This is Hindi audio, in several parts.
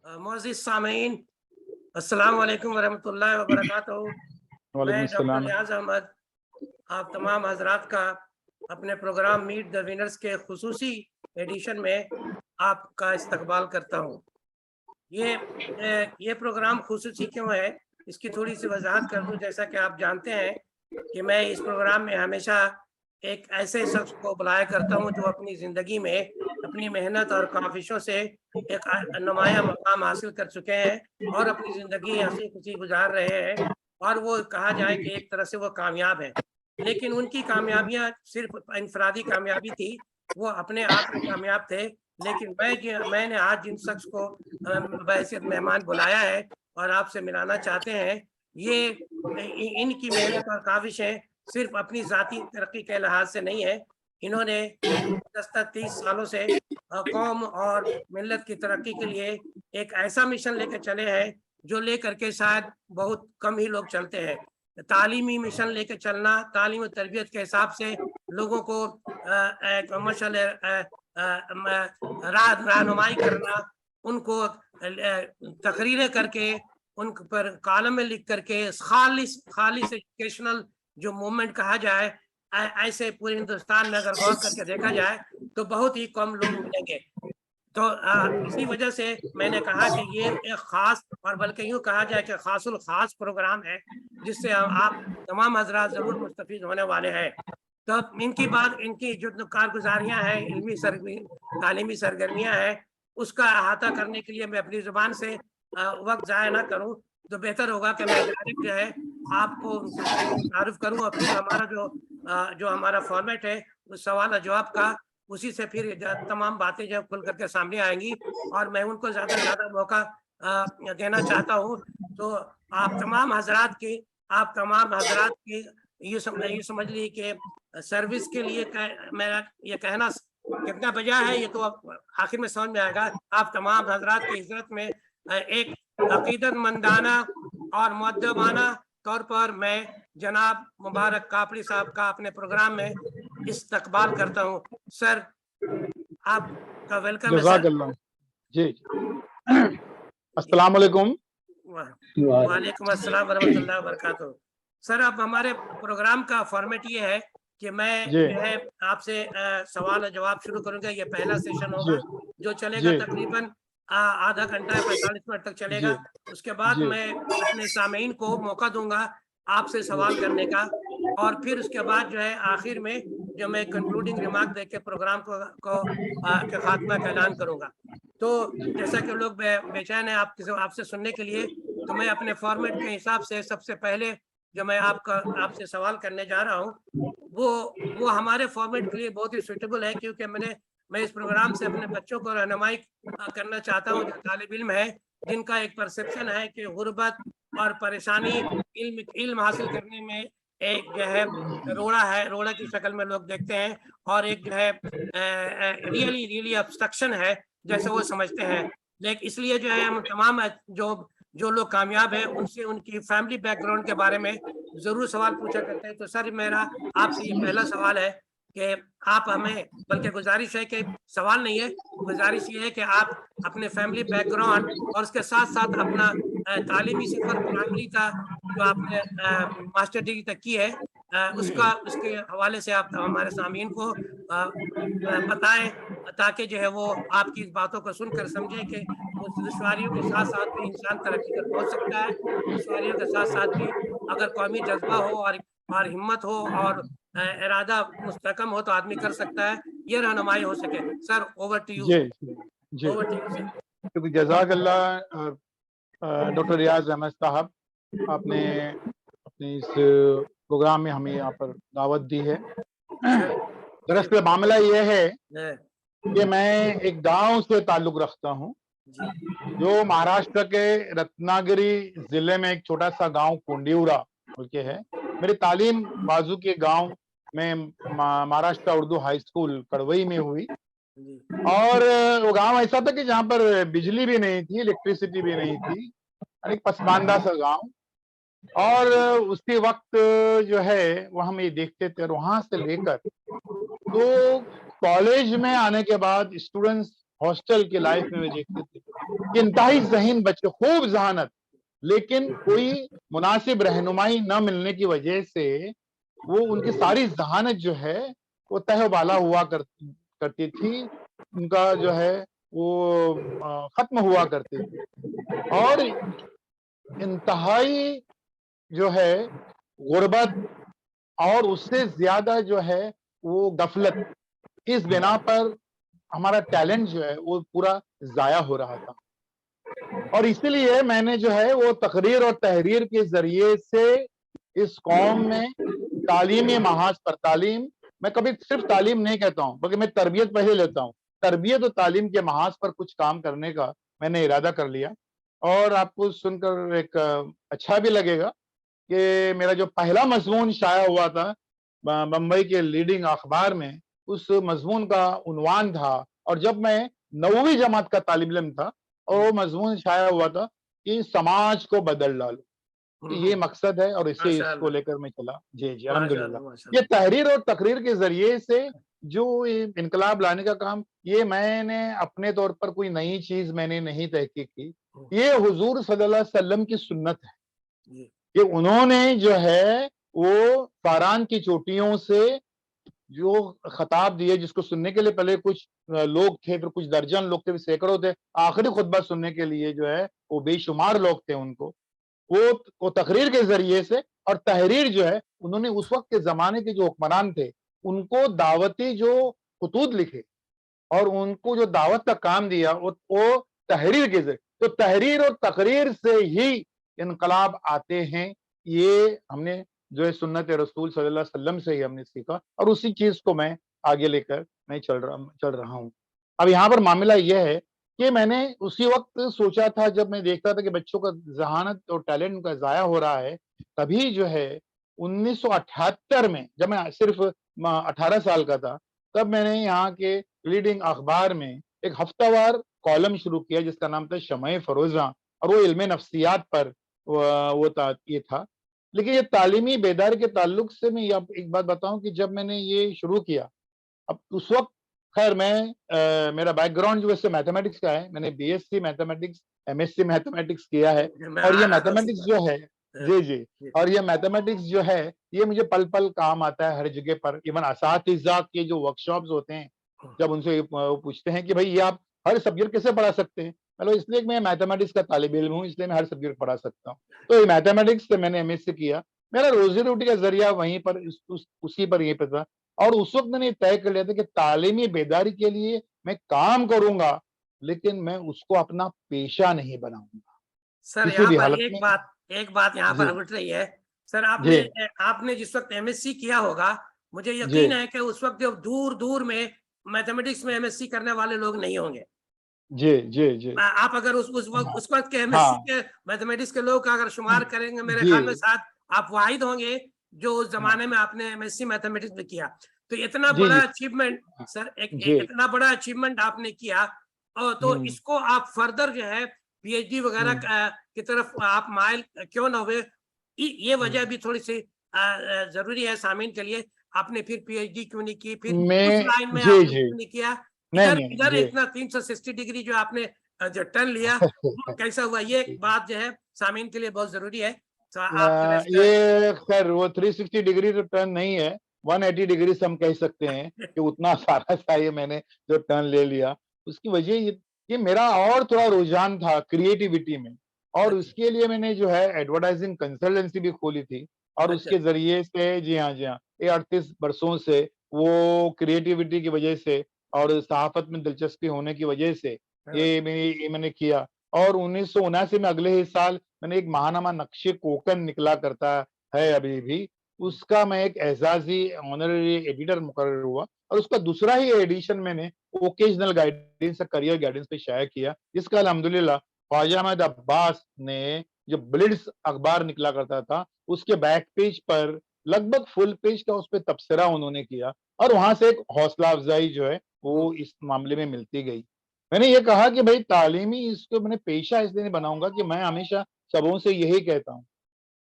मोअज़्ज़िज़ सामीन, अस्सलाम वालेकुम वरहमतुल्लाहि वबरकातुहू। मैं वालेकुम डॉक्टर सलाम। रियाज़ अहमद आप तमाम हज़रात का अपने प्रोग्राम मीट द विनर्स के खुसूसी एडिशन में आपका इस्तकबाल करता हूँ। ये प्रोग्राम खुसूसी क्यों है, इसकी थोड़ी-सी वज़ाहत कर दूँ। जैसा कि आप जानते हैं कि मैं इस प्रोग्राम में हमेशा एक ऐसे शख्स को बुलाया करता हूँ जो अपनी ज़िंदगी में अपनी मेहनत और काविशों से एक नुमाया मकाम हासिल कर चुके हैं और अपनी ज़िंदगी हँसी-खुशी गुज़ार रहे हैं और वो कहा जाए कि एक तरह से वो कामयाब हैं। लेकिन उनकी कामयाबियाँ सिर्फ़ इनफ़रादी कामयाबी थी, वो अपने आप में कामयाब थे। लेकिन मैंने आज जिन शख्स को बहैसियत मेहमान बुलाया है और आपसे मिलाना चाहते हैं, ये इनकी मेहनत और काविशें सिर्फ अपनी ज़ाती तरक्की के लिहाज से नहीं है। इन्होंने गुज़श्ता 30 सालों से कौम और मिल्लत की तरक्की के लिए एक ऐसा मिशन लेके चले हैं, जो लेकर के शायद बहुत कम ही लोग चलते हैं। तालीमी मिशन लेके चलना, तालीम और तरबियत के हिसाब से लोगों को एक मशाल रहनुमाई करना, उनको तकरीरें करके, उन पर कॉलम में लिख करके खालिस खालिस एजुकेशनल जो मूवमेंट कहा जाए, ऐसे पूरे हिंदुस्तान में अगर गौर करके देखा जाए, तो बहुत ही कम लोग मिलेंगे। तो इसी वजह से मैंने कहा कि ये एक ख़ास और बल्कि यूँ कहा जाए कि ख़ासुल ख़ास प्रोग्राम है, जिससे आप तमाम हज़रात ज़रूर मुस्तफ़ीद होने वाले हैं। तो इनकी बात इनकी जो कारगुज़ारियाँ हैं, इल्मी तालीमी सरगर्मियाँ हैं, उसका अहाता करने के लिए मैं अपनी ज़ुबान से वक़्त ज़ाया ना करूँ, तो बेहतर होगा कि मैं डायरेक्ट जो है आपको उनसे तारुफ़ करूँ और फिर हमारा जो हमारा फ़ॉर्मेट है, उस सवाल और जवाब का उसी से फिर तमाम बातें जो खुल कर के सामने आएँगी और मैं उनको ज़्यादा से ज़्यादा मौका देना चाहता हूँ। तो आप तमाम हज़रात की ये समझ लीजिए कि सर्विस के लिए मेरा ये कहना कितना बजा है, ये तो अब आखिर में समझ में आएगा। आप तमाम हज़रात की इज़्ज़त में एक अक़ीदतमंदाना और मुअद्दबाना तौर पर मैं जनाब मुबारक कापड़ी साहब का अपने प्रोग्राम में इस्तकबाल करता हूँ। सर, आपका वेलकम है सर। जज़ाकल्लाह। जी। अस्सलाम वालेकुम। वाह वालेकुम अस्सलाम वरहमतुल्लाहि वबरकातुहू। सर, अब हमारे प्रोग्राम का फ़ॉर्मेट ये है कि मैं जी, जो है आपसे सवाल और जवाब शुरू करूँगा। ये पहला सेशन जी, होगा, जो चलेगा जी, तकरीबन आधा घंटा या 45 मिनट तक जी, चलेगा। उसके बाद जी, मैं अपने सामीन को मौका दूँगा आपसे सवाल करने का और फिर उसके बाद जो है आखिर में जो मैं कंक्लूडिंग रिमार्क देके प्रोग्राम के खात्मा का ऐलान करूँगा। तो जैसा कि लोग बेचैन हैं आपसे सुनने के लिए, तो मैं अपने फॉर्मेट के हिसाब से सबसे पहले जो मैं आपसे सवाल करने जा रहा हूँ, वो हमारे फॉर्मेट के लिए बहुत ही सूटेबल है, क्योंकि मैं इस प्रोग्राम से अपने बच्चों को रहनुमाई करना चाहता हूँ, जो तालिब इल्म है, जिनका एक परसेप्शन है कि गुर्बत और परेशानी इल्म इल्म हासिल करने में एक जो है रोड़ा की शक्ल में लोग देखते हैं और एक जो है रियली रियली ऑब्स्ट्रक्शन है, जैसे वो समझते हैं। इसलिए जो है हम तमाम जो जो लोग कामयाब हैं, उनसे उनकी फैमिली बैकग्राउंड के बारे में ज़रूर सवाल पूछा करते हैं। तो सर, मेरा आपसे ये पहला सवाल है कि आप हमें, बल्कि गुज़ारिश है कि सवाल नहीं है, गुज़ारिश ये है कि आप अपने फैमिली बैकग्राउंड और उसके साथ-साथ अपना तालीमी सफ़र प्राइमरी का जो आपने मास्टर डिग्री तक की है, उसके हवाले से आप हमारे सामीन को बताएँ, ताकि जो है वो आपकी इस बातों को सुनकर समझें कि उस दुश्वारियों के साथ-साथ भी इंसान तरक्की तक पहुँच सकता है। दुश्वारियों के साथ-साथ भी अगर कौमी जज़्बा हो और हिम्मत हो और इरादा मुस्तहकम हो, तो आदमी कर सकता है। ये रहनुमाई हो सके। Sir, over to you. जी, जी। Over to you sir. तो जज़ाकल्लाह डॉक्टर रियाज़ अहमद साहब, आपने अपने इस प्रोग्राम में हमें यहाँ पर दावत दी है। सर, जी, दरअसल मामला ये है हाँ, कि मैं एक गाँव से ताल्लुक़ रखता हूँ, जी, जो महाराष्ट्र के रत्नागिरी ज़िले में एक छोटा-सा गाँव कोंडीवरा बोल के है। मेरी तालीम बाजू के गाँव में महाराष्ट्र उर्दू हाई स्कूल कड़वई में हुई जी, और वो गाँव ऐसा था कि जहाँ पर बिजली भी नहीं थी, इलेक्ट्रिसिटी भी नहीं थी, एक पसमानदा सा गाँव। और उसी वक़्त जो है वो हम ये देखते थे और वहाँ से लेकर तो कॉलेज में आने के बाद स्टूडेंट्स हॉस्टल की लाइफ में भी देखते थे। कि इंतहाई ज़हीन बच्चे, खूब ज़हानत, लेकिन कोई मुनासिब रहनुमाई न मिलने की वजह से वो उनकी सारी ज़हानत जो है वो तहबाला हुआ करती थी। उनका जो है वो ख़त्म हुआ करती थी और इंतहाई जो है गुर्बत और उससे ज़्यादा जो है वो गफ़लत, इस बिना पर हमारा टैलेंट जो है वो पूरा ज़ाया हो रहा था। और इसीलिए मैंने जो है वो तकरीर और तहरीर के ज़रिए से इस कौम में तालीमी महाज पर तालीम, मैं कभी सिर्फ तालीम नहीं कहता हूँ, बल्कि मैं तरबियत पहले लेता हूँ। तरबियत और तालीम के महाज पर कुछ काम करने का मैंने इरादा कर लिया और आपको सुनकर एक अच्छा भी लगेगा कि मेरा जो पहला मज़मून शाया हुआ था बम्बई के लीडिंग अखबार में, उस मज़मून का उन्वान था और जब मैं 9वीं जमात का तालिब इल्म था और वो मज़मून शाया हुआ था कि समाज को बदल डालो। तो ये मकसद है और इसे इसको माशाअल्लाह, लेकर मैं चला। जी, जी, अल्हम्दुलिल्लाह। माशाअल्लाह, ये माशाअल्लाह। तहरीर और तकरीर के ज़रिए से जो ये इनकलाब लाने का काम, ये मैंने अपने तौर पर कोई नई चीज़ मैंने नहीं तहकीक की। ये हुज़ूर सल्लल्लाहु अलैहि वसल्लम की सुन्नत है जी, कि उन्होंने जो है वो फ़ारान की चोटियों से जो खताब दिए, जिसको सुनने के लिए पहले कुछ लोग थे, फिर कुछ दर्जन लोग थे, फिर सैकड़ों थे। आखिरी खुतबा सुनने के लिए जो है वो बेशुमार लोग थे उनको। वो तकरीर के ज़रिए से और तहरीर जो है, उन्होंने उस वक़्त के ज़माने के जो हुक्मरान थे, उनको दावती जो खतूत लिखे और उनको जो दावत का काम दिया, वो तहरीर के ज़रिए। तो तहरीर और तकरीर से ही इनकलाब आते हैं। ये हमने जो है सुन्नत रसूल सल्लल्लाहु अलैहि वसल्लम से ही हमने सीखा और उसी चीज़ को मैं आगे लेकर मैं चल रहा हूँ। अब यहाँ पर मामला ये है कि मैंने उसी वक़्त सोचा था जब मैं देखता था कि बच्चों का ज़हानत और टैलेंट उनका ज़ाया हो रहा है, तभी जो है 1978 में जब मैं सिर्फ़ 18 साल का था, तब मैंने यहाँ के लीडिंग अखबार में एक हफ्तावार कॉलम शुरू किया जिसका नाम था शमए फ़रोज़ां और वो इल्म नफ्सियात पर ये था। लेकिन ये तालीमी बेदारी के ताल्लुक से मैं अब एक बात बताऊँ कि जब मैंने ये शुरू किया, अब उस वक़्त ख़ैर मेरा बैकग्राउंड जो वैसे मैथमेटिक्स का है। मैंने बीएससी मैथमेटिक्स, एमएससी मैथमेटिक्स किया है मैं और आ ये रहा था उसी मैथमेटिक्स पर। जो है अ, जी, जी। जी, और ये मैथमेटिक्स जो है, ये मुझे पल-पल काम आता है हर जगह पर। इवन असातिज़ा के जो वर्कशॉप्स होते हैं, जब उनसे वो पूछते हैं कि भई ये आप हर सब्जेक्ट कैसे पढ़ा सकते हैं? मैं बोला इसलिए कि मैं मैथमेटिक्स का तालिब-इल्म हूँ, इसलिए मैं हर सब्जेक्ट पढ़ा सकता हूँ। तो ये मैथमेटिक्स से मैंने एमएससी किया। मेरा रोज़ी-रोटी का ज़रिया वहीं पर इस उस उसी पर यहीं पे था और उस वक़्त मैंने तय कर लिया था कि तालीमी बेदारी के लिए मैं काम करूँगा, लेकिन मैं उसको अपना पेशा नहीं बनाऊँगा, सर किसी यहाँ भी पर हालत में। एक बात यहाँ जी, पर उठ रही है। सर जी, आपने जिस वक़्त एमएससी किया होगा, मुझे जी, यकीन है कि उस वक़्त जो दूर-दूर में मैथमेटिक्स में एमएससी करने वाले लोग नहीं होंगे। जी, जी, जी। आप अगर हाँ, उस वक़्त के एमएससी हाँ, के मैथमेटिक्स के लोग का अगर शुमार करेंगे, मेरे जी, ख़्याल में शायद आप वाहिद होंगे जो उस हाँ, ज़माने में आपने एमएससी मैथमेटिक्स में किया। तो इतना जी, बड़ा जी, अचीवमेंट हाँ, सर जी, इतना बड़ा अचीवमेंट आपने किया तो हुँ, इसको आप फर्दर जो है पीएचडी वग़ैरह हुँ, की तरफ आप माइल क्यों ना हुए? ये वजह हुँ। भी थोड़ी-सी ज़रूरी है सामीन के लिए। आपने फिर पीएचडी क्यों नहीं की? फिर उस मैं लाइन में जी, आपने जी। क्यों नहीं किया? नहीं, इधर नहीं, इधर जी। इतना 360 डिग्री जो आपने जो टर्न लिया, वो कैसा हुआ? ये एक बात जो है सामीन के लिए बहुत ज़रूरी है। तो आप ज़रा इसका ये खैर वो 360 डिग्री तो टर्न नहीं है, 180 डिग्री से हम कह सकते हैं कि उतना सारा सा ये मैंने जो टर्न ले लिया। उसकी वजह ये मेरा और थोड़ा रुझान था क्रिएटिविटी में और अच्छा, उसके लिए मैंने जो है एडवर्टाइजिंग कंसल्टेंसी भी खोली थी और अच्छा, उसके ज़रिए से जी हाँ, जी हाँ। ये 38 बरसों से वो क्रिएटिविटी की वजह से और सहाफ़त में दिलचस्पी होने की वजह से हाँ, ये मैंने किया और 1979 में अगले ही साल मैंने एक महानामा नक्शे कोकन निकला करता है अभी भी, उसका मैं एक एज़ाज़ी ऑनररी एडिटर मुकर्रर हुआ और उसका दूसरा ही एडिशन मैंने ओकेजनल गाइडेंस करियर गाइडेंस पे शाया किया, जिसका अल्हम्दुलिल्लाह ख्वाजा अहमद अब्बास ने जो ब्लिट्ज़ अखबार निकला करता था, उसके बैक पेज पर लगभग फुल पेज का उसपे तबसरा उन्होंने किया और वहाँ से एक हौसला अफ़ज़ाई जो है, हुँ, वो इस मामले में मिलती गई। मैंने ये कहा कि भई तालीमी इसको मैंने पेशा इसलिए नहीं बनाऊँगा कि मैं हमेशा सबों से यही कहता हूँ,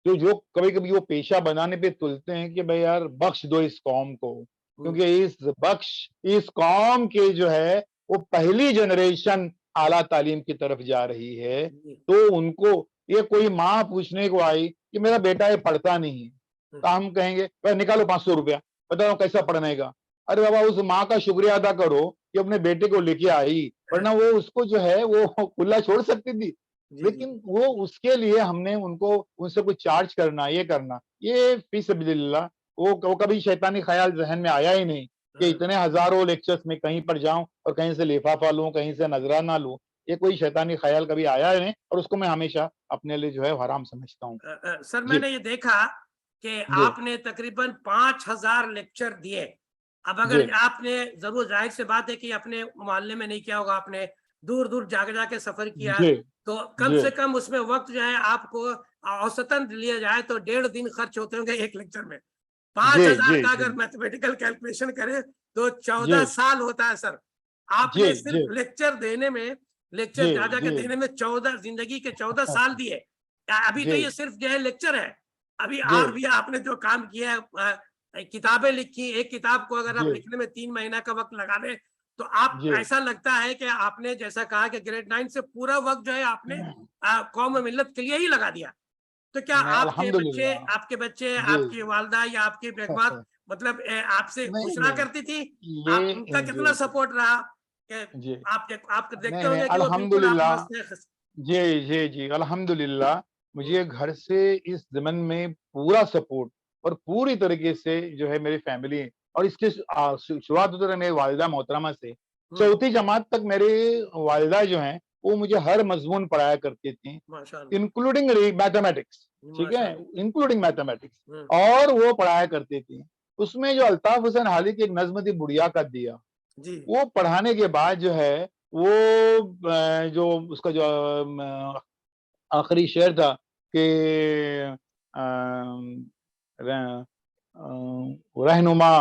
जो कभी-कभी वो पेशा बनाने पे तुलते हैं कि भई यार बख्श दो इस कौम को, हुँ, क्योंकि इस कौम के जो है वो पहली जनरेशन आला तालीम की तरफ जा रही है, जी, तो उनको ये कोई माँ पूछने को आई कि मेरा बेटा ये पढ़ता नहीं है, तो हम कहेंगे भाई निकालो 500 रुपया, बताओ कैसा पढ़नेगा। अरे बाबा उस माँ का शुक्रिया अदा करो कि अपने बेटे को लेके आई, वरना वो उसको जो है वो खुला छोड़ सकती थी। जी, जी, लेकिन वो उसके लिए हमने उनको उनसे कुछ चार्ज करना, ये फी सबिलिल्लाह, वो कभी शैतानी ख्याल ज़हन में आया ही नहीं कि हाँ, इतने हज़ारों लेक्चर्स में कहीं पर जाऊँ और कहीं से लिफाफा लूँ, कहीं से नज़राना लूँ। ये कोई शैतानी ख्याल कभी आया ही नहीं और उसको मैं हमेशा अपने लिए जो है हराम समझता हूँ। सर जी, मैंने ये देखा कि जी, आपने तकरीबन 5000 लेक्चर दिए। अब जी, अगर आपने ज़रूर ज़ाहिर सी बात है कि अपने मोहल्ले में नहीं किया होगा, आपने दूर-दूर जा के सफ़र किया, जी, तो कम जी, से कम उसमें वक़्त जो है आपको औसतन लिया जाए तो 1.5 दिन खर्च होते होंगे एक लेक्चर में। जी, 5000 जी, का जी, अगर मैथमेटिकल कैलकुलेशन करें तो 14 जी, साल होता है सर। जी, आपने जी, सिर्फ लेक्चर देने में, लेक्चर जी, जा के जी, देने में 14 ज़िंदगी के 14 साल दिए। अभी तो जी, ये सिर्फ जो है लेक्चर है। अभी जी, और भी आपने जो काम किया है, किताबें लिखी, एक किताब को अगर आप जी, लिखने में 3 महीना का वक़्त लगा दें, तो आप जी। ऐसा लगता है कि आपने जैसा कहा कि ग्रेड 9 से पूरा वक़्त जो है आपने कौम मिल्लत के लिए ही लगा दिया। तो क्या नहीं अल्हम्दुलिल्लाह। आपके बच्चे, जी। आपकी वालिदा या आपकी बेगमात मतलब आपसे खुश नहीं, रहा नहीं, करती थी? आप उनका ये कितना जी, सपोर्ट रहा? कि जी। आप देखते नहीं, नहीं होंगे कि वो बिल्कुल आप अल्हम्दुलिल्लाह। मस्त हैं। जी, जी, जी, अल्हम्दुलिल्लाह हुँ, मुझे घर से इस ज़िमन में पूरा सपोर्ट और पूरी तरीके से जो है मेरी फैमिली और इसकी शुरुआत होती रही मेरी वालिदा मोहतरमा से। हुँ, चौथी जमात तक मेरी वालिदा जो हैं, वो मुझे हर मज़मून पढ़ाया करती थीं, माशाअल्लाह, इंक्लूडिंग मैथमेटिक्स, ठीक है? माशाअल्लाह। इंक्लूडिंग मैथमेटिक्स हुँ, और वो पढ़ाया करती थीं। उसमें जो अल्ताफ हुसैन हाली की एक नज़्म थी बुढ़िया का दिया, जी। वो पढ़ाने के बाद जो है वो जो उसका जो आखिरी शेर था कि र रहनुमा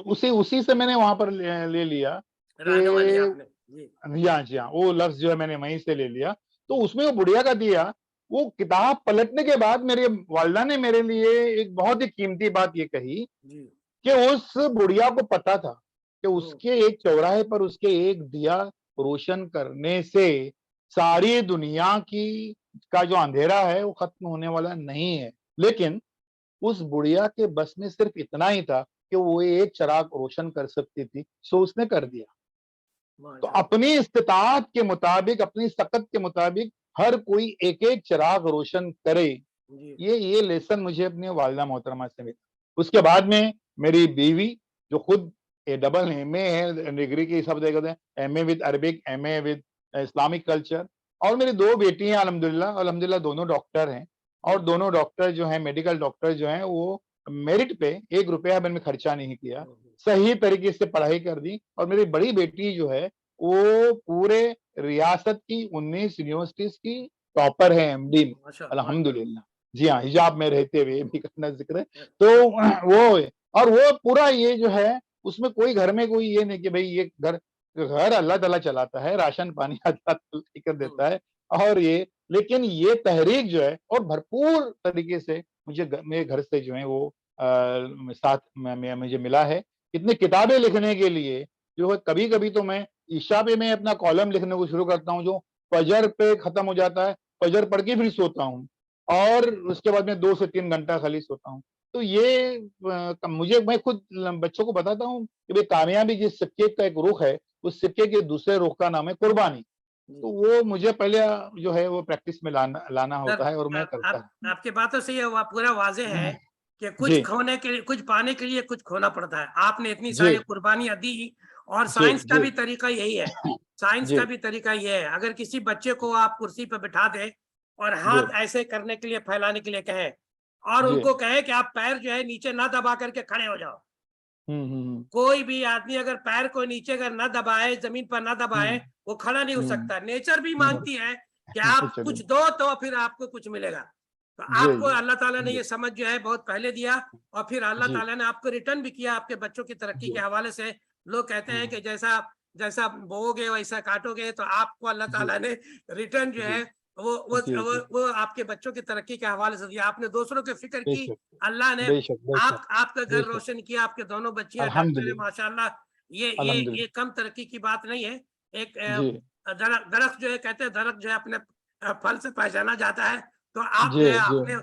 उसी उसी से मैंने वहाँ पर ले लिया रहनुमा लिया कि आपने। जी, जी हाँ, जी हाँ, वो लफ्ज़ जो है मैंने वहीं से ले लिया। तो उसमें वो बुढ़िया का दिया, वो किताब पलटने के बाद मेरी वालिदा ने मेरे लिए एक बहुत ही कीमती बात ये कही जी। कि उस बुढ़िया को पता था कि हुँ, उसके एक चौराहे पर उसके एक दिया रोशन करने से सारी दुनिया की का जो अंधेरा है वो खत्म होने वाला नहीं है। लेकिन उस बुढ़िया के बस में सिर्फ इतना ही था कि वो एक चिराग रोशन कर सकती थी, सो उसने कर दिया। तो माशाअल्लाह। अपनी इस्तिताअत के मुताबिक, अपनी सकत के मुताबिक हर कोई एक-एक चिराग रोशन करे। जी, ये लेसन मुझे अपनी वालिदा मोहतरमा से मिला। उसके बाद में मेरी बीवी जो खुद डबल एमए है, डिग्री के हिसाब से कहते हैं, MA with Arabic, MA with Islamic culture और मेरी 2 बेटी हैं अल्हम्दुलिल्लाह, अल्हम्दुलिल्लाह दोनों डॉक्टर हैं और हुँ, दोनों डॉक्टर जो हैं, मेडिकल डॉक्टर जो हैं, वो मेरिट पे ₹1 मैंने खर्चा नहीं किया। हुँ, हुँ। सही तरीके से पढ़ाई कर दी और मेरी बड़ी बेटी जो है, वो पूरे रियासत की 19 यूनिवर्सिटीज़ की टॉपर है, एमडी में, माशाअल्लाह। अल्हम्दुलिल्लाह। जी हाँ, हिजाब में रहते हुए ये भी करना ज़िक्र है। अ, तो वो और वो पूरा ये जो है, उसमें कोई घर में कोई ये नहीं कि भई ये घर घर अल्लाह ताला चलाता है, राशन-पानी अल्लाह ताला लेकर हुँ, देता है और ये लेकिन ये तहरीक जो है और भरपूर तरीके से मेरे घर से जो है वो साथ में मुझे मिला है। इतनी किताबें लिखने के लिए जो है कभी-कभी तो मैं इशा पे मैं अपना कॉलम लिखने को शुरू करता हूँ, जो फजर पे खत्म हो जाता है, फजर पढ़ के फिर सोता हूँ। और उसके बाद मैं 2 से 3 घंटा खाली सोता हूँ। तो ये मुझे मैं खुद बच्चों को बताता हूँ कि भई कामयाबी जिस सिक्के का एक रुख है, उस सिक्के के दूसरे रुख का नाम है कुर्बानी। जी। तो वो मुझे पहले जो है वो प्रैक्टिस में लाना लाना सर, होता है और मैं करता आप हूँ। आपकी बातों से ये पूरा वाज़ेह है कि कुछ जी, खोने के लिए, कुछ पाने के लिए कुछ खोना पड़ता है। आपने इतनी जी, सारी कुर्बानियाँ दी और जी, साइंस का जी, भी तरीका यही है। साइंस जी, का भी तरीका ये है, अगर किसी बच्चे को आप कुर्सी पे बिठा दें और जी, हाथ ऐसे करने के लिए, फैलाने के लिए कहें और जी। उनको कहें कि आप पैर जो है नीचे ना दबा करके खड़े हो जाओ। हुँ। कोई भी आदमी अगर पैर को नीचे अगर ना दबाए, ज़मीन पर ना दबाए, हुँ, वो खड़ा नहीं हो हुँ, सकता। नेचर भी हुँ। माँगती है कि आप चलिए। कुछ दो तो फिर आपको कुछ मिलेगा। तो जी, आपको जी, अल्लाह ताला ने जी, ये समझ जो है बहुत पहले दिया और फिर अल्लाह जी, ताला ने आपको रिटर्न भी किया आपके बच्चों की तरक्की जी। के हवाले से। लोग कहते हैं हुँ, कि जैसा जैसा बोओगे वैसा काटोगे, तो आपको अल्लाह जी, ताला ने रिटर्न जो जी, है जी, जी। वो आपके बच्चों की तरक्की के हवाले से दिया। आपने दूसरों की फ़िक्र की, बेशक, अल्लाह ने बेशक, बेशक, आपका घर बेशक। रोशन किया, आपके दोनों बच्चियाँ डॉक्टर हैं अल्हम्दुलिल्लाह, माशाअल्लाह। ये अल्हम्दुलिल्लाह। कम तरक्की की बात नहीं है। एक जी, दरख्त जो है, कहते हैं दरख्त जो है अपने फल से पहचाना जाता है। तो आप जी, जो है जी, आपने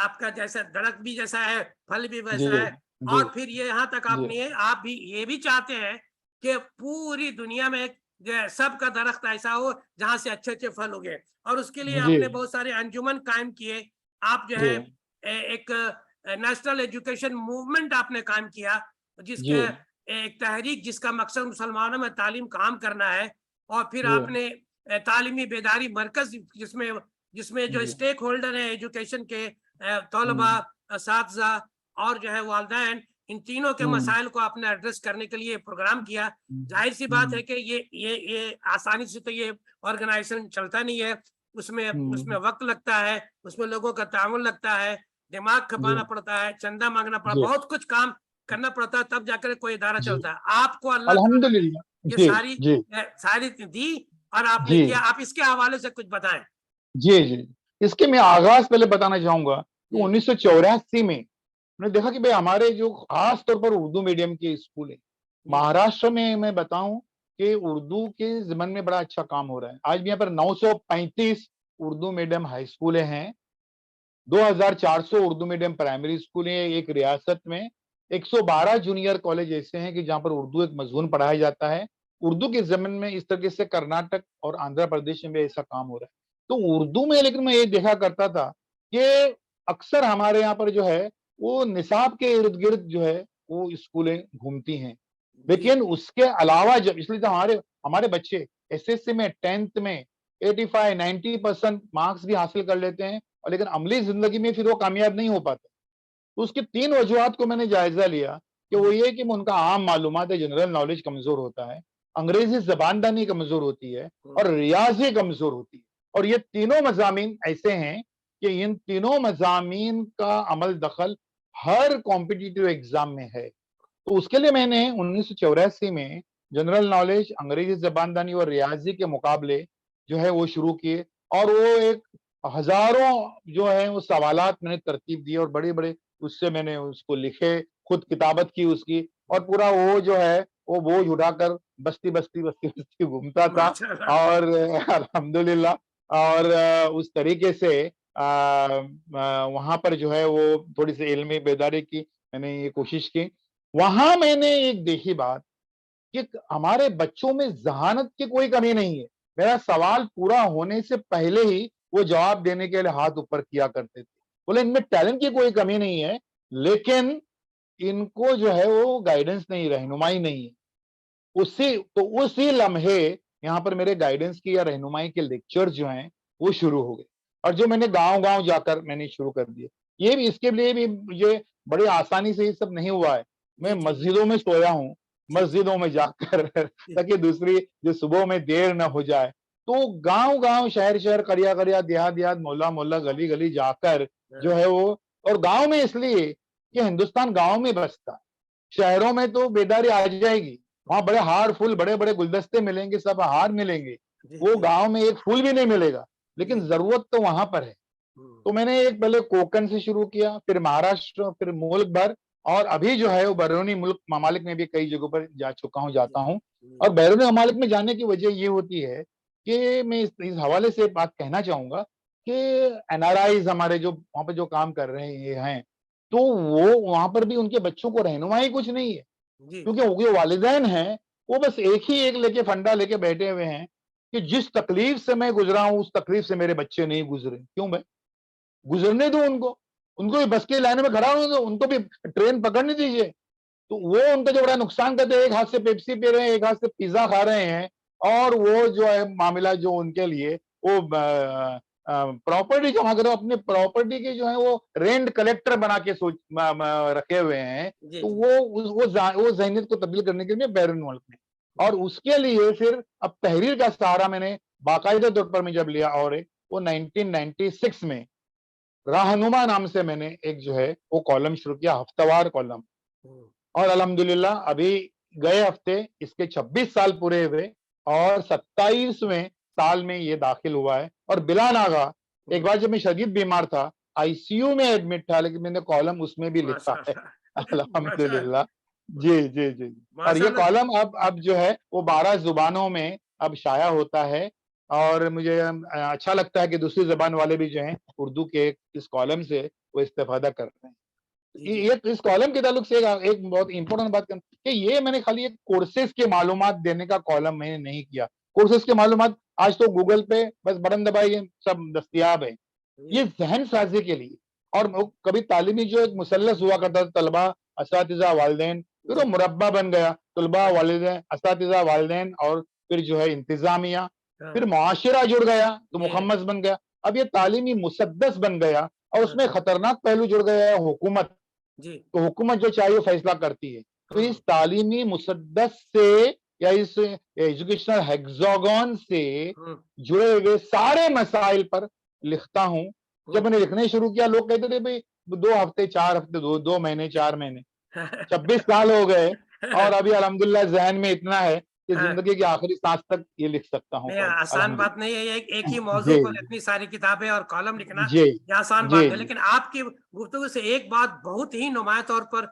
आपका जैसा दरख्त भी जैसा है, फल भी जी, वैसा है। जी, और फिर ये यहाँ तक जी, आपने आप भी ये भी चाहते हैं कि पूरी दुनिया में जो है सबका दरख्त ऐसा हो जहाँ से अच्छे-अच्छे फल उगे, और उसके लिए जी, आपने बहुत सारे अंजुमन कायम किए। आप जो जी, है एक नेशनल एजुकेशन मूवमेंट आपने कायम किया, जी, जिसके एक तहरीक जिसका मकसद मुसलमानों में तालीम काम करना है। और फिर जी, आपने तालीमी बेदारी मरकज़, जिसमें जिसमें जो जी, स्टेक होल्डर हैं एजुकेशन के, तलबा, हुँ, असातिज़ा और जो है वालिदैन, इन तीनों के हुँ, मसाइल को आपने एड्रेस करने के लिए प्रोग्राम किया। ज़ाहिर-सी बात है हुँ, कि ये आसानी से तो ये ऑर्गेनाइज़ेशन चलता नहीं है। उसमें उसमें हुँ, वक़्त लगता है, उसमें लोगों का ताउन लगता है, दिमाग जी, खपाना पड़ता है, चंदा माँगना जी, बहुत कुछ काम करना पड़ता है, तब जाकर कोई इदारा जी, चलता है। आपको अल्लाह ताला ने अल्हम्दुलिल्लाह, ये जी, सारी जी, सारी दी और आपने जी, किया। आप इसके हवाले से कुछ बताएँ? जी, जी। इसके मैं आगाज़ पहले बताना चाहूँगा कि जी, 1984 में मैंने देखा कि भाई हमारे जो खास तौर पर उर्दू मीडियम के स्कूल हैं, जी, महाराष्ट्र में मैं बताऊँ कि उर्दू के ज़िमन में बड़ा अच्छा काम हो रहा है। आज भी यहाँ पर 935 उर्दू मीडियम हाई स्कूलें हैं, 2400 उर्दू मीडियम प्राइमरी स्कूल हैं एक रियासत में, 112 जूनियर कॉलेज ऐसे हैं कि जहाँ पर उर्दू एक मज़मून पढ़ाया जाता है। उर्दू के ज़मीन में इस तरीके से कर्नाटक और आंध्र प्रदेश में भी ऐसा काम हो रहा है। तो उर्दू में लेकिन मैं ये देखा करता था कि अक्सर हमारे यहाँ पर जो है, वो निसाब के इर्द-गिर्द जो है, वो स्कूलें घूमती हैं। जी, लेकिन उसके अलावा जब इसलिए तो हमारे हमारे बच्चे एसएससी में, 10th में 85-90% मार्क्स भी हासिल कर लेते हैं और लेकिन अमली ज़िंदगी में फिर वो कामयाब नहीं हो पाते। तो उसकी 3 वजूहात को मैंने जायज़ा लिया कि वो जी, ये है कि उनका आम मालूमात है, जनरल नॉलेज कमज़ोर होता है, अंग्रेज़ी ज़बानदानी कमज़ोर होती है हुँ, और रियाज़ी कमज़ोर होती है। और ये तीनों मज़ामीन ऐसे हैं कि इन तीनों मज़ामीन का अमल दख़ल हर कॉम्पिटिटिव एग्ज़ाम में है। तो उसके लिए मैंने 1984 में जनरल नॉलेज, अंग्रेज़ी ज़बानदानी और रियाज़ी के मुकाबले जो है वो शुरू किए और वो एक हज़ारों जो है वो सवालात मैंने तरतीब दिए और बड़े-बड़े उससे मैंने उसको लिखे, खुद किताबत की उसकी और पूरा वो जो है वो बोझ उठाकर बस्ती-बस्ती घूमता था माशाअल्लाह। और अल्हम्दुलिल्लाह और उस तरीके से वहाँ पर जो है वो थोड़ी-सी इल्मी बेदारी की मैंने ये कोशिश की। वहाँ मैंने एक देखी बात कि हमारे बच्चों में ज़हानत की कोई कमी नहीं है। मेरा सवाल पूरा होने से पहले ही वो जवाब देने के लिए हाथ ऊपर किया करते थे। बोले इनमें टैलेंट की कोई कमी नहीं है, लेकिन इनको जो है वो गाइडेंस नहीं, रहनुमाई नहीं है। उसी लम्हे यहाँ पर मेरे गाइडेंस की या रहनुमाई के लेक्चर जो हैं, वो शुरू हो गए और जो मैंने गाँव-गाँव जाकर मैंने शुरू कर दिए। ये भी इसके लिए भी मुझे बड़ी आसानी से ये सब नहीं हुआ है। मैं जी, जी, मस्जिदों में सोया हूँ, जी, जी, मस्जिदों में जाकर जी, ताकि दूसरी जो सुबह में देर ना हो जाए। तो गाँव-गाँव, शहर-शहर, करिया-करिया, देहात-देहात, मोहल्ला-मोहल्ला, गली-गली जाकर जो हाँ, है वो और गाँव में इसलिए कि हिंदुस्तान गाँव में बसता है। शहरों में तो बेदारी आ जाएगी। वहाँ बड़े हार फूल, बड़े-बड़े गुलदस्ते मिलेंगे, सब हार मिलेंगे। जी, वो जी, गाँव में एक फूल भी नहीं मिलेगा, जी, लेकिन ज़रूरत तो वहाँ पर है। हुँ, तो मैंने एक पहले कोंकण से शुरू किया, फिर महाराष्ट्र, फिर मुल्क भर और अभी जो है वो बैरूनी मुल्क ममालिक में भी कई जगहों पर जा चुका हूँ, जी, जाता हूँ। हुँ, और बैरूनी ममालिक में जाने की वजह ये होती है कि मैं इस हवाले से बात कहना चाहूँगा कि एनआरआईज़ हमारे जो वहाँ पे जो काम कर रहे हैं, तो वो वहाँ पर भी उनके बच्चों को रहनुमाई कुछ नहीं है। जी, क्योंकि वो जो वालिदैन हैं, वो बस एक ही एक लेके फंडा लेके बैठे हुए हैं कि जिस तकलीफ से मैं गुज़रा हूँ, उस तकलीफ से मेरे बच्चे नहीं गुज़रे। क्यों भाई? गुज़रने दो उनको। उनको भी बस की लाइन में खड़ा होने दो, उनको भी ट्रेन पकड़ने दीजिए। तो वो उनका जो बड़ा नुकसान करते हैं, एक हाथ से पेप्सी पी रहे हैं, एक हाथ से पिज़्ज़ा खा रहे हैं और वो जो है मामला जो उनके लिए वो प्रॉपर्टी जमा करो, अपनी प्रॉपर्टी के जो है वो रेंट कलेक्टर बना के सोच म म रखे हुए हैं। जी, तो जी, वो ज़हनियत को तब्दील करने के लिए बैरून मुल्क में और उसके लिए फिर अब तहरीर का सहारा मैंने बाकायदे तौर पर मैं जब लिया और एक वो 1996 में रहनुमा नाम से मैंने एक जो है वो कॉलम शुरू किया, हफ्तावार कॉलम। हुँ, और अल्हम्दुलिल्लाह अभी गए हफ्ते इसके 26 साल पूरे हुए और 27वें साल में ये दाखिल हुआ है और बिला नागा एक हुँ, बार जब मैं शदीद बीमार था, आईसीयू में एडमिट था, लेकिन मैंने कॉलम उसमें भी लिखा है। माशाअल्लाह, अल्हम्दुलिल्लाह। माशाअल्लाह, जी, जी, जी। और ये माशाअल्लाह, कॉलम अब जो है वो 12 ज़ुबानों में अब शाया होता है। और मुझे अच्छा लगता है कि दूसरी ज़बान वाले भी जो हैं उर्दू के इस कॉलम से वो इस्तेफ़ादा कर रहे हैं। जी, जी। ये इस कॉलम के ताल्लुक से एक बहुत इम्पोर्टेंट बात कि ये मैंने खाली एक कोर्सेज़ की मालूमात देने का कॉलम मैंने नहीं किया। कोर्सेज़ की मालूमात आज तो गूगल पे बस बटन दबाइए सब दस्तयाब है। ये जी, ज़हन साज़ी के लिए और वो कभी तालीमी जो एक मुसल्लस हुआ करता था तलबा, असातिज़ा, वालिदैन, फिर वो जी। मुरब्बा बन गया। तलबा, हाँ, वालिदैन, असातिज़ा, वालिदैन और फिर जो है इंतज़ामिया, फिर हाँ। मुआशिरा जुड़ गया तो ये मुखम्मस बन गया। अब ये तालीमी मुसद्दस बन गया और हाँ, उसमें खतरनाक पहलू जुड़ गया है हुकूमत। जी। तो हुकूमत जो चाहिए वो फैसला करती है। तो इस हुँ, तालीमी मुसद्दस से या इस एजुकेशनल हेक्सागन से हुँ, जुड़े हुए सारे मसाइल पर लिखता हूँ। जब हुँ। मैंने लिखना ही शुरू किया लोग कहते थे भई 2 हफ्ते, 4 हफ्ते, 2 महीने, 4 महीने, 26 साल हो गए और अभी अल्हम्दुलिल्लाह ज़हन में इतना है कि हाँ, ज़िंदगी की आखिरी साँस तक ये लिख सकता हूँ नहीं कॉलम आसान बात अल्हम्दुलिल्लाह। नहीं है ये एक ही मौज़ू जी, पर इतनी सारी किताबें और कॉलम लिखना, जी, ये आसान जी, बात नहीं। जी, लेकिन आपकी गुफ्तगू से एक बात बहुत ही नुमायाँ तौर पर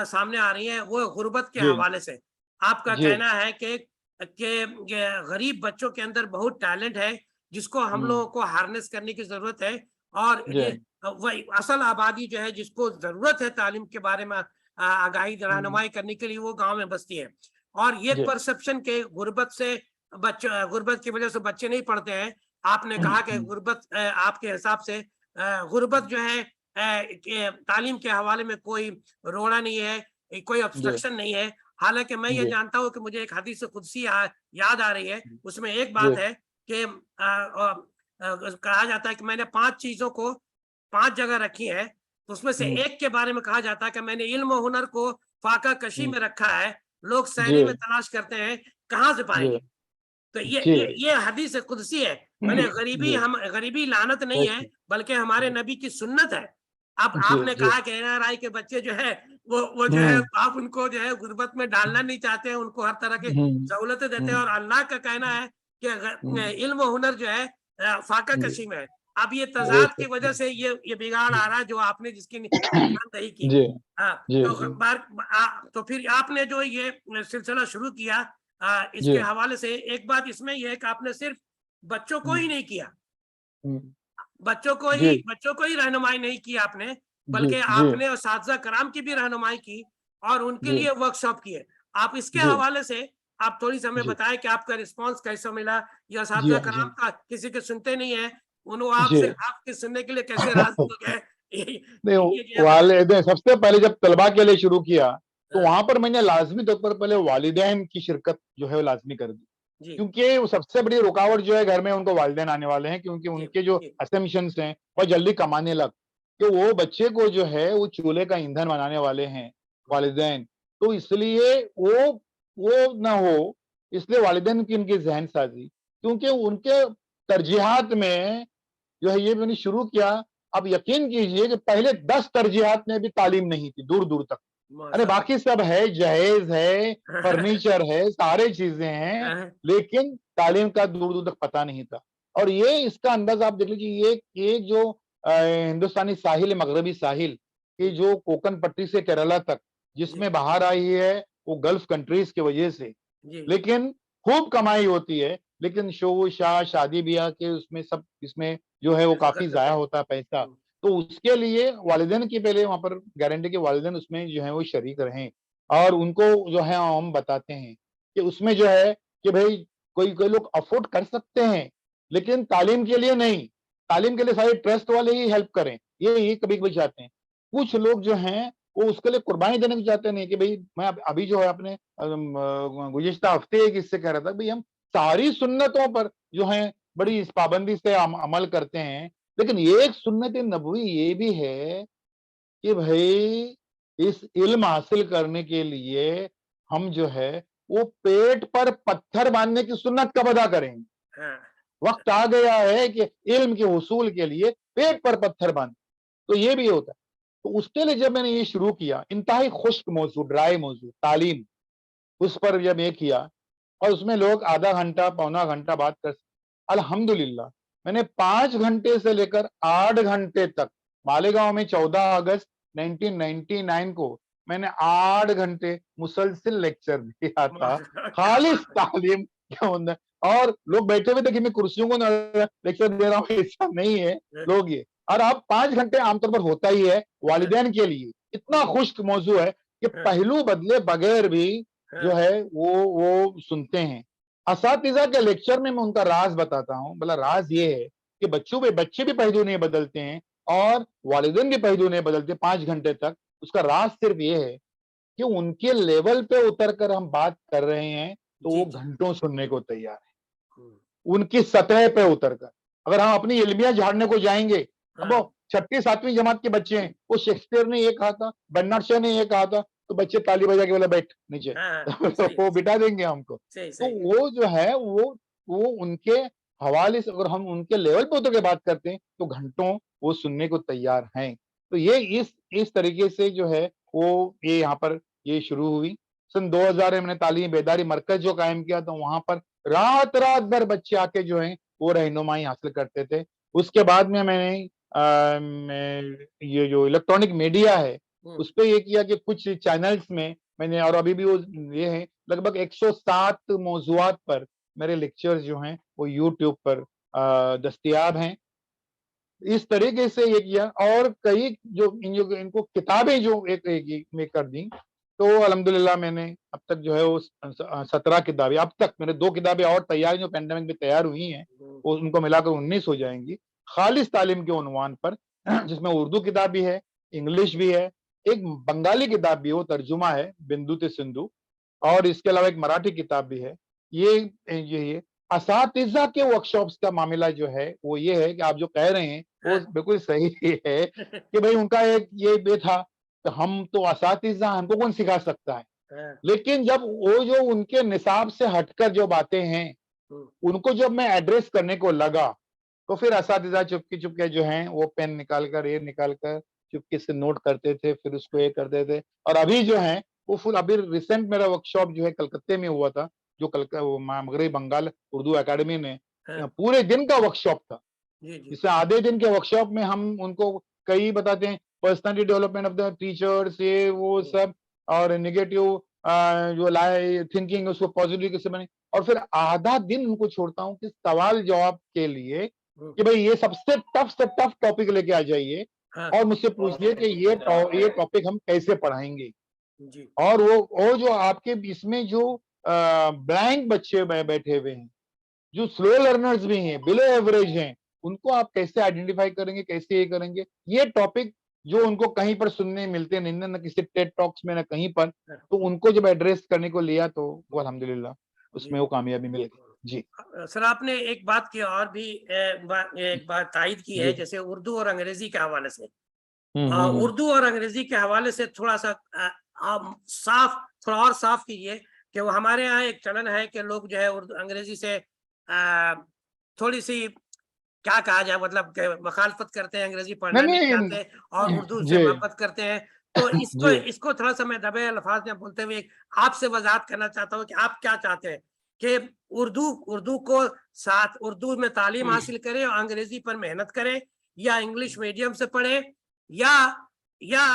सामने आ रही है, वो गुर्बत के जी, हवाले से। आपका जी, कहना है कि ये गरीब बच्चों के अंदर बहुत टैलेंट है, जिसको हम हुँ, लोगों को हार्नेस करने की ज़रूरत है और जी, वही असल आबादी जो है जिसको ज़रूरत है तालीम के बारे में आगाही हुँ, रहनुमाई करने के लिए वो गाँव में बसती है। और ये जी, परसेप्शन के गुर्बत की वजह से बच्चे नहीं पढ़ते हैं। आपने कहा कि हुँ, गुर्बत आपके हिसाब से गुर्बत जो है के तालीम के हवाले में कोई रोड़ा नहीं है, कोई जी, ऑब्स्ट्रक्शन नहीं है। हालाँकि मैं ये जी, जानता हूँ कि मुझे एक हदीस कुदसी याद आ रही है। उसमें एक जी, बात है कि कहा जाता है कि मैंने 5 चीज़ों को 5 जगह रखी है। उसमें से हुँ, एक के बारे में कहा जाता है कि मैंने इल्म और हुनर को फाका कशी हुँ, में रखा है। लोग जी, सहरी में तलाश करते हैं, कहाँ से जी, पाएँगे? तो जी, ये हदीस कुदसी है। मैंने जी, गरीबी लानत नहीं है, बेशक, बल्कि हमारे नबी की सुन्नत है। अब जी, आपने जी, कहा कि एनआरआई के बच्चे जो है वो जो है हुँ, आप उनको जो है गुर्बत में डालना नहीं चाहते हैं, उनको हर तरह की हुँ, सहूलतें देते हैं हुँ, और अल्लाह का कहना है कि हुँ, इल्म और हुनर जो है फाका जी, कशी में है। अब ये तज़ाद की बेशक, वजह से ये बिगाड़ आ रहा है जो आपने जिसकी निशानदेही की। जी, हाँ, जी, तो जी, तो फिर आपने जो ये सिलसिला शुरू किया इसके जी, हवाले से एक बात इसमें ये है कि आपने सिर्फ बच्चों को हुँ, ही नहीं किया, हुँ, जी, बच्चों को ही रहनुमाई नहीं की आपने, जी, बल्कि जी, आपने असातिज़ा कराम की भी रहनुमाई की और उनके जी, लिए वर्कशॉप किए। आप इसके जी, हवाले से आप थोड़ी-सी हमें जी, बताएँ कि आपका रिस्पॉन्स कैसा मिला? या जी, असातिज़ा जी, कराम का किसी के सुनते नहीं हैं, जी। आपके सुनने के लिए कैसे राज़ी हो गए? नहीं, ये जो है बताएँ। वालिदैन सबसे पहले जब तलबा के लिए शुरू किया, तो हाँ, वहाँ पर मैंने लाज़मी तौर पर पहले वालिदैन की शिरकत जो है वो लाज़मी कर दी। जी, क्योंकि वो सबसे बड़ी रुकावट जो है घर में उनको वालिदैन आने वाले हैं क्योंकि जी, उनके जो जी, असम्पशन्स हैं, वो जल्दी कमाने लग, कि वो बच्चे को जो है वो चूल्हे का ईंधन बनाने वाले हैं हुँ, वालिदैन। तो इसलिए वो ना हो, इसलिए वालिदैन की उनकी ज़हन-साज़ी, क्योंकि उनके तरजीहात में जो है ये मैंने शुरू किया। अब यकीन कीजिए कि पहले 10 तरजीहात में भी तालीम नहीं थी दूर-दूर तक। अरे माशाअल्लाह। बाकी सब है, जहेज़ है, फर्नीचर है, सारे चीज़ें हैं, लेकिन तालीम का दूर-दूर तक पता नहीं था। और ये इसका अंदाज़ा आप देख लीजिए ये जो हिंदुस्तानी साहिल है, मगरबी साहिल, ये जी, जो कोंकण पट्टी से केरला तक, जी, जिसमें बाहर आई है, वो गल्फ कंट्रीज़ की वजह से। जी, जी। लेकिन खूब कमाई होती है, लेकिन शो-शाह, शादी-ब्याह के उसमें सब इसमें जो है वो काफ़ी शिरकत करते ज़ाया हैं। होता है पैसा। हुँ, तो उसके लिए वालिदैन की पहले वहाँ पर गारंटी के वालिदैन उसमें जो है वो शरीक रहें और उनको जो है हम बताते हैं कि उसमें जो है कि भई कोई-कोई लोग अफ़ोर्ड कर सकते हैं, लेकिन तालीम के लिए नहीं। तालीम के लिए सारे ट्रस्ट वाले ही हेल्प करें, ये कभी-कभी चाहते हैं। कुछ लोग जो हैं वो उसके लिए कुर्बानी देना भी चाहते नहीं कि भई मैं अभी जो है अपने गुज़िश्ता हफ़्ते एक इससे कह रहा था भई हम सारी सुन्नतों पर जो है बड़ी इस पाबंदी से अमल करते हैं। लेकिन ये एक सुन्नत नबवी ये भी है कि भई इस इल्म हासिल करने के लिए हम जो है वो पेट पर पत्थर बाँधने की सुन्नत कब अदा करेंगे? हाँ, वक़्त आ गया है कि इल्म के हुसूल के लिए पेट पर पत्थर बाँध, तो ये भी होता है। तो उसके लिए जब मैंने ये शुरू किया, इंतहाई खुश्क मौज़ू, ड्राई मौज़ू, तालीम, उस पर जब ये किया और उसमें लोग आधा घंटा, पौना घंटा बात कर अल्हम्दुलिल्लाह मैंने 5 घंटे से लेकर 8 घंटे तक मालेगाँव में 14 अगस्त 1999 को मैंने 8 घंटे मुसलसल लेक्चर दिया था। खालिस तालीम क्या होता है, और लोग बैठे हुए थे कि मैं कुर्सियों को लेक्चर दे रहा हूँ, ऐसा नहीं है। लोग ये, और अब 5 घंटे आमतौर पर होता ही है वालिदैन के लिए, इतना खुश्क मौजू है कि पहलू बदले बगैर भी जो है वो सुनते हैं। असातिज़ा के लेक्चर में मैं उनका राज बताता हूँ। भला राज ये है कि बच्चे भी पहलू नहीं बदलते हैं और वालिदैन भी पहलू नहीं बदलते 5 घंटे तक। उसका राज सिर्फ ये है कि उनके लेवल पे उतर कर हम बात कर रहे हैं तो जी वो जी। घंटों सुनने को तैयार है, हम्म, उनकी सतह पे उतर कर। अगर हम अपनी इल्मिया झाड़ने को जाएंगे, अब हाँ वो 6ठी 7वीं जमात के बच्चे हैं, वो शेक्सपियर ने ये कहा था, बर्नार्ड शॉ ने ये कहा था, तो बच्चे ताली बजा के बोले बैठ नीचे हाँ, तो सही वो बिठा देंगे हमको। सही तो सही। वो जो है वो उनके हवाले से अगर हम उनके लेवल पे उतर के बात करते हैं तो घंटों वो सुनने को तैयार हैं। तो ये इस तरीके से जो है वो ये यहाँ पर ये शुरू हुई। सन 2000 में मैंने तालीम बेदारी मरकज जो कायम किया, तो वहां पर रात भर बच्चे आके जो है वो रहनुमाई हासिल करते थे। उसके बाद में मैंने ये जो इलेक्ट्रॉनिक मीडिया है उस पे ये किया कि कुछ चैनल्स में मैंने, और अभी भी वो ये है, लगभग 107 मौजुआत पर मेरे लेक्चर्स जो हैं वो यूट्यूब पर दस्तयाब हैं। इस तरीके से ये किया, और कई जो इनको किताबें जो एक में कर दी, तो अल्हम्दुलिल्लाह मैंने अब तक जो है वो 17 किताबें, अब तक मेरे 2 किताबें और तैयार जो पैंडेमिक में तैयार हुई हैं, वो उनको मिलाकर 19 हो जाएंगी, खालिस तालीम के उन्वान पर जिसमें उर्दू किताब भी है, इंग्लिश भी है, एक बंगाली किताब भी है, वो तर्जुमा है बिंदु ते सिंधु, और इसके अलावा एक मराठी किताब भी है। ये असातिज़ा के वर्कशॉप्स का मामला जो है वो ये है कि आप जो कह रहे हैं वो बिल्कुल सही है कि भाई उनका एक ये था कि हम तो असातिज़ा, हमको कौन सिखा सकता है। हाँ, लेकिन जब वो जो उनके निसाब से हटकर जो बातें हैं हम्म, उनको जब मैं एड्रेस करने को लगा, तो फिर असातिज़ा चुपके चुपके जो हैं वो पेन निकाल कर, ये निकाल कर चुपके से नोट करते थे, फिर उसको ये करते थे। और अभी जो है वो फुल, अभी रिसेंट मेरा वर्कशॉप जो है कलकत्ते में हुआ था, जो मगरबी बंगाल उर्दू अकेडमी ने हाँ, पूरे दिन का वर्कशॉप था। जी जी। इससे आधे दिन के वर्कशॉप में हम उनको कई बताते हैं, personality development of the teachers, ये वो सब, और नेगेटिव जो लाए थिंकिंग उसको पॉजिटिव कैसे बने, और फिर आधा दिन उनको छोड़ता हूँ कि सवाल जवाब के लिए कि भाई ये सबसे टफ से टफ टॉपिक लेके आ जाइए हाँ, और मुझसे पूछिए कि ये टॉपिक हम कैसे पढ़ाएंगे। जी और वो जो आपके इसमें जो ब्लैंक बच्चे बैठे हुए हैं, जो स्लो लर्नर्स भी हैं, बिलो एवरेज हैं, उनको आप कैसे आइडेंटिफाई करेंगे, कैसे ये करेंगे, ये टॉपिक जो उनको कहीं पर सुनने मिलते नहीं, न किसी टेड टॉक्स में, न कहीं पर, हाँ, तो उनको जब एड्रेस करने को लिया तो वो अल्हम्दुलिल्लाह जी। उसमें वो कामयाबी मिल गई। जी, सर आपने एक बात की और भी एक बात तायद की है, जी। जैसे उर्दू और अंग्रेजी के हवाले से। हुँ, हुँ, हुँ। उर्दू और अंग्रेजी के हवाले से थोड़ा सा आप साफ, थोड़ा और साफ कीजिए कि वो हमारे यहाँ एक चलन है कि लोग जो है उर्दू अंग्रेजी से थोड़ी सी क्या कहा जाए, मतलब कि मुखालफत करते हैं, अंग्रेजी पढ़ना नहीं नहीं, चाहते और नहीं। उर्दू से जी, मोहब्बत करते हैं। तो इसको जी। इसको थोड़ा सा मैं दबे अल्फाज में बोलते हुए आपसे वजाहत करना चाहता हूँ कि आप क्या चाहते हैं कि उर्दू उर्दू को साथ उर्दू में तालीम हासिल करें और अंग्रेजी पर मेहनत करें, या इंग्लिश मीडियम से पढ़े, या या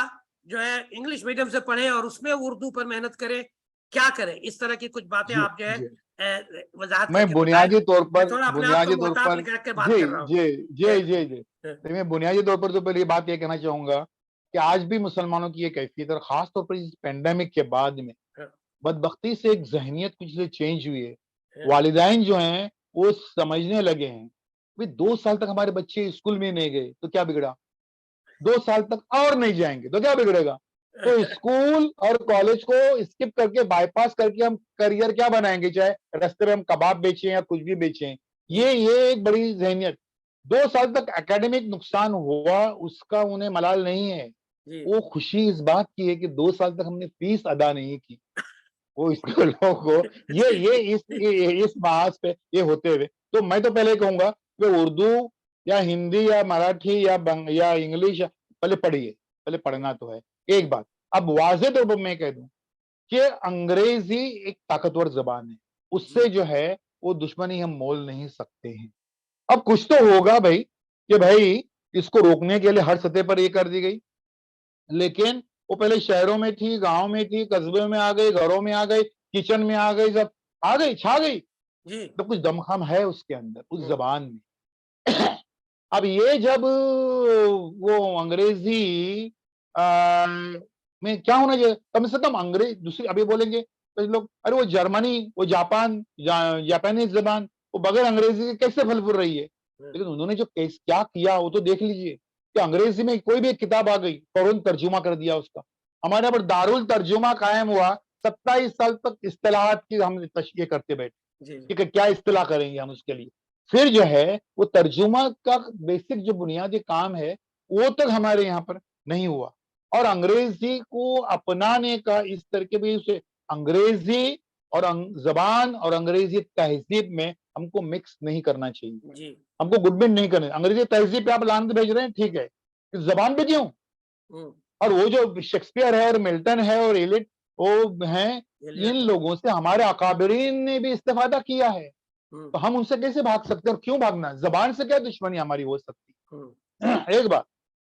जो है इंग्लिश मीडियम से पढ़े और उसमें उर्दू पर मेहनत करें, क्या करें? इस तरह की कुछ बातें जी, आप जो है जी। वजाहत मैं करके बताएं। मैं थोड़ा अपने आप को बुनियादी तौर मोहतात पर रख के बात जी, कर रहा हूँ। जी, जी, जी, जी। अ, देखिए, मैं बुनियादी तौर पर तो पहले ये बात ये कहना चाहूँगा कि आज भी मुसलमानों की ये कैफ़ियत है, और ख़ास तौर पर इस पैंडेमिक के बाद में अ, बदबख्ती से एक ज़हनियत कुछ से चेंज हुई है। अ, वालिदैन जो हैं, वो समझने लगे हैं, भई 2 साल तक हमारे बच्चे स्कूल में नहीं गए, तो क्या बिगड़ा? 2 साल तक और नहीं जाएँगे, तो क्या बिगड़ेगा? तो स्कूल और कॉलेज को स्किप करके, बायपास करके हम करियर क्या बनाएँगे? चाहे रास्ते में हम कबाब बेचें या कुछ भी बेचें। जी, ये एक बड़ी ज़हनियत। 2 साल तक एकेडमिक नुकसान हुआ, उसका उन्हें मलाल नहीं है। जी। वो खुशी इस बात की है कि 2 साल तक हमने फीस अदा नहीं की। वो स्कूलों को जी, ये जी। इस बहास पे ये होते हुए, तो मैं तो पहले कहूँगा कि उर्दू या हिंदी या मराठी या इंग्लिश पहले पढ़िए, पहले पढ़ना तो है, एक बात। अब वाज़ेह तौर पर मैं कह दूँ कि अंग्रेज़ी एक ताकतवर ज़बान है, जी, उससे जो है वो दुश्मनी हम मोल नहीं सकते हैं। अब कुछ तो होगा भई कि भई इसको रोकने के लिए हर सतह पर ये कर दी गई। लेकिन वो पहले शहरों में थी, गाँव में थी, कस्बे में आ गई, घरों में आ गई, किचन में आ गई, सब आ गई, छा गई। जी। तो कुछ दमखम है उसके अंदर, उस हम्म, जबान में। अब ये जब वो अंग्रेजी में क्या होना चाहिए, कम से कम अंग्रेज दूसरी, अभी बोलेंगे कुछ लोग, अरे वो जर्मनी, वो जापान, जापानीज जबान, वो बगैर अंग्रेजी के कैसे फल फूल रही है। हम्म, लेकिन उन्होंने जो केस क्या किया वो तो देख लीजिए, कि अंग्रेजी में कोई भी एक किताब आ गई, फौरन तर्जुमा कर दिया उसका। हमारे यहाँ पर दारुल तर्जुमा कायम हुआ, 27 साल तक इस्तेलाहात की हम तशरीह करते बैठे जी जी। कि क्या इस्तेलाह करेंगे हम उसके लिए। फिर जो है वो तर्जुमा का बेसिक जो बुनियादी काम है वो तक हमारे यहाँ पर नहीं हुआ। और अंग्रेजी को अपनाने का इस तरीके भी उसे अंग्रेजी और जबान और अंग्रेजी तहजीब में हमको मिक्स नहीं करना चाहिए, जी। हमको गुडबिन नहीं करना। अंग्रेजी तहजीब पे आप लानत भेज रहे हैं, ठीक है, इस जबान पे क्यों? हम्म, और वो जो शेक्सपियर है और मिल्टन है और एलिट वो हैं, इन एलियट है। लोगों से हमारे अकाबरीन ने भी इस्तेफादा किया है। हम्म, तो हम उनसे कैसे भाग सकते हैं, और क्यों भागना? जबान से क्या दुश्मनी हमारी हो सकती हम्म, है? एक बात।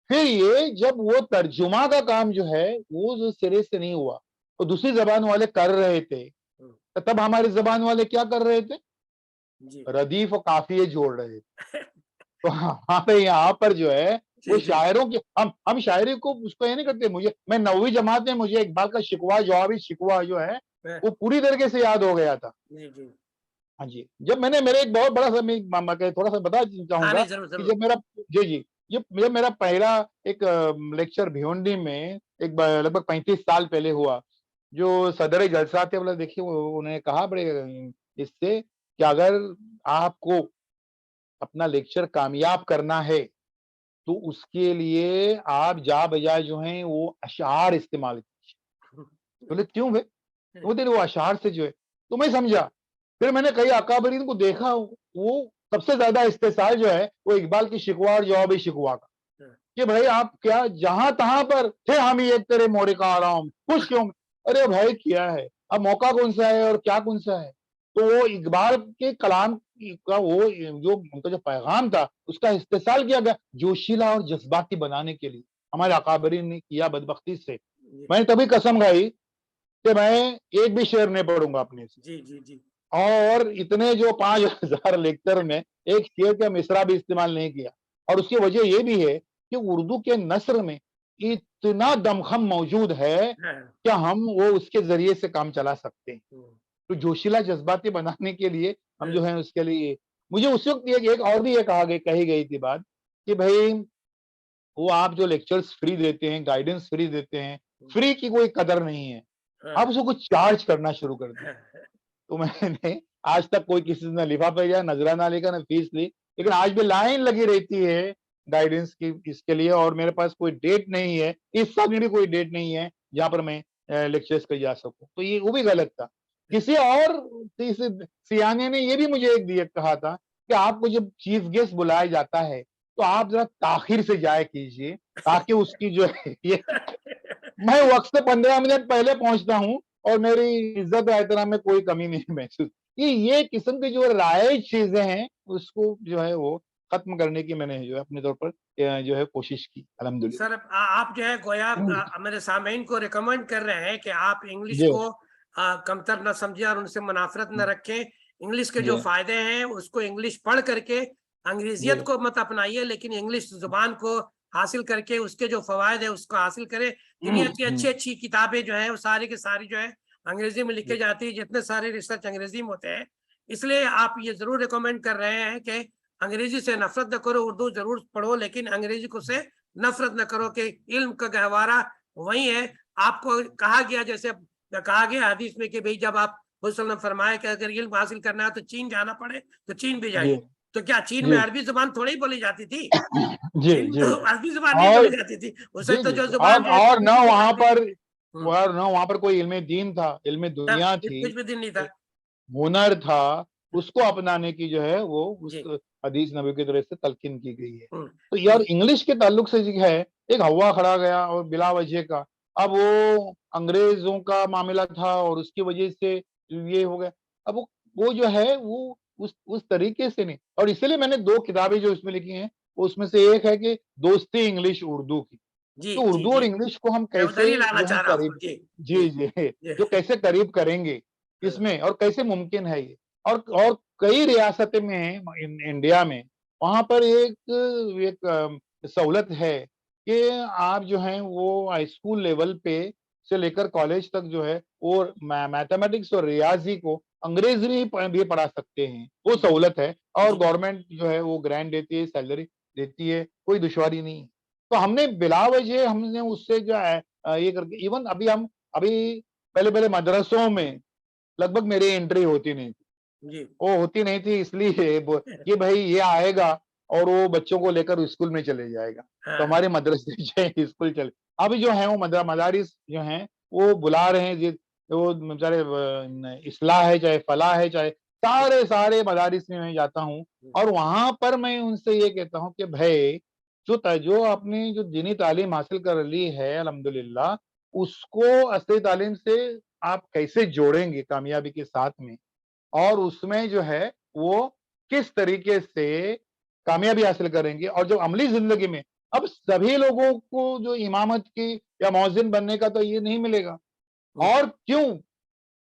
फिर ये जब वो तर्जुमा का काम जो है वो जो सिरे से नहीं हुआ, तो दूसरी जबान वाले कर रहे थे, हम्म, तो तब हमारी जबान वाले क्या कर रहे थे? जी। रदीफ और काफिये जोड़ रहे थे। तो हमारे यहाँ पर जो है वो जी जी। शायरों की, हम शायरी को उसको ये नहीं करते। मुझे, मैं 9वीं जमात में मुझे इकबाल का शिकवा जवाबी शिकवा जो है हाँ, वो पूरी तरीके से याद हो गया था। जी जी। हाँ जी, जब मैंने, मेरे एक बहुत बड़ा सा, मैं थोड़ा सा बता हाँ चाहूंगा नहीं, जरूर कि जरूर। जब मेरा, जी जी, जब मेरा पहला एक लेक्चर भिवंडी में एक लगभग 35 साल पहले हुआ, जो सदर जलसा थे, बोला देखिए, उन्होंने कहा बड़े इससे कि अगर आपको अपना लेक्चर कामयाब करना है तो उसके लिए आप जा बजाय जो है वो अशार इस्तेमाल कीजिए। बोले क्यों भाई? वो तेरे वो अशार से जो है, तो मैं समझा। फिर मैंने कई अकाबरीन को देखा, वो सबसे ज्यादा इस्तेसाल जो है वो इकबाल की शिकवा और जवाब शिकवा का, कि भाई आप क्या जहां तहां पर थे, हम ही एक तेरे मोरे का आराम खुश क्यों? अरे भाई क्या है, अब मौका कौन सा है और क्या कौन सा है? तो वो इकबाल के कलाम का वो जो उनका जो पैगाम था उसका इस्तेसाल किया गया जोशीला और जज्बाती बनाने के लिए, हमारे अकाबरीन ने किया बदबख्ती से। जी मैंने तभी कसम खाई कि मैं एक भी शेर नहीं पढ़ूंगा अपने से, जी जी। जी और इतने जो 5000 लेक्चर में एक शेर का मिसरा भी इस्तेमाल नहीं किया। और उसकी वजह यह भी है कि उर्दू के नस्र में इतना दमखम मौजूद है हाँ। कि हम वो उसके जरिए से काम चला सकते हैं। हम्म, तो जोशीला जज्बाती बनाने के लिए हम हाँ, जो है उसके लिए, मुझे उस वक्त एक और भी ये कही गई थी बात कि भाई वो आप जो लेक्चर्स फ्री देते हैं, गाइडेंस फ्री देते हैं, हम्म, फ्री की कोई कदर नहीं है, हाँ, आप उसको कुछ चार्ज करना शुरू कर दिया। हाँ, तो मैंने आज तक कोई किसी से न लिफाफा लिया, नजराना लेकर, न फीस ली, लेकिन आज भी लाइन लगी रहती है गाइडेंस की इसके लिए, और मेरे पास कोई डेट नहीं है, इस साल में भी कोई डेट नहीं है जहां पर मैं लेक्चर्स कर जा सकूं। तो ये वो भी गलत था। किसी और सियाने ने ये भी मुझे एक दिया कहा था कि आपको जब चीफ गेस्ट बुलाया जाता है तो आप जरा ताखिर से जाया कीजिए, ताकि उसकी जो है ये, मैं वक्त से 15 मिनट पहले पहुंचता हूँ और मेरी इज्जत और एहतराम में कोई कमी नहीं महसूस। ये किस्म की जो राइज चीजें हैं उसको जो है वो खत्म करने की मैंने जो है अपने तौर पर जो है कोशिश की, अल्हम्दुलिल्लाह। सर आप जो है गोया मेरे सामईन को रिकमेंड कर रहे हैं कि आप इंग्लिश जी को कमतर न समझें और उनसे मुनाफरत न रखें। इंग्लिश के जो जी फायदे हैं उसको इंग्लिश पढ़ करके जी अंग्रेजियत को मत अपनाइए, लेकिन इंग्लिश जुबान को हासिल करके उसके जो फवायद है उसको हासिल करें। दुनिया की अच्छी अच्छी किताबें जो है वो सारी की सारी जो है अंग्रेजी में लिखी जाती है, जितने सारे रिसर्च अंग्रेजी में होते हैं। इसलिए आप ये जरूर रिकमेंड कर रहे हैं कि अंग्रेजी से नफरत न करो, उर्दू जरूर पढ़ो, लेकिन अंग्रेजी को से नफरत न करो कि इल्म का गहवारा वही है। आपको कहा गया, जैसे कहा गया हदीस में कि भाई जब आप हुजूर फरमाया कि अगर इल्म हासिल करना है तो चीन जाना पड़े तो चीन भी जी जाइए। तो क्या चीन में जी अरबी जुबान थोड़ी ही बोली जाती थी? जी चीन में जी तो जी अरबी जुबान नहीं और बोली जाती थी, उसे जी तो जी जो जी, जुबान जो है और न उसी को वहां करती पर, थी। और न वहां पर कोई इल्म दीन था, इल्म दुनिया थी, कुछ भी दिन नहीं था। हुनर था, उसको अपनाने की जो है वो उस जी। हदीस नबी की तरफ से तलकीन की गई है। तो यार जी इंग्लिश के ताल्लुक से जो है, एक हवा खड़ा गया और बिला वजह का, अब वो अंग्रेजों का मामला था और उसकी वजह से ये हो गया। अब वो जो है वो उस तरीके से नहीं, और इसलिए मैंने 2 किताबें जो इसमें लिखी हैं, उसमें से एक है कि दोस्ती इंग्लिश उर्दू की, जी तो जी। उर्दू और जी इंग्लिश को हम मैं उधर कैसे ही लाना जो है चाह रहा हूँ। करीब, जी जी जी जी, जी। जो कैसे करीब करेंगे इसमें, और कैसे मुमकिन है ये। और कई रियासतें में इंडिया में वहां पर एक एक सहूलत है कि आप जो है वो हाई स्कूल लेवल पे से लेकर कॉलेज तक जो है वो मैथमेटिक्स और रियाजी को अंग्रेजी में भी पढ़ा सकते हैं, वो सहूलत है। और जी गवर्नमेंट जो है वो ग्रांट देती है, सैलरी देती है, कोई दुश्वारी नहीं है। तो हमने बिला वजह हमने उससे जो है ये करके इवन अभी पहले पहले मदरसों में लगभग मेरी एंट्री होती नहीं थी। जी वो होती नहीं थी इसलिए कि भाई ये आएगा और वो बच्चों को लेकर स्कूल में चले जाएगा, तो हाँ हमारे मदरसे जो है स्कूल चले। अभी जो है वो मदारिस जो हैं वो बुला रहे हैं वो बेचारे इस्लाह है चाहे फलाह है चाहे सारे मदारिस में मैं जाता हूँ और वहां पर मैं उनसे ये कहता हूँ कि भाई जो आपने जो दीनी तालीम हासिल कर ली है अल्हम्दुलिल्लाह, उसको असली तालीम से आप कैसे जोड़ेंगे कामयाबी के साथ में, और उसमें जो है वो किस तरीके से कामयाबी हासिल करेंगे। और जो अमली ज़िंदगी में अब सभी लोगों को जो इमामत की या मौज़िन बनने का तो ये नहीं मिलेगा। और क्यों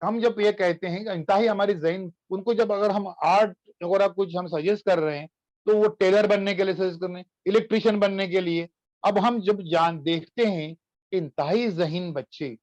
हम जब ये कहते हैं कि इंतहाई हमारी ज़हन उनको जब अगर हम आर्ट वगैरह कुछ हम सजेस्ट कर रहे हैं, तो वो टेलर बनने के लिए सजेस्ट कर रहे हैं, इलेक्ट्रीशियन बनने के लिए। अब हम जब देखते हैं कि इंतहाई ज़हीन बच्चे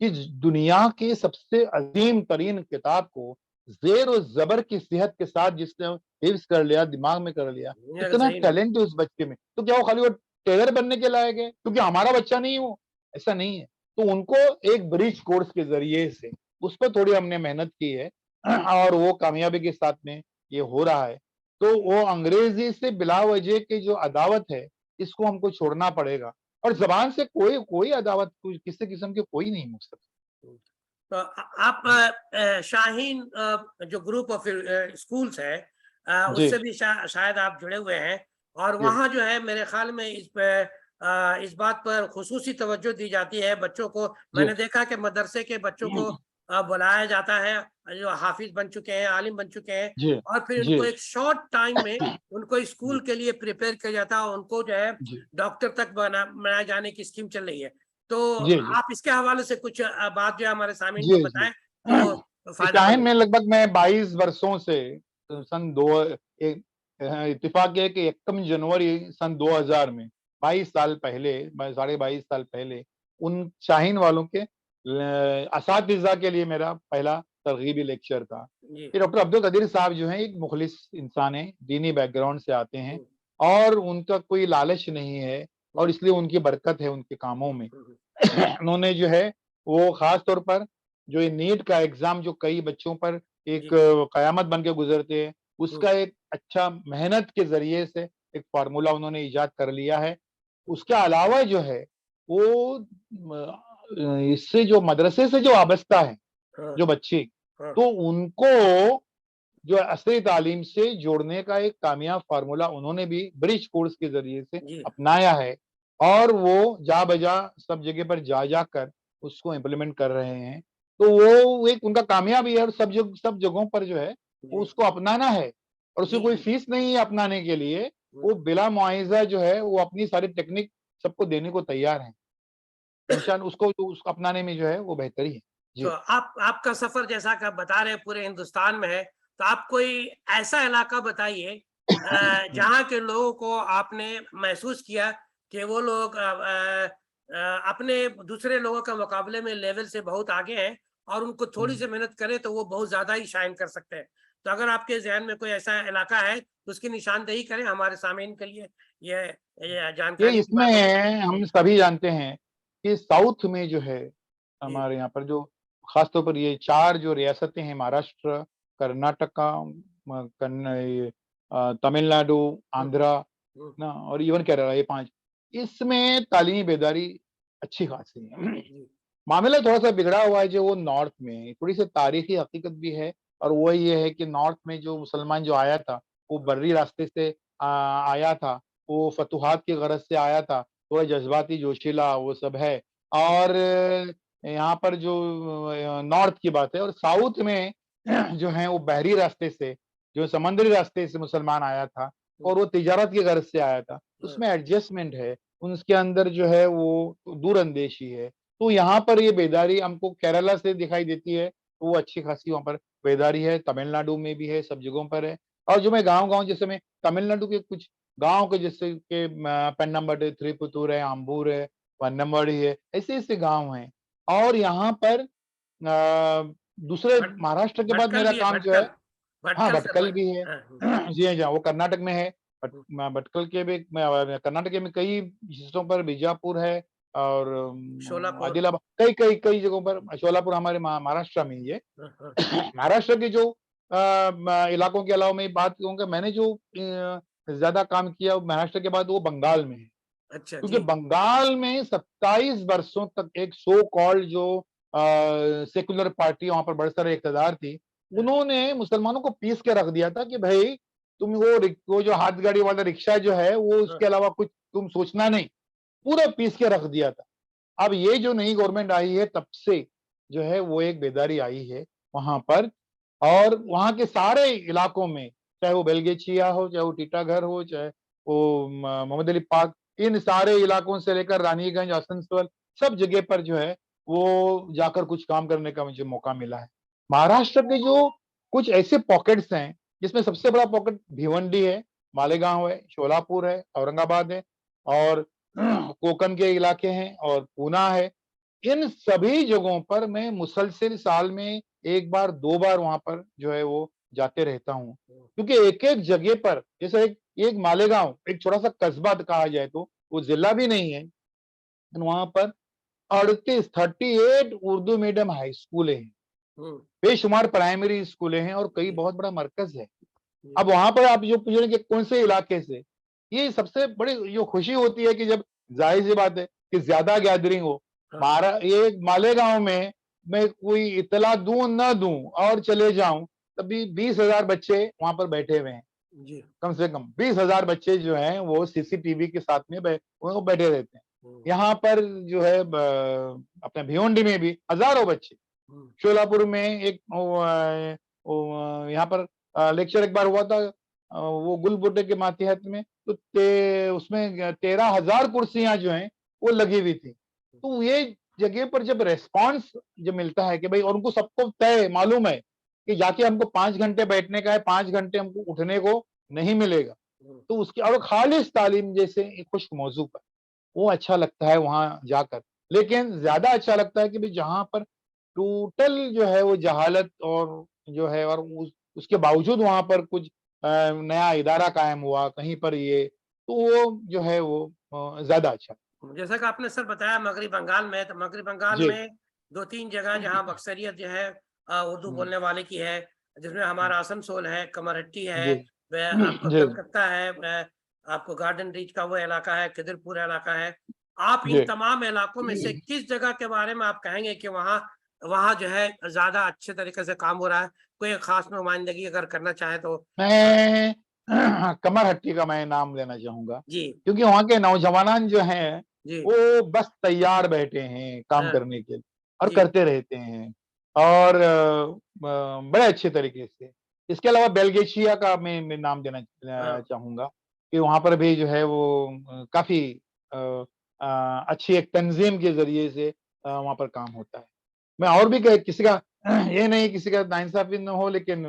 इस दुनिया की सबसे अजीम तरीन किताब को ज़ेर और ज़बर की सेहत के साथ जिसने हिफ्ज़ कर लिया, दिमाग में कर लिया, ये इतना सही ना। टैलेंट है उस बच्चे में, तो क्या वो खाली वो टेलर बनने के लायक है? क्योंकि हमारा बच्चा नहीं है वो, ऐसा नहीं है। तो उनको एक ब्रिज कोर्स के ज़रिए से उस पे थोड़ी हमने मेहनत की है और वो कामयाबी के साथ में ये हो रहा है। तो वो अंग्रेज़ी से बिला वजह की जो अदावत है, इसको हमको छोड़ना पड़ेगा और ज़बान से कोई कोई अदावत किसी किस्म की कोई नहीं हो सकती। तो आप शाहीन जो ग्रुप ऑफ स्कूल्स है जी, उससे भी शायद आप जुड़े हुए हैं और जी, वहाँ जो है मेरे ख्याल में इस पे इस बात पर खुसूसी तवज्जो दी जाती है बच्चों को। जी, मैंने देखा कि मदरसे के बच्चों को बुलाया जाता है जो हाफिज बन चुके हैं, आलिम बन चुके हैं जी, और फिर जी, उनको एक शॉर्ट टाइम में उनको जी, स्कूल के लिए प्रिपेयर किया जाता है और उनको जो है जी, डॉक्टर तक बनाए जाने की स्कीम चल रही है। तो जी, जी, आप इसके हवाले से कुछ बात जो है हमारे सामीन को जी, जी। बताएँ तो शाहीन फ़ायदेमंद में होगा। लगभग मैं 22 वर्षों से सन दो एक इत्तेफ़ाक ये है कि 1 जनवरी सन 2000 में 22 साल पहले, साढ़े 22 साल पहले उन शाहीन वालों के असातिज़ा के लिए मेरा पहला तरग़ीबी लेक्चर था। जी। ये डॉक्टर अब्दुल कदीर साहब जो हैं एक मुख़लिस इंसान हैं, दीनी बैकग्राउंड से आते हैं हुँ, और उनका कोई लालच नहीं है और हुँ, इसलिए उनकी बरकत है उनके कामों हुँ, में। हुँ, उन्होंने जो है वो ख़ास तौर पर जो ये नीट का एग्ज़ाम जो कई बच्चों पर एक जी, क़यामत बन के गुज़रते हैं, हुँ, उसका एक अच्छा मेहनत के ज़रिए से एक फ़ॉर्मूला उन्होंने इजाद कर लिया है। उसके अलावा जो है वो इससे जो मदरसे से जो वाबस्ता है, हाँ, जो बच्चे, हाँ, तो उनको जो असली तालीम से जोड़ने का एक कामयाब फ़ॉर्मूला उन्होंने भी ब्रिज कोर्स के ज़रिए से जी, अपनाया है और वो जा-बजा सब जगह पर जा-जाकर उसको इम्प्लीमेंट कर रहे हैं। तो वो एक उनका कामयाबी है और सब जगहों पर जो है, वो जी, उसको अपनाना है और उसकी जी, कोई जी, फ़ीस नहीं है अपनाने के लिए। हुँ, वो बिला मुआवज़ा जो है, वो अपनी सारी टेक्निक सबको देने को तैयार हैं। इंशाअल्लाह उसको अपनाने में जो है वो बेहतरी है। तो जी, आप आपका सफ़र जैसा कि आप बता रहे हैं पूरे हिंदुस्तान में है, तो आप कोई ऐसा इलाका बताइए जी, जहाँ के लोगों को आपने महसूस किया कि वो लोग अपने दूसरे लोगों के मुकाबले में लेवल से बहुत आगे हैं और उनको हुँ। थोड़ी-सी मेहनत करें तो वो बहुत ज़्यादा ही शाइन कर सकते हैं। तो अगर आपके ज़हन में कोई ऐसा इलाका है, तो उसकी निशानदेही करें हमारे सामीन के लिए ये ये ये जानकारी की बात होगी। इसमें हम सभी जानते हैं कि साउथ में जो है, जी, हमारे यहाँ पर जो ख़ास तौर पर ये 4 जो रियासतें हैं महाराष्ट्र, कर्नाटका, ये तमिलनाडु, हुँ, आंध्र हुँ, ना और इवन केरला, ये 5 इसमें तालीमी बेदारी अच्छी खासी है। जी, मामला थोड़ा-सा बिगड़ा हुआ है जो वो नॉर्थ में है, थोड़ी-सी तारीख़ी हकीकत भी है और वो ये है कि नॉर्थ में जो मुसलमान जो आया था, वो हुँ, बर्री रास्ते से आया था, वो फ़तूहात की गरज़ से आया था, थोड़ा जज़्बाती, जोशीला वो सब है। और यहाँ पर जो नॉर्थ की बात है और साउथ में जो है वो बहरी रास्ते से, जो समुद्री रास्ते से मुसलमान आया था हुँ, और वो तिजारत की गरज़ से आया था। हुँ, उसमें एडजस्टमेंट है, उसके अंदर जो है वो दूरअंदेशी है। तो यहाँ पर ये बेदारी हमको केरला से दिखाई देती है तो वो अच्छी खासी वहाँ पर बेदारी है, तमिलनाडु में भी है, सब जगहों पर है। और जो मैं गाँव-गाँव जैसे मैं तमिलनाडु के कुछ गाँव के जैसे कि पेन्नम्बट्टी, थ्रीपुतूर है, आम्बूर है, वन्नमवाड़ी है, ऐसे-ऐसे गाँव हैं। और यहाँ पर दूसरे भट महाराष्ट्र के बाद भटकल मेरा भी है, काम जो है, भटकल, हाँ, भटकल से भटकल भट भी है। हाँ, जी हाँ, जी हाँ, वो कर्नाटक में है। हुँ, भटकल के भी कर्नाटक में कई हिस्सों पर बीजापुर है और शोलापुर। कई जगहों पर शोलापुर हमारे महाराष्ट्र में ही है। हाँ, हाँ। महाराष्ट्र के जो इलाकों के अलावा मैं बात करूँगा, मैंने जो ज़्यादा काम किया महाराष्ट्र के बाद वो बंगाल में है। अच्छा क्योंकि जी। बंगाल में 27 वर्षों तक एक सो कॉल्ड जो सेक्युलर पार्टी वहाँ पर बड़े सारे इक़्तिदार थी, हाँ, उन्होंने मुसलमानों को पीस के रख दिया था कि भई तुम वो जो हाथ गाड़ी वाला रिक्शा जो है वो हाँ, उसके अलावा कुछ तुम सोचना नहीं, पूरा पीस के रख दिया था। अब ये जो नई गवर्नमेंट आई है तब से जो है वो एक बेदारी आई है वहाँ पर और वहाँ के सारे इलाकों में, चाहे वो बेलगेचिया हो, चाहे वो टीटागढ़ हो, चाहे वो मोहम्मद अली पार्क, इन सारे इलाकों से लेकर रानीगंज, आसनसोल, सब जगह पर जो है वो जाकर कुछ काम करने का मुझे मौका मिला है। महाराष्ट्र के जो कुछ ऐसे पॉकेट्स हैं, जिसमें सबसे बड़ा पॉकेट भिवंडी है, मालेगाँव है, शोलापुर है, औरंगाबाद है और कोंकण के इलाके हैं और पूना है। इन सभी जगहों पर मैं मुसलसल साल में 1 बार 2 बार वहाँ पर जो है वो जाते रहता हूँ। क्योंकि एक-एक जगह पर जैसे एक मालेगाँव, एक छोटा-सा कस्बा कहा जाए तो, वो जिला भी नहीं है। लेकिन वहाँ पर 38 उर्दू मीडियम हाई स्कूलें हैं, हुँ, बेशुमार प्राइमरी स्कूलें हैं और कई जी, बहुत बड़ा मरकज़ है। जी, अब वहाँ पर आप जो पूछ रहे हैं कि कौन से इलाके से, ये सबसे बड़ी जो खुशी होती है कि जब ज़ाहिर-सी बात है कि ज़्यादा गैदरिंग हो। हाँ, ये मालेगाँव में मैं कोई इत्तला दूँ, ना दूँ और चले जाऊँ, तब भी 20,000 बच्चे वहाँ पर बैठे हुए हैं। जी, कम से कम 20,000 बच्चे जो हैं वो सीसीटीवी के साथ में वो बैठे रहते हैं। हुँ, यहाँ पर जो है अपने भिवंडी में भी हज़ारों बच्चे, हुँ, शोलापुर में एक यहाँ पर लेक्चर एक बार हुआ था वो गुलबुड्ढे के मातहत में तो उसमें 13,000 कुर्सियाँ जो हैं वो लगी हुई थी। तो ये जगह पर जब रिस्पॉन्स जब मिलता है कि भाई और उनको सबको तय मालूम है कि जाके हमको 5 घंटे बैठने का है, 5 घंटे हमको उठने को नहीं मिलेगा। हुँ, तो उसकी और खालिस तालीम जैसे एक खुश्क मौज़ू पर, वो अच्छा लगता है वहाँ जाकर। लेकिन ज़्यादा अच्छा लगता है कि भई जहाँ पर टोटल जो है वो जहालत और जो है और उसके बावजूद वहाँ पर कुछ नया इदारा कायम हुआ, कहीं पर ये, तो वो जो है वो ज़्यादा अच्छा। जैसा कि आपने सर बताया मगरी बंगाल में, तो मगरी बंगाल जी। में 2-3 जगह जहाँ अक्सरियत जो है उर्दू हुँ, बोलने वाले की है, जिसमें हुँ। हमारा आसनसोल है, कमरहट्टी है, जी। व आपका जी, कलकत्ता है, व आपको गार्डन रीच का वो इलाका है, खिदिरपुर इलाका है। आप इन जी। तमाम इलाकों में से किस जगह के बारे में आप कहेंगे कि वहाँ वहाँ जो है ज़्यादा अच्छे तरीके से काम हो रहा है? कोई ख़ास नुमाइंदगी अगर करना चाहें तो? अ, मैं कमरहट्टी का मैं नाम लेना चाहूँगा, जी, क्योंकि वहाँ के नौजवान जो हैं, जी, वो बस तैयार बैठे हैं काम हाँ, करने के लिए और जी, करते रहते हैं और बड़े अच्छे तरीके से। इसके अलावा बेलगेशिया का मैं नाम देना हाँ, चाहूँगा कि वहाँ पर भी जो है वो काफ़ी अ अच्छी एक तंज़ीम के ज़रिए से वहाँ पर काम होता है। मैं और भी क किसी का ये नहीं किसी का नाइंसाफ़ी ना हो लेकिन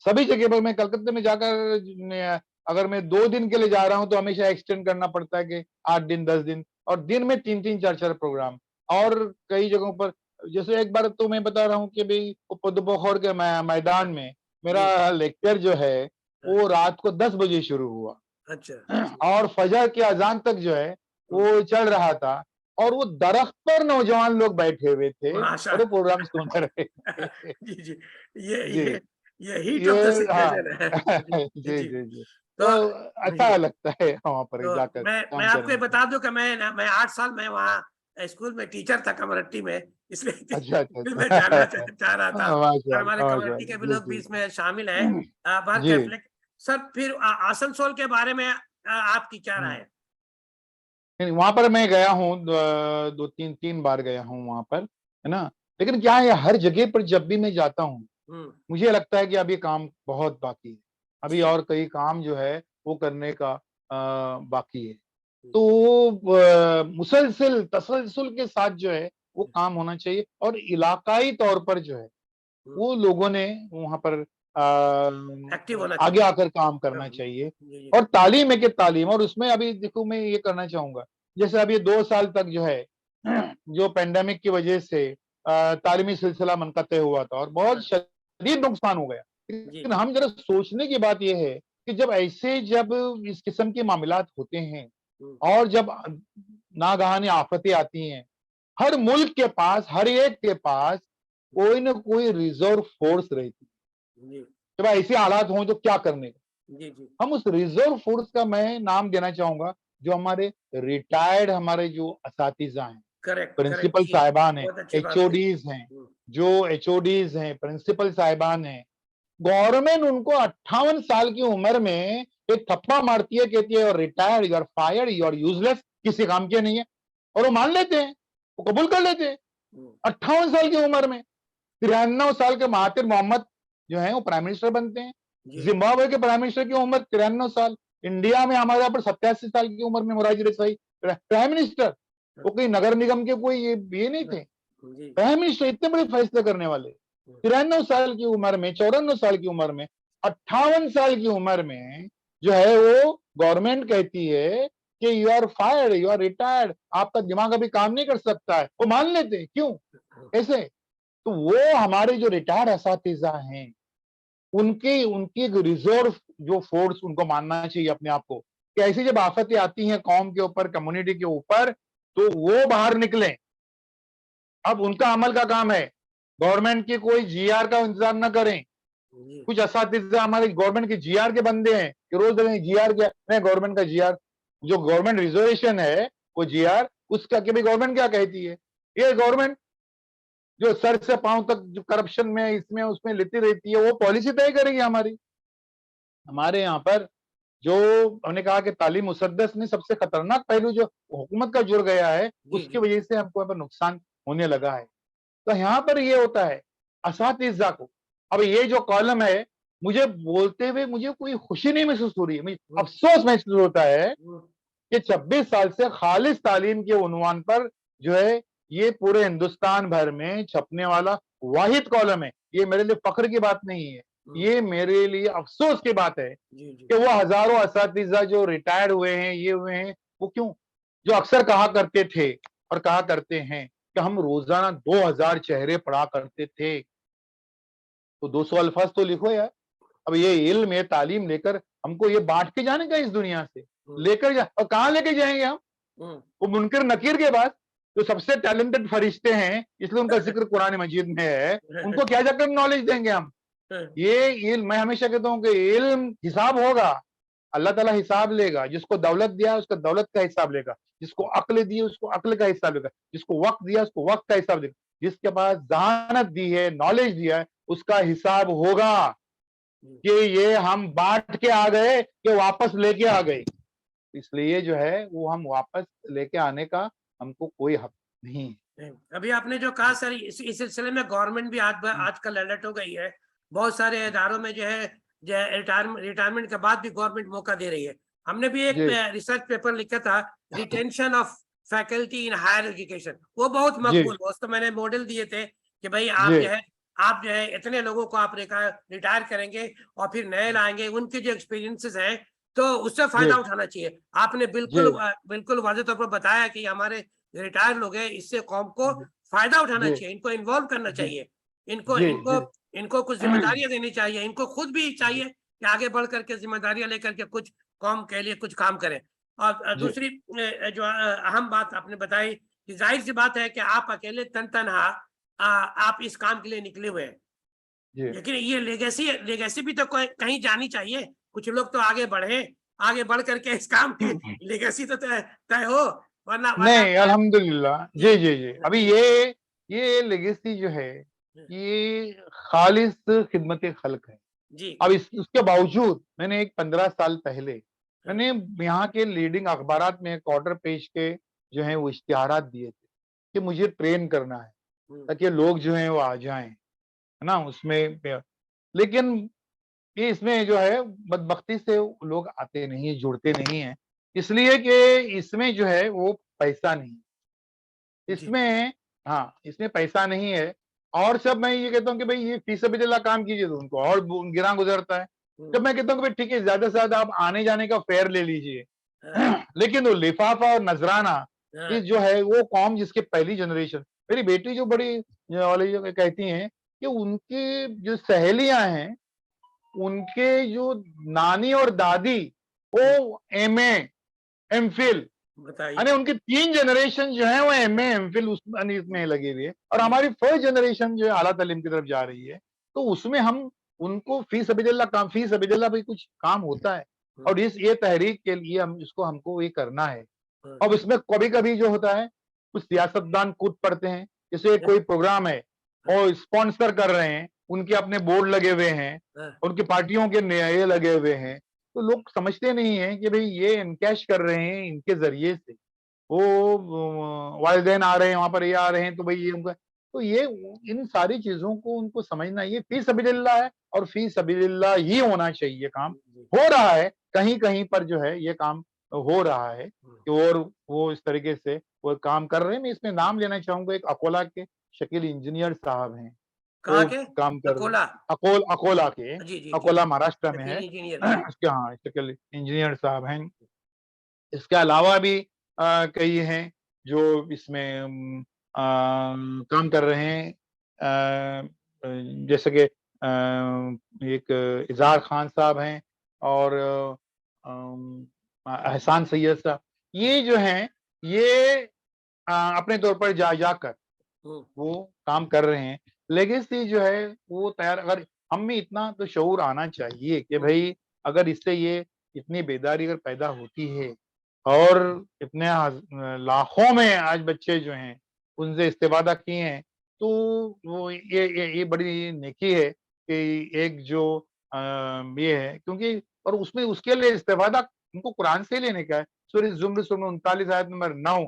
सभी जगह पर मैं कलकत्ते में जाकर अगर मैं 2 दिन के लिए जा रहा हूँ तो हमेशा एक्सटेंड करना पड़ता है कि 8 दिन, 10 दिन और दिन में 3-3 4-4 प्रोग्राम और कई जगहों पर जैसे एक बार तो मैं बता रहा हूँ कि भई वो पुद्दुपोखर के हाँ, मैदान में जी, मेरा लेक्चर जो है, हाँ, वो रात को 10 बजे शुरू हुआ अच्छा, और फजर की अज़ान तक जो है, हुँ, वो चल रहा था और वो दरख्त पर नौजवान लोग बैठे हुए थे माशा और वो प्रोग्राम सुन रहे थे। जी, जी। ये जी, ये ये हीट ये ऑफ द हाँ। सिचुएशन है। जी, जी, जी। जी, जी। तो तो जी, अच्छा लगता है वहाँ पर तो जाकर मैं काम आपको ये करने बता के। दूँ कि मैं 8 साल मैं वहाँ स्कूल में टीचर था कमरहट्टी में, इसलिए अच्छा, अच्छा, इसलिए मैं जानना अच्छा। चाह रहा था और हमारे माशाअल्लाह, कमरहट्टी के भी माशाअल्लाह। लोग भी जी, इसमें शामिल हैं। जी। बहुत जी। कैथलिक सर फिर आसनसोल के बारे में आपकी क्या राय हुँ। है? नहीं, वहाँ पर मैं गया हूँ 2-3 बार गया हूँ वहाँ पर, है ना? लेकिन क्या है हर जगह पर जब भी मैं जाता हूँ हुँ, मुझे लगता है कि अभी काम बहुत बाकी है। अभी जी। और कई काम जो है वो करने का बाकी है। हुँ, तो मुसलसल तसलसल के साथ जो है वो काम होना चाहिए और इलाकाई तौर पर जो है वो लोगों ने वहां पर एक्टिव होना आगे चाहिए। आकर काम करना हाँ, चाहिए। जी जी और तालीम है कि तालीम, और उसमें अभी देखो मैं ये करना चाहूंगा, जैसे अभी 2 साल तक जो है जो पेंडेमिक की वजह से तालीमी सिलसिला मुनक़ते हुआ था और बहुत हाँ, शदीद नुकसान हो गया। जी लेकिन जी हम जरा सोचने की बात यह है कि जब इस किस्म के मामलात होते हैं हम्म, और जब नागहानी आफतें आती हैं, हर मुल्क के पास, हर एक के पास कोई ना कोई रिजर्व फोर्स रहती है। जी जब ऐसे हालात हों तो क्या करने का? जी जी हम उस रिजर्व फोर्स का मैं नाम देना चाहूंगा, जो हमारे रिटायर्ड हमारे जो असातिज़ा हैं, करेक्ट करेक्ट प्रिंसिपल जी, साहिबान हैं, बहुत अच्छी बात कही। एचओडीज हैं, जो एचओडीज हैं, प्रिंसिपल साहिबान हैं, गवर्नमेंट उनको 58 साल की उम्र में एक थप्पड़ मारती है, कहती है retired, you are fired, you are useless, किसी काम के नहीं है, और वो मान लेते हैं, वो कबूल कर लेते हैं। 58 साल की उम्र में 93 साल के महातिर मोहम्मद जो है वो प्राइम मिनिस्टर बनते हैं। जी जिम्बाब्वे के प्राइम मिनिस्टर की उम्र 93 साल। इंडिया में हमारे यहाँ पर 87 साल की उम्र में मोरारजी देसाई प्राइम मिनिस्टर। वो कोई नगर निगम के कोई ये नहीं थे, जी प्राइम मिनिस्टर, इतने बड़े फैसले करने वाले। 93 साल की उम्र में, 94 साल की उम्र में, 58 साल की उम्र में जो है वो गवर्नमेंट कहती है कि you are fired, you are retired, आपका दिमाग अभी काम नहीं कर सकता है। वो मान लेते हैं, क्यों, कैसे? तो वो हमारे जो रिटायर्ड असातिज़ा हैं, उनकी उनकी एक रिजर्व जो फोर्स, उनको मानना चाहिए अपने आप को कि ऐसी जब आफतें आती हैं कौम के ऊपर, कम्युनिटी के ऊपर, तो वो बाहर निकलें। अब उनका अमल का काम है, गवर्नमेंट की कोई जीआर का इंतजार न करें। जी कुछ असातिज़ा हमारे गवर्नमेंट के जीआर के बंदे हैं कि रोज देखें जीआर क्या है, गवर्नमेंट का जीआर, जो गवर्नमेंट रिजर्वेशन है वो जीआर, उसका कि भाई गवर्नमेंट क्या कहती है। ये गवर्नमेंट जो सर से पांव तक जो करप्शन में, इसमें उसमें लेती रहती है, वो पॉलिसी तय करेगी हमारी। हमारे यहाँ पर जो हमने कहा कि तालीम मुसद्दस में सबसे खतरनाक पहलू जो हुकूमत का जुड़ गया है, जी उसकी जी वजह से हमको यहाँ पर नुकसान होने लगा है। तो यहाँ पर ये होता है असातिज़ा को। अब ये जो कॉलम है, मुझे बोलते हुए मुझे कोई खुशी नहीं महसूस हो रही है, मुझे हम्म, अफ़सोस महसूस होता है हम्म, कि 26 साल से खालिस तालीम के उन्वान पर जो है ये पूरे हिंदुस्तान भर में छपने वाला वाहिद कॉलम है। ये मेरे लिए फ़ख्र की बात नहीं है, हम्म, ये मेरे लिए अफ़सोस की बात है जी जी कि वो हज़ारों असातिज़ा जो रिटायर्ड हुए हैं, ये हुए हैं, वो क्यों? जो अक्सर कहा करते थे और कहा करते हैं कि हम रोज़ाना 2000 चेहरे पढ़ा करते थे। तो 200 अल्फाज तो लिखो यार। अब ये इल्म, ये तालीम लेकर हमको ये बाँट के जाने का इस दुनिया से, हम्म, लेकर जा, और कहाँ लेके जाएँगे हम? हम्म, वो मुनकर नकीर के पास, जो सबसे टैलेंटेड फरिश्ते हैं, इसलिए उनका ज़िक्र कुरान मजीद में है, उनको क्या जाकर नॉलेज देंगे हम? ये इल्म, मैं हमेशा कहता हूँ कि इल्म हिसाब होगा, अल्लाह ताला हिसाब लेगा, जिसको दौलत दिया उसका दौलत का हिसाब लेगा, जिसको अक्ल दी उसको अक्ल का हिसाब लेगा, जिसको वक़्त दिया उसको वक़्त का हिसाब देगा, जिसके पास ज़हानत दी है, नॉलेज दिया है, उसका हिसाब होगा कि ये हम बाँट के आ गए कि वापस लेके आ गए। इसलिए जो है वो हम वापस लेके आने का हमको कोई हक नहीं है। नहीं, अभी आपने जो कहा सर, इस सिलसिले में गवर्नमेंट भी आजकल अलर्ट हो गई है। बहुत सारे इदारों में जो है रिटायरमेंट के बाद भी गवर्नमेंट मौका दे रही है। हमने भी एक जी, रिसर्च पेपर लिखा था, retention of faculty in higher education, वो बहुत जी, मकबूल हुआ। उसको मैंने मॉडल दिए थे कि भाई जी, आप जो है इतने लोगों को आप रिटायर करेंगे और फिर नए लाएंगे, उनके जो एक्सपीरियंसेस हैं तो उससे जी, फायदा उठाना चाहिए। आपने जी, बिल्कुल वाज़ेह तौर पर बताया कि हमारे रिटायर लोग हैं, इससे कौम को फायदा उठाना जी, चाहिए, इनको इन्वॉल्व करना जी, चाहिए, इनको जी, इनको जी, इनको कुछ जिम्मेदारियां देनी चाहिए, इनको खुद भी चाहिए कि आगे बढ़ करके जिम्मेदारियां लेकर के कुछ कौम के लिए कुछ काम करें। और जी, दूसरी जो अहम बात आपने बताई कि जाहिर सी बात है कि आप अकेले तनहा आप इस काम के लिए निकले हुए हैं, जी। लेकिन ये लेगेसी लेगेसी भी तो कहीं जानी चाहिए। कुछ लोग तो आगे बढ़े, आगे बढ़ करके इस काम की लेगेसी तो तय तय हो, वरना वरना नहीं, अल्हम्दुलिल्लाह। जी जी, जी, जी। अभी जी ये लेगेसी जो है, ये खालिस खिदमत खल्क है। जी अब इस उसके बावजूद मैंने एक 15 साल पहले मैंने यहाँ के लीडिंग अखबारात में एक ऑर्डर पेश के जो है वो इश्तिहारात दिए थे कि मुझे ट्रेन करना है, ताकि लोग जो हैं वो आ जाएँ, है ना? उसमें लेकिन ये इसमें जो है बदबख्ती से लोग आते नहीं, जुड़ते नहीं हैं, इसलिए कि इसमें जो है वो पैसा नहीं है। जी इसमें हाँ, इसमें पैसा नहीं है, और सब मैं ये कहता हूँ कि भाई ये फीसबिलिल्लाह काम कीजिए, तो उनको और गिरा गुजरता है। जब मैं कहता हूँ कि भाई ठीक है, ज्यादा से ज्यादा आप आने जाने का फेयर ले लीजिए, हाँ, लेकिन वो लिफाफा और नजराना, ये हाँ, जो है वो कौम जिसकी पहली जनरेशन, मेरी बेटी जो बड़ी वाली जो कहती हैं कि उनकी जो सहेलियां हैं, उनके जो नानी और दादी वो एमए एमफिल, बताइए। यानी उनकी 3 जनरेशन जो है वो एमए एमफिल उस इसमें लगी हुई है, और हमारी फर्स्ट जनरेशन जो है आला तालीम की तरफ जा रही है। तो उसमें हम उनको फी सबिलिल्लाह भी कुछ काम होता है, हम्म, और इस ये तहरीक के लिए हम इसको हमको ये करना है। हम्म, अब इसमें कभी-कभी जो होता है, कुछ सियासतदान कूद पड़ते हैं, जैसे हाँ, कोई प्रोग्राम है हाँ, और स्पॉन्सर कर रहे हैं, उनके अपने बोर्ड लगे हुए हैं, हाँ, उनकी पार्टियों के ये लगे हुए हैं, तो लोग समझते नहीं हैं कि भई ये एनकैश कर रहे हैं इनके ज़रिए से। वो वालिदैन आ रहे हैं, वहाँ पर ये आ रहे हैं, तो भई ये उनका, तो ये इन सारी चीज़ों को उनको समझना, ये फ़ी सबिलिल्लाह है और फ़ी सबिलिल्लाह ही होना चाहिए काम। जी, हो रहा है, कहीं-कहीं पर जो है ये काम हो रहा है, हम्म। और वो इस तरीके से वो काम कर रहे हैं। मैं इसमें नाम लेना चाहूँगा, एक अकोला के शकील इंजीनियर साहब हैं, कहाँ वो के? काम कर रहे हैं। अकोला? अकोला के, जी, जी, जी, अकोला महाराष्ट्र में शकील है। इंजीनियर, जी। उसके हाँ, शकील इंजीनियर साहब हैं। इसके अलावा भी कई हैं जो इसमें काम कर रहे हैं। जैसे कि एक इज़हार खान साहब हैं, और एहसान सैयद साहब। ये जो हैं, ये अपने तौर पर जाकर हम्म, वो काम कर रहे हैं। लेगेसी जो है वो तैयार, अगर हम में इतना तो शऊर आना चाहिए कि हम्म, भई अगर इससे ये इतनी बेदारी अगर पैदा होती है, और इतने लाखों में आज बच्चे जो हैं उनसे इस्तेफ़ादा किए हैं, तो वो ये बड़ी नेकी है कि एक जो ये है, क्योंकि और उसमें उसके लिए इस्तेफ़ादा उनको कुरान से ही लेने का है। सूरह ज़ुम्र सूरह 39 आयत नंबर 9,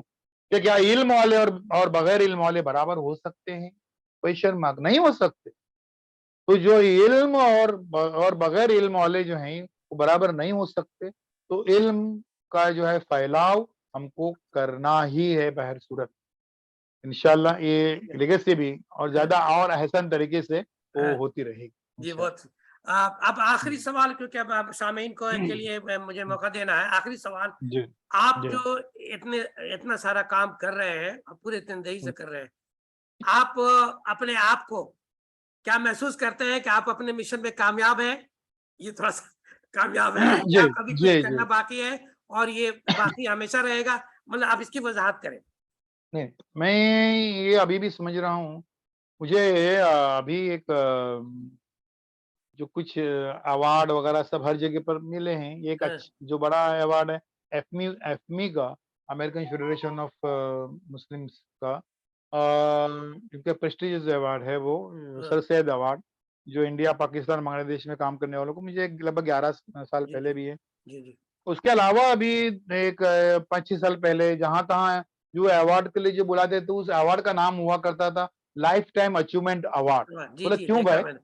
कि क्या इल्म वाले और बगैर इल्म वाले बराबर हो सकते हैं? क्वेश्चन मार्क, नहीं हो सकते। तो जो इल्म और बगैर इल्म वाले जो हैं, वो बराबर नहीं हो सकते। तो इल्म का जो है फैलाव हमको करना ही है बहर सूरत। इंशाअल्लाह ये लेगेसी भी और हाँ, ज़्यादा और अहसन तरीके से वो हाँ, होती रहेगी जी, इंशाअल्लाह। बहुत। अब आखिरी हुँ। सवाल, क्योंकि अब आप सामीन को के लिए मुझे मौका देना है। आखिरी सवाल, जी, आप जी। जो इतने इतना सारा काम कर रहे हैं, आप पूरे तनदेही से हुँ। कर रहे हैं, आप अपने आप को क्या महसूस करते हैं कि आप अपने मिशन में कामयाब हैं? ये थोड़ा-सा कामयाब हैं, जी, या कभी जी, कुछ जी। करना बाकी है और ये बाकी हमेशा रहेगा? मतलब आप इसकी वज़ाहत करें। नहीं, मैं ये अभी भी समझ रहा हूँ। मुझे अभी एक जो कुछ अवार्ड वगैरह सब हर जगह पर मिले हैं। ये एक हाँ, जो बड़ा अवार्ड है एफ़मी का, अमेरिकन फेडरेशन ऑफ मुस्लिम्स का, इनका प्रेस्टिजियस अवार्ड है वो, हाँ, सर सैयद अवार्ड, जो इंडिया, पाकिस्तान, बांग्लादेश में काम करने वालों को, मुझे लगभग 11 साल जी, पहले जी। भी है। जी, जी। उसके अलावा अभी एक 5-6 साल पहले जहाँ-तहाँ जो अवार्ड के लिए जो बुलाते थे, उस अवार्ड का नाम हुआ करता था लाइफ टाइम अचीवमेंट अवार्ड। हाँ, जी, बोला जी, क्यों देखा भाई? मैंने।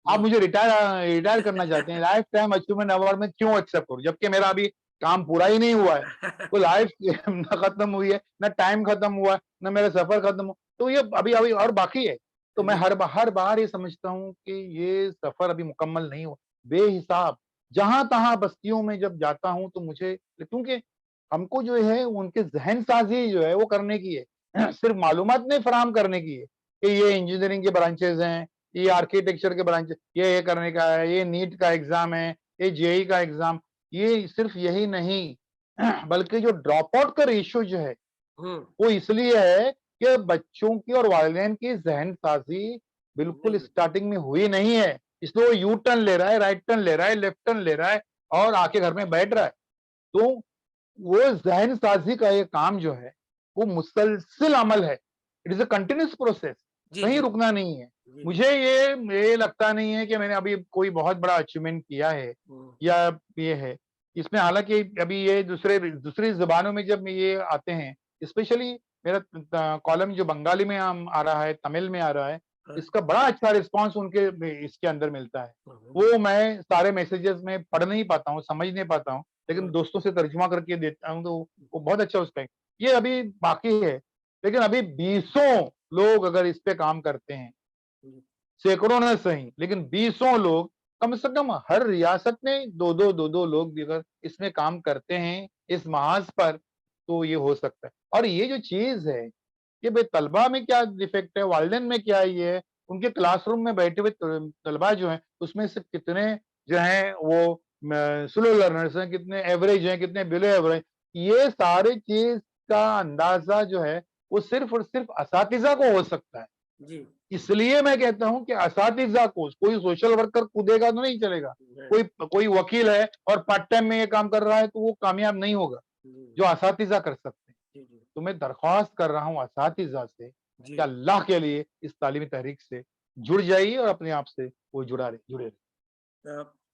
आप जी। मुझे रिटायर करना चाहते हैं, लाइफ टाइम अचीवमेंट अवार्ड में क्यों एक्सेप्ट करूँ? जबकि मेरा अभी काम पूरा ही नहीं हुआ है। वो लाइफ ना खत्म हुई है, ना टाइम खत्म हुआ है, ना मेरा सफर खत्म हुआ। तो ये अभी-अभी और बाकी है। तो मैं जी, हर बार ये समझता हूँ कि ये सफर अभी मुकम्मल नहीं हुआ। बेहिसाब जहाँ-तहाँ बस्तियों में जब जाता हूँ तो मुझे, क्योंकि हमको जो है उनके ज़हन-साज़ी जो है वो करने की है। सिर्फ़ मालूमात नहीं फराहम करने की है कि ये इंजीनियरिंग के ब्रांचेज़ हैं, ये आर्किटेक्चर के ब्रांच, ये करने का है, ये नीट का एग्ज़ाम है, ये जेईई का एग्ज़ाम, ये सिर्फ़ यही नहीं, बल्कि जो ड्रॉप आउट का रेशियो जो है, हुँ, वो इसलिए है कि बच्चों की और वालिदैन की ज़हन-साज़ी बिल्कुल नहीं है। स्टार्टिंग में हुई नहीं है। इसलिए वो यू टर्न ले रहा है, राइट टर्न ले रहा है, लेफ्ट टर्न ले रहा है, और आके घर में बैठ रहा है। तो वो ज़हन-साज़ी का ये काम जो है, वो मुसलसिल अमल है। It is a continuous process, जी, कहीं जी, रुकना नहीं है। जी, जी। मुझे ये लगता नहीं है कि मैंने अभी कोई बहुत बड़ा अचीवमेंट किया है, हुँ, या ये है। इसमें हालाँकि अभी ये दूसरी ज़ुबानों में जब ये आते हैं, स्पेशली मेरा कॉलम जो बंगाली में आ रहा है, तमिल में आ रहा है, हाँ, इसका बड़ा अच्छा रिस्पॉन्स उनके इसके अंदर मिलता है। हाँ, जी, वो मैं सारे मैसेजेस में पढ़ नहीं पाता हूँ, समझ नहीं पाता हूँ, लेकिन हाँ, दोस्तों से तर्जुमा करके देता हूँ, तो वो बहुत अच्छा उसका है। ये अभी बाकी है, लेकिन अभी बीसों लोग अगर इस पे काम करते हैं, सैकड़ों न सही लेकिन बीसों लोग, कम से कम हर रियासत में दो लोग अगर इसमें काम करते हैं इस महाज पर, तो ये हो सकता है। और ये जो चीज है कि भाई तलबा में क्या डिफेक्ट है, वालिदैन में क्या ये है, उनके क्लासरूम में बैठे हुए तलबा जो है उसमें से कितने जो है वो स्लो लर्नर्स हैं, कितने एवरेज हैं, कितने बिलो एवरेज, ये सारे चीज का अंदाजा जो है वो सिर्फ और सिर्फ असातिज़ा को हो सकता है। जी इसलिए मैं कहता हूं कि असातिज़ा को, कोई सोशल वर्कर कूदेगा तो नहीं चलेगा, कोई कोई वकील है और पार्ट टाइम में ये काम कर रहा है तो वो कामयाब नहीं होगा, जो असातिज़ा कर सकते हैं। जी जी तो मैं दरख्वास्त कर रहा हूं असातिज़ा से जी कि अल्लाह के लिए इस तालीमी तहरीक से जुड़ जाइए और अपने आप से वो जुड़े रहे।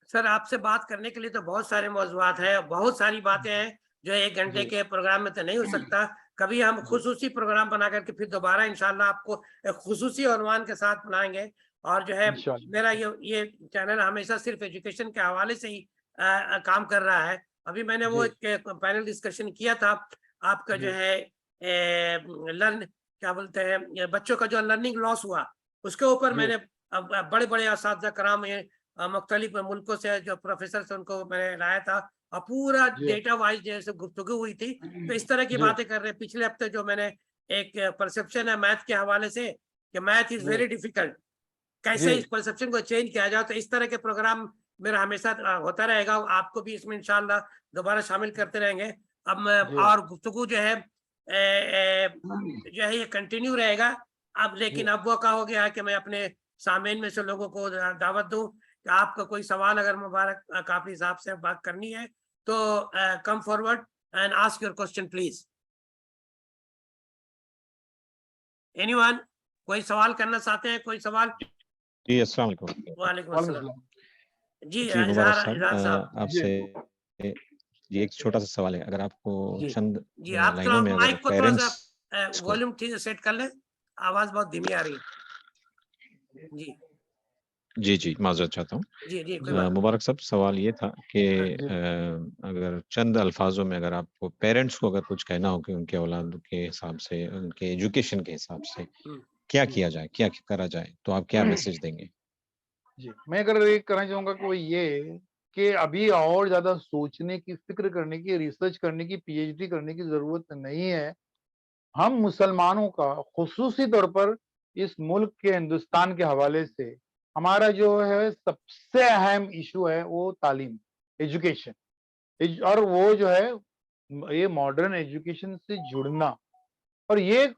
सर, आपसे बात करने के लिए तो बहुत सारे मौज़ूआत हैं, बहुत सारी बातें हैं जो 1 घंटे जी के प्रोग्राम में तो नहीं हो सकता। कभी हम जी खुसूसी प्रोग्राम बना करके फिर दोबारा इंशाल्लाह आपको एक खुसूसी उन्वान के साथ बुलाएँगे। और जो है इंशाअल्लाह। मेरा ये चैनल हमेशा सिर्फ़ एजुकेशन के हवाले से ही काम कर रहा है। अभी मैंने वो जी एक पैनल डिस्कशन किया था, आपका जो जी है लर्न क्या बोलते हैं, ये बच्चों का जो लर्निंग लॉस हुआ, उसके ऊपर जी मैंने बड़े-बड़े असातिज़ा कराम मुख्तलिफ मुल्कों से जो प्रोफेसर थे उनको मैंने लाया था और पूरा जी डेटा वाइज जैसे गुफ्तगू हुई थी। तो इस तरह की जी बातें कर रहे हैं। पिछले हफ्ते जो मैंने एक परसेप्शन है मैथ के हवाले से कि मैथ इज जी वेरी डिफिकल्ट, कैसे जी इस परसेप्शन को चेंज किया जाए। तो इस तरह के प्रोग्राम मेरा हमेशा होता रहेगा। आपको भी इसमें इंशाल्लाह दोबारा शामिल करते रहेंगे। अब मैं जी और गुफ्तगू जो है जो है ये कंटिन्यू रहेगा। अब जी लेकिन अब मौका हो गया है कि मैं अपने सामीन में से लोगों को दावत दूं कि आपका कोई सवाल अगर मुबारक काफी साहब से बात करनी है तो come forward and ask your question please. Anyone, कोई सवाल करना चाहते हैं? कोई सवाल? जी, अस्सलाम वालेकुम। वालेकुम वालेकुम अस्सलाम। सलाम। जी जी, मुबारक इजहार साहब। इजहार साहब। जी आपसे जी एक छोटा-सा सवाल है। अगर आपको जी चंद जी आप थोड़ा लाइनों में अगर माइक को थोड़ा सा पेरेंट्स को वॉल्यूम सेट कर लें, आवाज बहुत धीमी आ रही है। जी जी, जी, माज़रत चाहता हूँ। जी जी कोई बात मुबारक साहब, सवाल ये था कि जी अगर चंद अल्फ़ाज़ों में अगर आपको पेरेंट्स को अगर कुछ कहना हो कि उनके औलाद के हिसाब से, उनके एजुकेशन के हिसाब से नहीं। क्या किया जाए, क्या करा जाए, तो आप क्या मैसेज देंगे? जी मैं अगर ये कहना चाहूंगा कि वो ये कि अभी और ज्यादा सोचने की, फिक्र करने की, रिसर्च करने की, पीएचडी करने की जरूरत नहीं है। हम मुसलमानों का खुसूसी तौर पर इस मुल्क के, हिंदुस्तान के हवाले से हमारा जो है सबसे अहम इशू है वो तालीम, एजुकेशन। और वो जो है ये मॉडर्न एजुकेशन से जुड़ना। और ये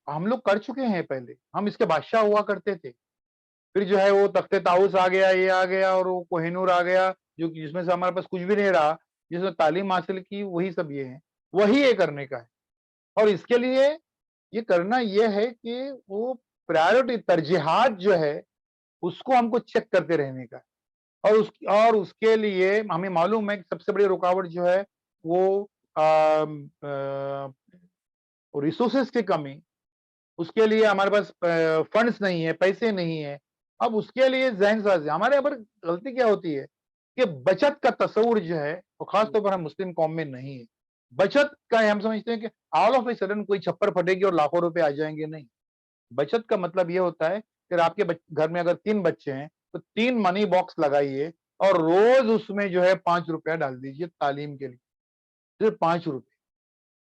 हम लोग कर चुके हैं पहले, हम इसके बादशाह हुआ करते थे। फिर जो है वो तख्ते ताउस आ गया, ये आ गया और वो कोहिनूर आ गया, जो कि जिसमें से हमारे पास कुछ भी नहीं रहा। जिसमें तालीम हासिल की वही सब ये है, वही ये करने का है। और इसके लिए ये करना ये है कि वो प्रायोरिटी, तरजीहात जो है उसको हमको चेक करते रहने का है। और उसके लिए हमें मालूम है कि सबसे बड़ी रुकावट जो है वो रिसोर्सेज की कमी। उसके लिए हमारे पास फंड्स नहीं है, पैसे नहीं है। अब उसके लिए ज़हन साज़ी हमारे यहाँ पर गलती क्या होती है कि बचत का तस्वुर जो है वो खास तौर पर हम मुस्लिम कौम में नहीं है। बचत का हम समझते हैं कि ऑल ऑफ ए सडन कोई छप्पर फटेगी और लाखों रुपए आ जाएंगे, नहीं। बचत का मतलब ये होता है कि आपके घर में अगर 3 बच्चे हैं तो 3 मनी बॉक्स लगाइए और रोज उसमें जो है 5 रुपया डाल दीजिए तालीम के लिए, सिर्फ 5 रुपए।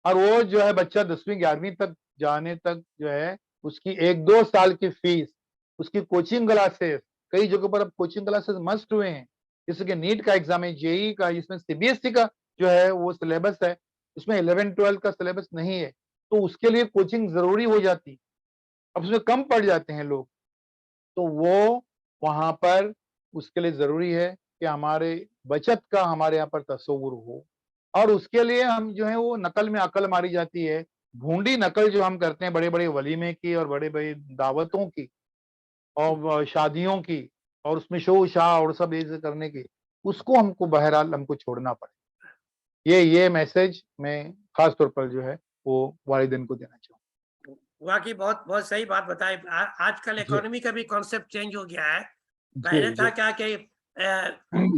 और वो जो है बच्चा 10वीं 11वीं तक जाने तक जो है उसकी 1-2 साल की फीस, उसकी कोचिंग क्लासेस, कई जगहों पर अब कोचिंग क्लासेस मस्ट हुए हैं। जैसे कि नीट का एग्जाम है, जेईई का, इसमें सीबीएसई का जो है वो सिलेबस है, उसमें 11-12 का सिलेबस नहीं है, तो उसके लिए कोचिंग जरूरी हो जाती है। अब उसमें कम पड़ जाते हैं लोग, तो वो वहां पर उसके लिए जरूरी है कि हमारे बचत का हमारे यहाँ पर तस्वुर हो। और उसके लिए हम जो है वो नकल में अकल मारी जाती है, भूडी नकल जो हम करते हैं बड़े बड़े वलीमे की और बड़े बड़े दावतों की और शादियों की, और उसमें शो शाह और सब ये करने की, उसको हमको बहरहाल हमको छोड़ना पड़े। ये मैसेज मैं खास तौर पर जो है वो वालिदैन को देना चाहूँगा। वाकई बहुत बहुत सही बात बताई। आजकल जी इकोनॉमी का भी कॉन्सेप्ट चेंज हो गया है। जी पहले था जी क्या कि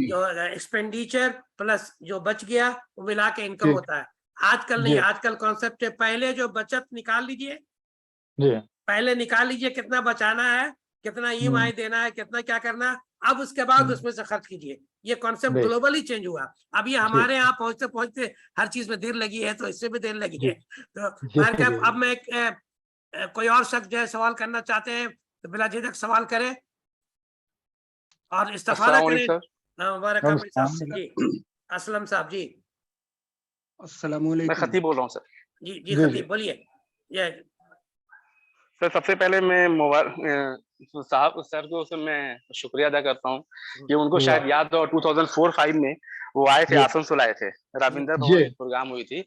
जो एक्सपेंडिचर प्लस जो बच गया वो मिला के इनकम जी होता है। आजकल नहीं, जी आजकल कॉन्सेप्ट है पहले जो बचत निकाल लीजिए, जी पहले निकाल लीजिए कितना बचाना है, कितना EMI देना है, कितना क्या करना है, अब उसके बाद उसमें से खर्च कीजिए। ये कॉन्सेप्ट बेशक। ग्लोबली चेंज हुआ। अब ये हमारे यहाँ पहुंचते पहुंचते हर चीज में देर लगी है, तो इससे भी देर लगी है। तो बाहर का अब मैं कोई और शख्स जो है सवाल करना चाहते हैं तो बिला झिझक सवाल करें और इस्तेफादा करें। मुबारक जी, असलम साहब जी। मैं खतीब बोल रहा हूँ सर। जी खतीब बोलिए। ये सर सबसे पहले मैं साहब सर को सर मैं शुक्रिया अदा करता हूँ कि उनको शायद याद हो 2004-5 में वो आए थे, आसनसोल आए थे, रविंद्र भवन एक प्रोग्राम हुई थी,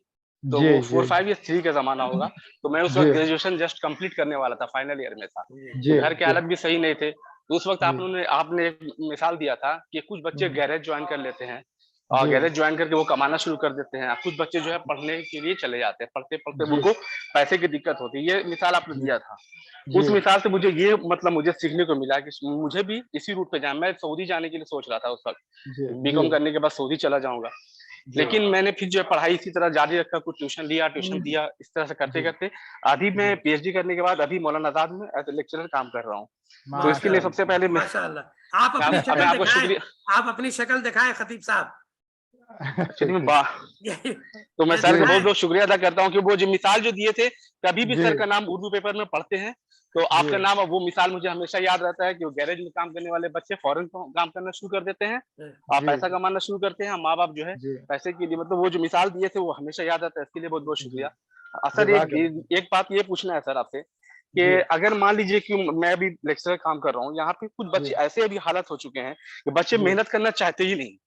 तो वो 4-5 या 3 का जमाना होगा। तो मैं उस वक्त ग्रेजुएशन जस्ट कंप्लीट करने वाला था, फाइनल ईयर में था, तो घर के हालत भी सही नहीं थे। तो उस वक्त आपने एक मिसाल दिया था कि कुछ बच्चे गैरेज ज्वाइन कर लेते हैं और गैरेज ज्वाइन करके वो कमाना शुरू कर देते हैं, कुछ बच्चे जो है पढ़ने के लिए चले जाते हैं, पढ़ते पढ़ते उनको पैसे की दिक्कत होती है। ये मिसाल आपने दिया था। उस मिसाल से मुझे ये मुझे सीखने को मिला कि मुझे भी इसी रूट पे जाना। मैं सऊदी जाने के लिए सोच रहा था उस वक्त, बीकॉम करने के बाद सऊदी चला जाऊंगा, लेकिन मैंने फिर जो है पढ़ाई इसी तरह जारी रखा, कुछ ट्यूशन दिया, इस तरह से करते करते अभी मैं PhD करने के बाद अभी मौलाना आजाद में एज ए लेक्चरर काम कर रहा हूँ। तो इसके लिए सबसे पहले माशाअल्लाह आप अपनी शक्ल दिखाएं खतीब साहब। तो मैं सर का बहुत बहुत शुक्रिया अदा करता हूँ कि वो जो मिसाल जो दिए थे, कभी भी सर का नाम उर्दू पेपर में पढ़ते हैं तो आपका नाम, वो मिसाल मुझे हमेशा याद रहता है कि वो गैरेज में काम करने वाले बच्चे फौरन काम करना शुरू कर देते हैं और पैसा कमाना शुरू करते हैं। माँ बाप जो है पैसे के लिए, मतलब वो जो मिसाल दिए थे वो हमेशा याद रहता है। इसके लिए बहुत बहुत शुक्रिया। सर एक बात ये पूछना है सर आपसे कि अगर मान लीजिए कि मैं अभी लेक्चरर काम कर रहा हूँ, यहाँ पे कुछ बच्चे ऐसे अभी हालत हो चुके हैं कि बच्चे मेहनत करना चाहते ही नहीं,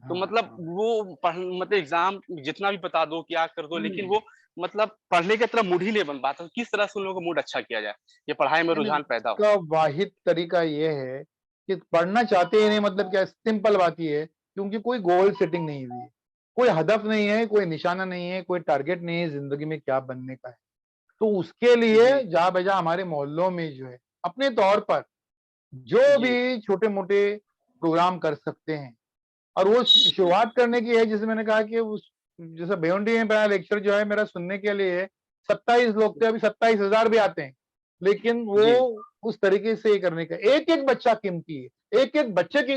तो मतलब वो मतलब एग्जाम जितना भी बता दो क्या कर दो, लेकिन वो मतलब पढ़ने की तरफ मूड ही नहीं बन पाता। किस तरह से उन लोगों को मूड अच्छा किया जाए, ये पढ़ाई में रुझान पैदा हो? वाहिद तरीका ये है कि पढ़ना चाहते ही नहीं, मतलब क्या, सिंपल बात ये है क्योंकि कोई गोल सेटिंग नहीं हुई है, कोई हदफ नहीं है, कोई निशाना नहीं है, कोई टारगेट नहीं है जिंदगी में क्या बनने का है। तो उसके लिए जहाँ बजा हमारे मोहल्लों में जो है अपने तौर पर जो भी छोटे मोटे प्रोग्राम कर सकते हैं, और वो शुरुआत करने की है। जैसे मैंने कहा कि उस जैसे भिवंडी में पहला लेक्चर जो है मेरा सुनने के लिए 27 लोग थे, अभी 27,000 भी आते हैं, लेकिन वो उस तरीके से करने का, एक एक बच्चा कीमती है, एक एक बच्चे की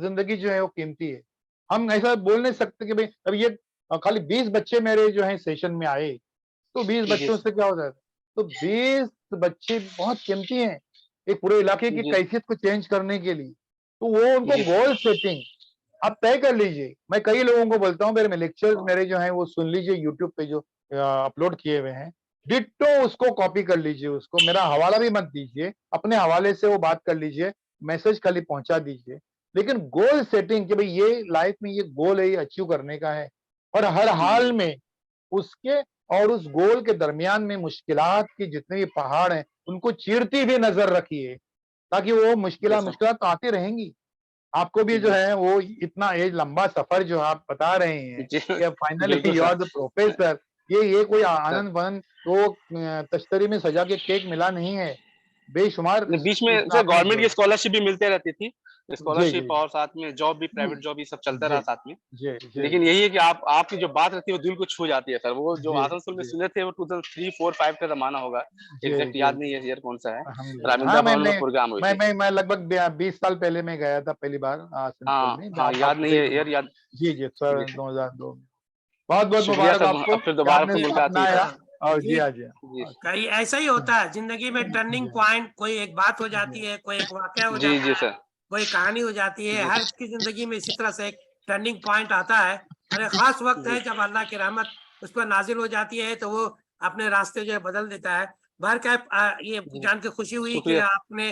जिंदगी जो है वो कीमती है। हम ऐसा बोल नहीं सकते कि भाई अब ये खाली 20 बच्चे मेरे जो है सेशन में आए तो 20 बच्चों से क्या हो जाता है, तो 20 बच्चे बहुत कीमती हैं एक पूरे इलाके की कैफियत को चेंज करने के लिए। तो वो उनको गोल सेटिंग आप तय कर लीजिए। मैं कई लोगों को बोलता हूँ मेरे लेक्चर्स मेरे जो हैं वो सुन लीजिए, यूट्यूब पे जो अपलोड किए हुए हैं, डिट्टो उसको कॉपी कर लीजिए, उसको मेरा हवाला भी मत दीजिए, अपने हवाले से वो बात कर लीजिए, मैसेज खाली पहुंचा दीजिए, लेकिन गोल सेटिंग कि भाई ये लाइफ में ये गोल है, ये अचीव करने का है, और हर हाल में उसके और उस गोल के दरमियान में मुश्किलात के जितने भी पहाड़ हैं उनको चीरती भी नजर रखिए, ताकि वो मुश्किलात आती रहेंगी। आपको भी जो है वो इतना एज लंबा सफर जो आप बता रहे हैं कि finally you are the professor, ये कोई आनंद वन तो तश्तरी में सजा के केक मिला नहीं है, बेशुमार बीच में सर गवर्नमेंट की स्कॉलरशिप भी मिलते रहती थी, स्कॉलरशिप और साथ में जॉब भी, प्राइवेट जॉब भी सब चलता रहा साथ में। लेकिन यही है कि आपकी जो बात रहती है वो दिल को छू जाती है सर। वो जो आसनसोल में सुने थे वो 2003-4-5 का जमाना होगा, एग्जैक्ट याद नहीं है ईयर कौन सा है, रविंद्र भवन में प्रोग्राम हुई थी। मैं लगभग 20 साल पहले मैं गया था पहली बार आसनसोल में। हाँ याद नहीं है यार, याद जी सर 2002 में। बहुत बहुत शुक्रिया मुबारक आपको, फिर दोबारा से मुलाकात हुई। और जी हाँ जी कहीं ऐसा ही होता है जिंदगी में, टर्निंग पॉइंट, कोई एक बात हो जाती है, कोई एक वाकया हो जाता है, सर कोई कहानी हो जाती है, हर की जिंदगी में इसी तरह से एक टर्निंग पॉइंट आता है और एक खास वक्त है जब अल्लाह की रहमत उस पर नाजिल हो जाती है तो वो अपने रास्ते जो है बदल देता है। बाहर का ये जान के खुशी हुई कि आपने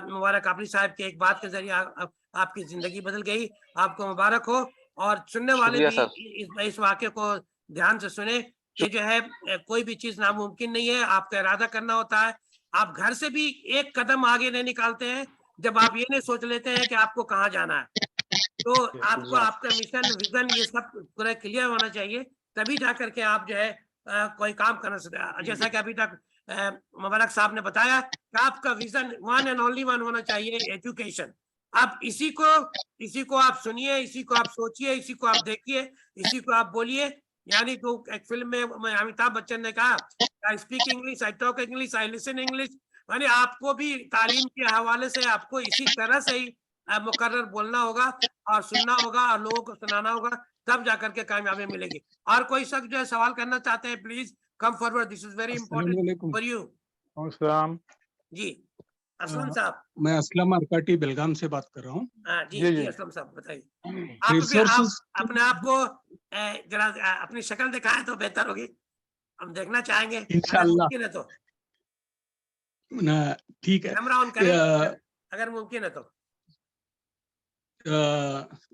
मुबारक कापरी साहब के एक बात के जरिए आपकी जिंदगी बदल गई, आपको मुबारक हो। और सुनने वाले भी इस वाक्य को ध्यान से सुने कि जो है कोई भी चीज नामुमकिन नहीं है, आपका इरादा करना होता है। आप घर से भी एक कदम आगे नहीं निकालते हैं जब आप ये नहीं सोच लेते हैं कि आपको कहाँ जाना है। तो आपको आपका मिशन, विजन, ये सब पूरा क्लियर होना चाहिए, तभी जाकर के आप जो है कोई काम करना सकते। जैसा कि अभी तक मुबारक साहब ने बताया कि आपका vision one and only one होना चाहिए, एजुकेशन। आप इसी को आप सुनिए, इसी को आप सोचिए, इसी को आप देखिए, इसी को आप बोलिए। यानी तो एक फिल्म में अमिताभ बच्चन ने कहा, I speak English, I talk English, I listen English, यानी आपको भी तालीम के हवाले से आपको इसी तरह से ही मुकर्रर बोलना होगा और सुनना होगा और लोगों को सुनाना होगा, तब जाकर के कामयाबी मिलेगी। और कोई शख्स जो है सवाल करना चाहते हैं, please come forward, this is very important अस्सलामुअलैकुम। For you. अस्सलाम। जी असलम साहब। मैं असलम अरकाटी बेलगाम से बात कर रहा हूँ। हाँ जी जी, जी जी। असलम साहब बताइए। आप भी आप रिसोर्सेज अपने आप को जरा अपनी शक्ल दिखाएं तो बेहतर होगी, हम देखना चाहेंगे अगर इंशाअल्लाह। मुमकिन है तो। ठीक है। कैमरा ऑन करें अ, अगर मुमकिन है तो।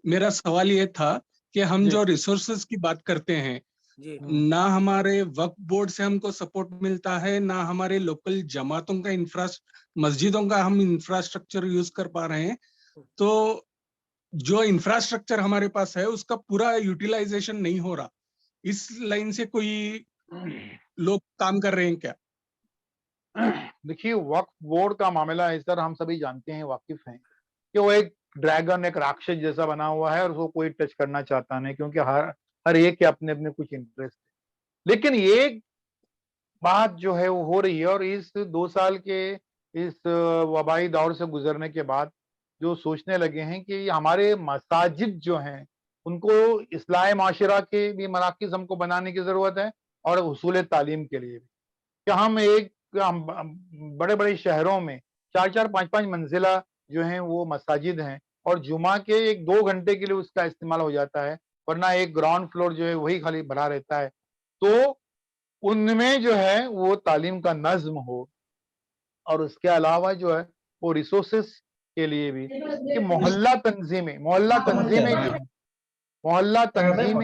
मेरा सवाल ये था कि हम जी। जो रिसोर्सेज की बात करते हैं, जी ना हमारे वक्फ बोर्ड से हमको सपोर्ट मिलता है, ना हमारे लोकल जमातों का मस्जिदों का हम इंफ्रास्ट्रक्चर यूज कर पा रहे हैं। तो जो इंफ्रास्ट्रक्चर हमारे पास है उसका पूरा यूटिलाइजेशन नहीं हो रहा। इस लाइन से कोई लोग काम कर रहे हैं क्या? देखिए, वक्फ बोर्ड का मामला है सर, हम सभी जानते हैं, वाकिफ हैं कि वो एक ड्रैगन, एक राक्षस जैसा बना हुआ है और उसको कोई टच करना चाहता नहीं, क्योंकि हर हर एक के अपने अपने कुछ इंटरेस्ट है। लेकिन ये बात जो है वो हो रही है, और इस 2 साल के इस वबाई दौर से गुजरने के बाद जो सोचने लगे हैं कि हमारे मसाजिद जो हैं उनको इस्लाह माशरा के भी मराकिज़ हमको बनाने की ज़रूरत है, और हुसूल तालीम के लिए भी। कि हम बड़े-बड़े शहरों में 4-4 5-5 मंजिला जो हैं वो मसाजिद हैं, और जुमा के 1-2 घंटे के लिए उसका इस्तेमाल हो जाता है, वरना एक ग्राउंड फ्लोर जो है वही खाली भरा रहता है। तो उनमें जो है वो तालीम का नज़्म हो, और उसके अलावा जो है वो रिसोर्सेस के लिए भी कि मोहल्ला तंजीमें जो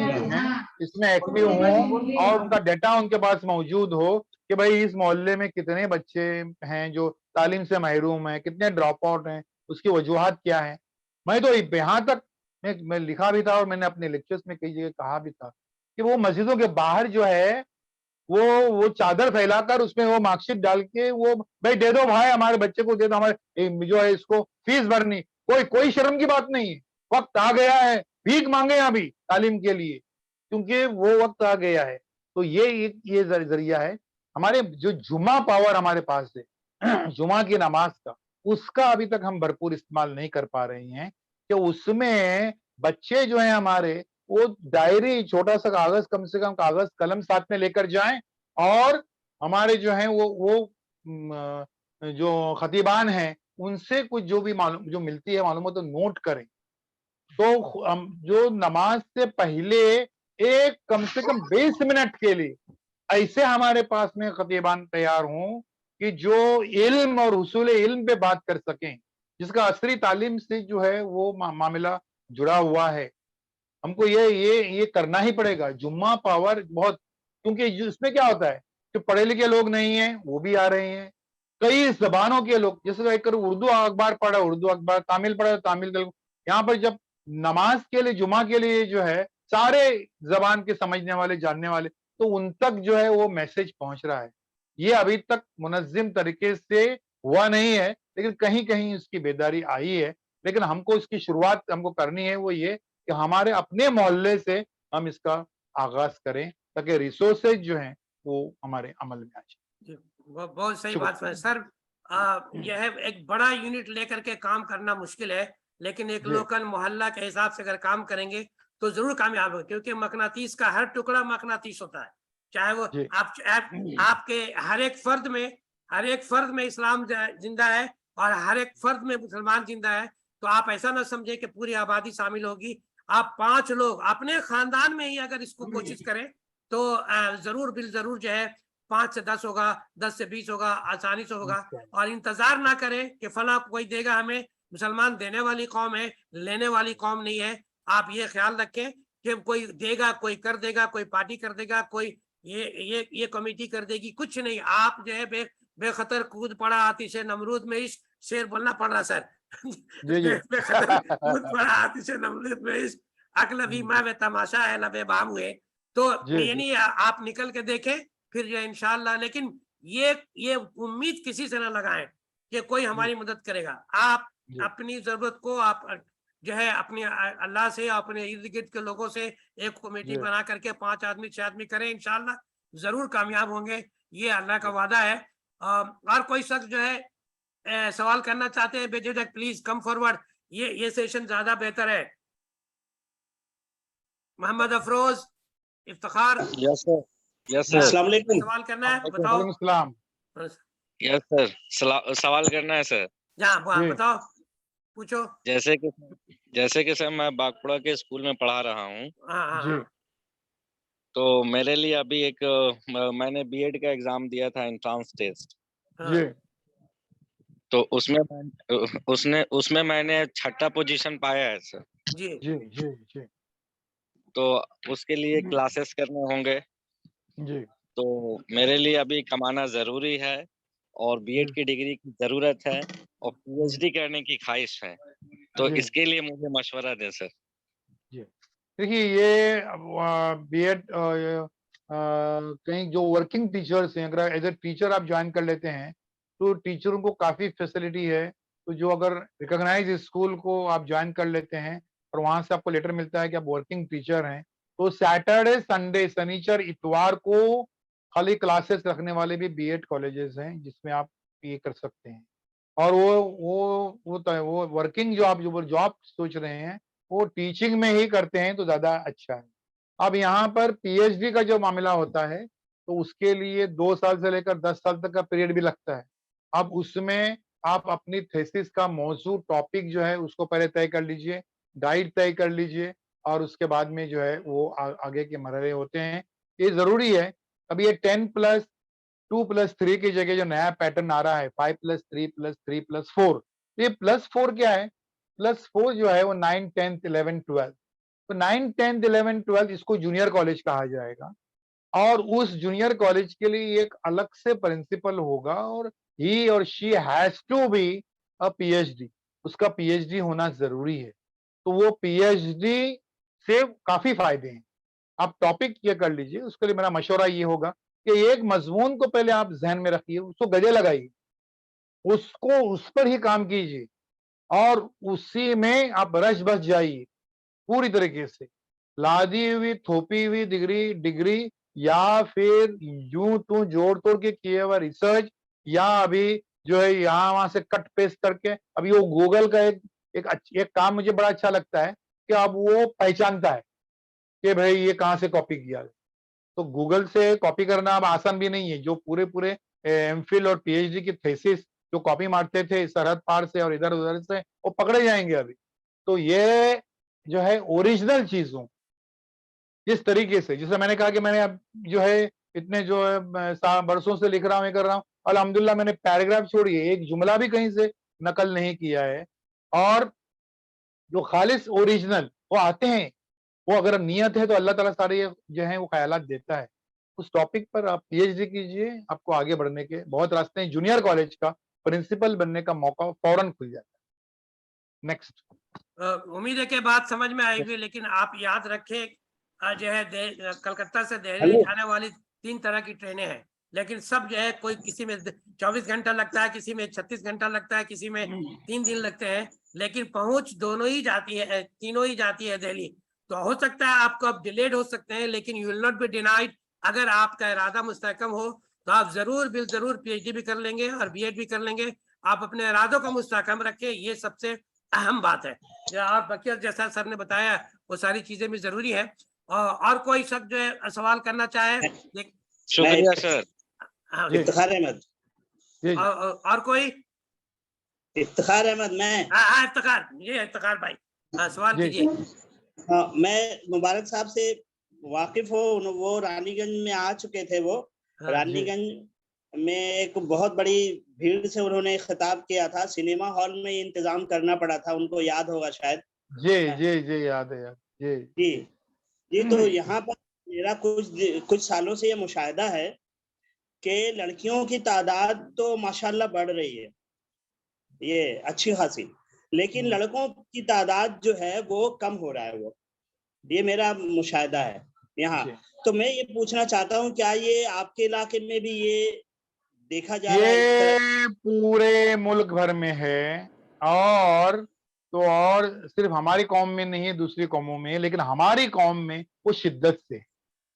हैं इसमें एक्टिव हों, और उनका डाटा उनके पास मौजूद हो कि भाई इस मोहल्ले में कितने बच्चे हैं जो तालीम से महरूम हैं, कितने ड्रॉप आउट हैं, उसकी वजूहात क्या हैं। मैं तो यहाँ तक मैं लिखा भी था, और मैंने अपने लेक्चर्स में कई जगह कहा भी था कि वो मस्जिदों के बाहर जो है वो चादर फैलाकर उसमें वो मार्कशीट डाल के वो भाई दे दो भाई, हमारे बच्चे को दे दो, हमारे जो है इसको फीस भरनी, कोई शर्म की बात नहीं है। वक्त आ गया है, भीख मांगे अभी तालीम के लिए, क्योंकि वो वक्त आ गया है। तो ये जरिया है। हमारे जो जुमा पावर हमारे पास है जुमा की नमाज का, उसका अभी तक हम भरपूर इस्तेमाल नहीं कर पा रहे हैं कि उसमें बच्चे जो हैं हमारे वो डायरी, छोटा सा कागज, कम से कम कागज कलम साथ में लेकर जाएं, और हमारे जो हैं जो खतीबान हैं उनसे कुछ जो भी मालूम जो मिलती है मालूमात तो नोट करें। तो हम जो नमाज से पहले एक कम से कम 20 मिनट के लिए ऐसे हमारे पास में खतीबान तैयार हों कि जो इल्म और हुसूल इल्म पे बात कर सकें, जिसका असरी तालीम से जो है वो मामला जुड़ा हुआ है। हमको ये करना ही पड़ेगा। जुम्मा पावर बहुत, क्योंकि इसमें क्या होता है कि पढ़े लिखे लोग नहीं है वो भी आ रहे हैं, कई जबानों के लोग, जैसे एक उर्दू अखबार पढ़ा उर्दू अखबार, तामिल पढ़ा तामिल, यहाँ पर जब नमाज के लिए जुमा के लिए जो है सारे जबान के समझने वाले जानने वाले, तो उन तक जो है वो मैसेज पहुंच रहा है। ये अभी तक मुनज्जिम तरीके से हुआ नहीं है, लेकिन कहीं कहीं उसकी बेदारी आई है। लेकिन हमको इसकी शुरुआत हमको करनी है, वो ये कि हमारे अपने मोहल्ले से हम इसका आगाज करें, ताकि रिसोर्सेज जो हैं वो हमारे अमल में आ जाए। बहुत सही शुक्रिया। बात है सर। यह एक बड़ा यूनिट लेकर के काम करना मुश्किल है, लेकिन एक जी। लोकल मोहल्ला के हिसाब से अगर काम करेंगे तो जरूर कामयाब हो, क्योंकि मकनातीस का हर टुकड़ा मकनातीस होता है। चाहे वो जी। आपके हर एक फर्द में इस्लाम जिंदा है और हर एक फर्द में मुसलमान जिंदा है। तो आप ऐसा ना समझे कि पूरी आबादी शामिल होगी। आप 5 लोग अपने खानदान में ही अगर इसको कोशिश करें तो जरूर बिल जरूर जो है 5 से 10 होगा, 10 से 20 होगा, आसानी से होगा। और इंतजार ना करें कि फला कोई देगा हमें। मुसलमान देने वाली कौम है, लेने वाली कौम नहीं है। आप ये ख्याल रखें कि कोई देगा, कोई कर देगा, कोई पार्टी कर देगा, कोई ये कमेटी कर देगी, कुछ नहीं। आप जो है बेखतर कूद पड़ा आतिशे नमरूद में इश्क, शेर बोलना पड़ रहा सर जी, जी। बेखतर कूद पड़ा आतिशे नमरूद में इश्क, अकल भी मैं वे तमाशा है लबे बाम हुए। तो जी, ये नहीं, आप निकल के देखें फिर जो इंशाल्लाह। लेकिन ये उम्मीद किसी से ना लगाएं कि कोई हमारी मदद करेगा। आप जी। अपनी जरूरत को आप जो है अपने अल्लाह से, अपने इर्द गिर्द के लोगों से एक कमेटी जी। बना करके 5 आदमी 6 आदमी करें, इंशाल्लाह जरूर कामयाब होंगे। ये अल्लाह का वादा है। और कोई शख्स जो है सवाल करना चाहते हैं बेझिझक प्लीज कम फॉरवर्ड, ये सेशन ज्यादा बेहतर है। Mohammad Afroz, Iftikhar, yes sir, yes sir, अस्सलाम वालेकुम। सवाल करना है वालेकुम बताओ। सलाम। यस सर, सवाल करना है सर। जी। बताओ, पूछो। जैसे कि सर मैं बागपुरा के स्कूल में पढ़ा रहा हूँ, हाँ जी। तो मेरे लिए अभी एक मैंने बीएड का एग्जाम दिया था, एंट्रेंस टेस्ट। जी। तो उसमें मैंने 6ठा पोजीशन पाया है सर। जी जी। जी। जी। तो उसके लिए क्लासेस करने होंगे, जी। तो मेरे लिए अभी कमाना जरूरी है और बीएड की डिग्री की जरूरत है और पीएचडी करने की ख्वाहिश है, तो जी। इसके लिए मुझे मशवरा दें सर। जी। देखिए ये बीएड कहीं जो वर्किंग टीचर्स हैं, अगर एज ए टीचर आप ज्वाइन कर लेते हैं तो टीचरों को काफी फैसिलिटी है। तो जो अगर रिकॉग्नाइज स्कूल को आप ज्वाइन कर लेते हैं और वहां से आपको लेटर मिलता है कि आप वर्किंग टीचर हैं, तो सैटरडे संडे शनिचर इतवार को खाली क्लासेस रखने वाले भी बीएड कॉलेजेस हैं जिसमें आप ये कर सकते हैं। और वो वर्किंग जो आप जो जॉब सोच रहे हैं वो टीचिंग में ही करते हैं तो ज्यादा अच्छा है। अब यहाँ पर पीएचडी का जो मामला होता है तो उसके लिए 2 साल से लेकर 10 साल तक का पीरियड भी लगता है। अब उसमें आप अपनी थीसिस का मौजू टॉपिक जो है उसको पहले तय कर लीजिए, गाइड तय कर लीजिए और उसके बाद में जो है वो आगे के मरहले होते हैं। ये जरूरी है। अब ये 10+2+3 की जगह जो नया पैटर्न आ रहा है 5+3+3+4, तो ये +4 क्या है? +4 जो है वो 9, 10th, 11th, 12th, तो 9, 10th, 11th, 12th इसको जूनियर कॉलेज कहा जाएगा और उस जूनियर कॉलेज के लिए एक अलग से प्रिंसिपल होगा और ही और she has to be a PhD, उसका पीएचडी होना जरूरी है। तो वो पीएचडी से काफी फायदे हैं। आप टॉपिक ये कर लीजिए, उसके लिए मेरा मशवरा ये होगा कि एक मजमून को पहले आप जहन में रखिए, उसको गले लगाइए, उसको उस पर ही काम कीजिए और उसी में आप रच बस जाइए पूरी तरीके से। लादी हुई थोपी हुई डिग्री या फिर यूं तू जोड़ तोड़ के किए हुआ रिसर्च या अभी जो है यहाँ वहां से कट पेस्ट करके, अभी वो गूगल का एक काम मुझे बड़ा अच्छा लगता है कि अब वो पहचानता है कि भाई ये कहाँ से कॉपी किया है। तो गूगल से कॉपी करना अब आसान भी नहीं है। जो पूरे एमफिल और पीएचडी की थीसिस जो कॉपी मारते थे सरहद पार से और इधर उधर से, वो पकड़े जाएंगे अभी। तो ये जो है ओरिजिनल चीजों जिस तरीके से, जैसे मैंने कहा कि मैंने अब जो है इतने जो है बरसों से लिख रहा हूँ, ये कर रहा हूँ, अल्हम्दुलिल्लाह मैंने पैराग्राफ छोड़िए एक जुमला भी कहीं से नकल नहीं किया है। और जो खालिस ओरिजिनल वो आते हैं, वो अगर नियत है तो अल्लाह ताला सारे ये जो है वो ख्यालात देता है। उस टॉपिक पर आप पीएचडी कीजिए, आपको आगे बढ़ने के बहुत रास्ते हैं। जूनियर कॉलेज का प्रिंसिपल बनने का मौका फौरन खुल जाता है। नेक्स्ट। उम्मीद है कि बात समझ में आएगी, लेकिन आप याद रखें जो है कलकत्ता से दिल्ली जाने वाली 3 तरह की ट्रेनें हैं, लेकिन सब जो है कोई किसी में 24 घंटा लगता है, किसी में 36 घंटा लगता है, किसी में 3 दिन लगते हैं, लेकिन पहुंच दोनों ही जाती है, तीनों ही जाती है दिल्ली। तो हो सकता है आपको अब डिलेड हो सकते हैं, लेकिन you will not be denied. अगर आपका इरादा मुस्तहकम हो तो आप जरूर पीएचडी भी कर लेंगे और बीएड भी कर लेंगे। आप अपने इरादों को मुस्तहकम रखें, ये सबसे अहम बात है। और बकीर जैसा सर ने बताया वो सारी चीजें भी जरूरी है। और कोई शख्स जो है सवाल करना चाहे? शुक्रिया सर। हाँ, इफ्तिखार अहमद। और कोई? इफ्तिखार अहमद मैं। हाँ इफ्तिखार, ये इफ्तिखार भाई, हाँ सवाल कीजिए। हाँ, मैं मुबारक साहब से वाकिफ हूँ, वो रानीगंज में आ चुके थे। वो रानीगंज में एक बहुत बड़ी भीड़ से उन्होंने खिताब किया था, सिनेमा हॉल में इंतजाम करना पड़ा था, उनको याद होगा शायद। जी याद है यार। जी तो यहाँ पर मेरा कुछ सालों से ये मुशाहिदा है कि लड़कियों की तादाद तो माशाल्लाह बढ़ रही है, ये अच्छी खासी, लेकिन लड़कों की तादाद जो है वो कम हो रहा है। वो ये मेरा मुशाहिदा है यहाँ। तो मैं ये पूछना चाहता हूँ, क्या ये आपके इलाके में भी ये देखा जा रहा है? ये पूरे मुल्क भर में है और सिर्फ हमारी कौम में नहीं है, दूसरी कौमों में, लेकिन हमारी कौम में वो शिद्दत से।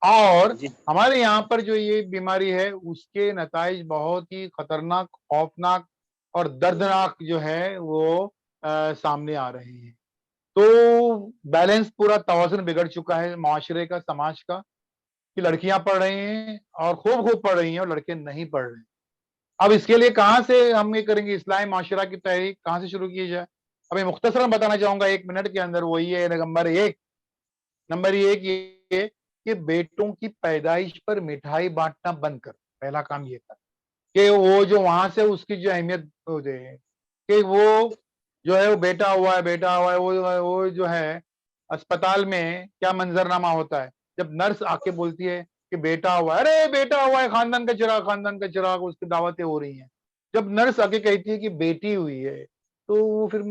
और जी। हमारे यहाँ पर जो ये बीमारी है उसके नताइज बहुत ही खतरनाक, खौफनाक और दर्दनाक जो है वो सामने आ रहे हैं। तो बैलेंस पूरा तवाज़ुन बिगड़ चुका है माशरे का, समाज का, कि लड़कियां पढ़ रही हैं और खूब पढ़ रही हैं और लड़के नहीं पढ़ रहे हैं। अब इसके लिए कहाँ से हम ये करेंगे, इस्लामी माशरा की तहरीक कहाँ से शुरू की जाए? अब मैं मुख्तसरन बताना चाहूंगा 1 मिनट के अंदर, वही है नंबर एक ये कि बेटों की पैदाइश पर मिठाई बांटना बंद कर। पहला काम ये कर कि वो जो वहां से उसकी जो अहमियत हो जाए कि वो जो है वो बेटा हुआ है, वो जो है अस्पताल में क्या मंजरनामा होता है जब नर्स आके बोलती है कि बेटा हुआ है, अरे बेटा हुआ है, खानदान का चिराग, उसकी दावतें हो रही हैं। जब नर्स आके कहती है कि बेटी हुई है, तो वो फिर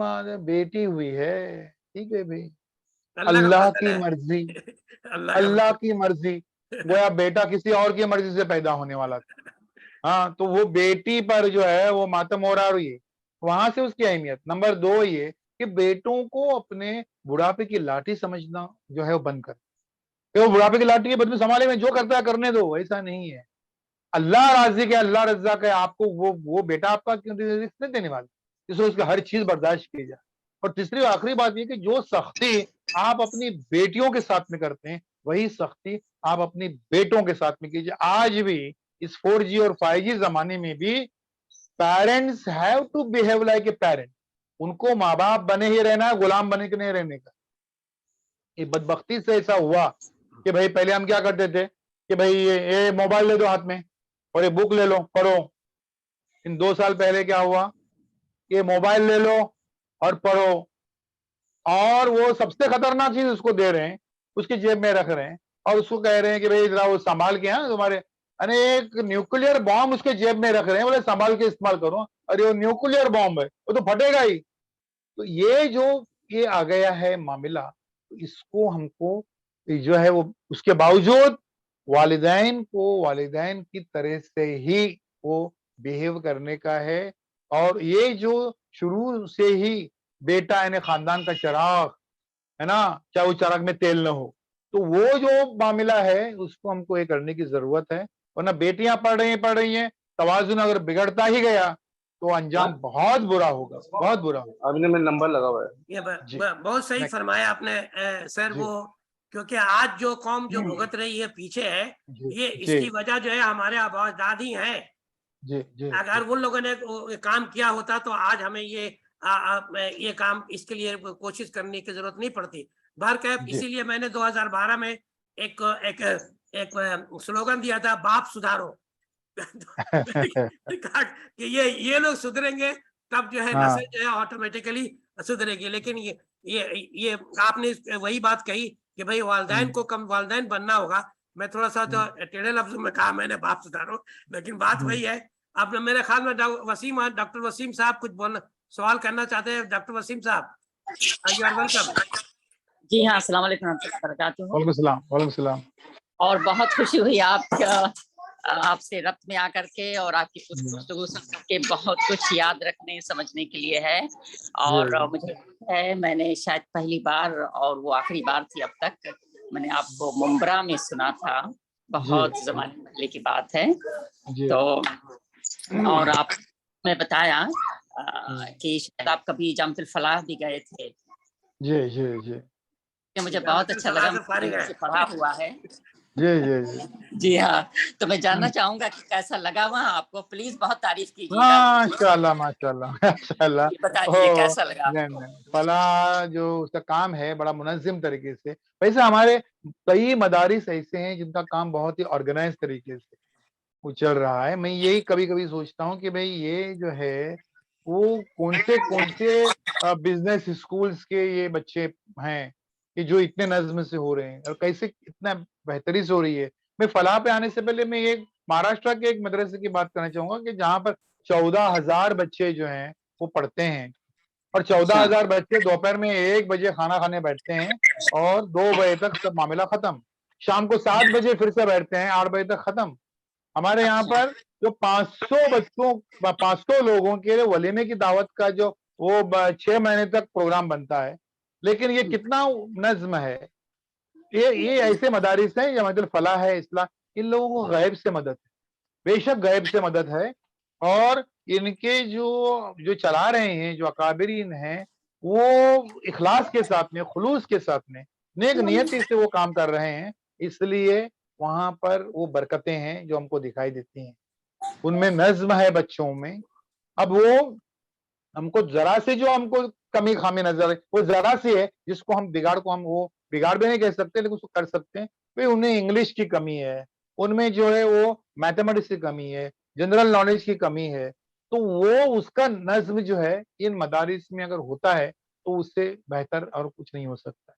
बेटी हुई है, ठीक है भाई, अल्लाह का अल्लाह फजल की है। मर्जी, अल्लाह का अल्लाह फजल। की मर्जी। गोया बेटा किसी और की मर्जी से पैदा होने वाला था। हाँ, तो वो बेटी पर जो है वो मातम हो रहा है, वहां से उसकी अहमियत। नंबर 2 ये कि बेटों को अपने बुढ़ापे की लाठी समझना जो है वो बंद कर। कि वो बुढ़ापे की लाठी है, बदले संभाले में जो करता है करने दो, ऐसा नहीं है। अल्लाह राजी के, अल्लाह रज्जाक है, आपको वो बेटा आपका क्यों रिस्क नहीं देने वाला, जिससे उसकी हर चीज बर्दाश्त की जाए। और तीसरी और आखिरी बात ये कि जो सख्ती आप अपनी बेटियों के साथ में करते हैं, वही सख्ती आप अपनी बेटों के साथ में कीजिए। आज भी इस 4G और 5G जमाने में भी parents have to behave like a parent. उनको माँ बाप बने ही रहना है, गुलाम बने के नहीं रहने का। ये बदबख्ती से ऐसा हुआ कि भाई पहले हम क्या करते थे कि भाई ये मोबाइल ले दो हाथ में और ये बुक ले लो, पढ़ो। इन 2 साल पहले क्या हुआ, ये मोबाइल ले लो और पढ़ो, और वो सबसे खतरनाक चीज उसको दे रहे हैं, उसकी जेब में रख रहे हैं और उसको कह रहे हैं कि भाई जरा वो संभाल के, हाँ तुम्हारे, अरे एक न्यूक्लियर बॉम्ब उसके जेब में रख रहे हैं, बोले संभाल के इस्तेमाल करो। अरे वो न्यूक्लियर बॉम्ब है, वो तो फटेगा ही। तो ये आ गया है मामला, तो इसको हमको जो है वो उसके बावजूद वालिदैन की तरह से ही वो बिहेव करने का है। और ये जो शुरू से ही बेटा यानी खानदान का चिराग है ना, चाहे वो चिराग में तेल न हो, तो वो जो मामला है उसको हमको ये करने की जरूरत है। वरना बेटियां पढ़ रही हैं, तवाजुन अगर बिगड़ता ही गया तो अंजाम बहुत बुरा होगा, बहुत बुरा होगा। अभी मेरा नंबर लगा हुआ है। ये जी। बहुत सही Next. फरमाया आपने सर। जी। वो क्योंकि आज जो कौम जो भुगत रही है पीछे है, जी ये जी इसकी वजह जो है हमारे आबाद ही हैं। जी जी अगर उन लोगों ने वो काम किया होता तो आज हमें ये काम इसके लिए कोशिश करने की जरूरत नहीं पड़ती। बहरकैफ जी। इसीलिए मैंने 2012 में एक एक एक स्लोगन दिया था, बाप सुधारो। कहा कि ये लोग सुधरेंगे तब जो है हाँ। नस्ल जो है ऑटोमेटिकली सुधरेगी। लेकिन ये आपने वही बात कही कि भाई वालिदैन को कम वालिदैन बनना होगा। मैं थोड़ा सा तो टेढ़े लफ्जों में कहा मैंने, बाप सुधारो, लेकिन बात वही है। अब मेरे ख्याल में डॉक्टर वसीम साहब कुछ सवाल करना चाहते हैं। डॉक्टर वसीम साहब, यू आर वेलकम। जी हाँ, अस्सलाम वालेकुम वरहमतुल्लाहि वालेकुम सलाम, वालेकुम सलाम। और बहुत खुशी हुई आपसे रब्त में आकर के, और आपकी कुछ गुफ्तगू सुन के बहुत कुछ याद रखने समझने के लिए है। और मुझे है, मैंने शायद पहली बार और वो आखिरी बार थी अब तक, मैंने आपको मुंब्रा में सुना था, बहुत जमाने पहले की बात है। तो और आपने बताया कि शायद आप कभी जामतुल फलाह भी गए थे। जी जी जी मुझे बहुत अच्छा लगा, मुझे पढ़ा हुआ है। जी जी जी जी हाँ, तो मैं जानना चाहूंगा कि कैसा लगा वहाँ आपको। प्लीज बहुत तारीफ कीजिएगा। माशाल्लाह माशाल्लाह माशाल्लाह। बताइए कैसा लगा आपको। फलाह जो उसका काम है बड़ा मुनज़्ज़म तरीके से। वैसे हमारे कई मदारिस ऐसे हैं जिनका काम बहुत ही ऑर्गेनाइज तरीके से वो चल रहा है। मैं यही कभी कभी सोचता हूँ कि भाई ये जो है वो कौन से बिजनेस स्कूल्स के ये बच्चे हैं कि जो इतने नज्म से हो रहे हैं और कैसे इतना बेहतरी से हो रही है। मैं फलाह पे आने से पहले मैं एक महाराष्ट्र के एक मदरसे की बात करना चाहूंगा कि जहाँ पर 14,000 बच्चे जो हैं वो पढ़ते हैं, और 14,000 बच्चे दोपहर में 1 बजे खाना खाने बैठते हैं और 2 बजे तक सब मामला खत्म। शाम को 7 बजे फिर से बैठते हैं, 8 बजे तक खत्म। हमारे यहाँ पर जो 500 लोगों के वलीमे की दावत का जो वो 6 महीने तक प्रोग्राम बनता है, लेकिन ये कितना नज्म है। ये ऐसे मदारिस हैं, जमातुल फलाह है, इस्लाह, इन लोगों को गैब से मदद है, बेशक गैब से मदद है। और इनके जो चला रहे हैं, जो अकाबिरीन हैं, वो इखलास के साथ में, खुलूस के साथ में, नेक नियति से वो काम कर रहे हैं, इसलिए वहां पर वो बरकतें हैं जो हमको दिखाई देती हैं। उनमें नज्म है बच्चों में। अब वो हमको जरा से जो हमको कमी खामी नजर है, वो जरा सी है, जिसको हम बिगाड़ को हम वो बिगाड़ भी नहीं कह सकते, लेकिन उसको कर सकते हैं। भाई उन्हें इंग्लिश की कमी है, उनमें जो है वो मैथमेटिक्स की कमी है, जनरल नॉलेज की कमी है, तो वो उसका नज्म जो है इन मदारिस में अगर होता है तो उससे बेहतर और कुछ नहीं हो सकता।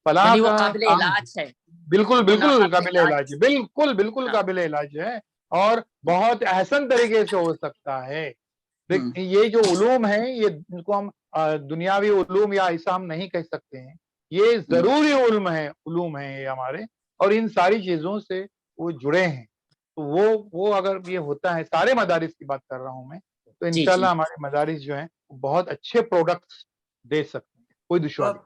फलाह यानी वो का काबिल काम इलाज है। बिल्कुल वो बिल्कुल नाकाबिल काबिल इलाज इलाज है, बिल्कुल बिल्कुल हाँ। काबिल इलाज है, और बहुत अहसन तरीके से हो सकता है। देख, हम्म, ये जो उलूम है, ये इनको हम दुनियावी उलूम या ऐसा हम नहीं कह सकते हैं, ये जरूरी उलूम है ये हमारे, और इन सारी चीजों से वो जुड़े हैं। तो वो अगर ये होता है, सारे मदारिस की बात कर रहा हूं मैं, तो जी जी इंशाल्लाह हमारे मदारिस जो हैं वो बहुत अच्छे प्रोडक्ट्स दे सकते हैं, कोई तो दुश्वारी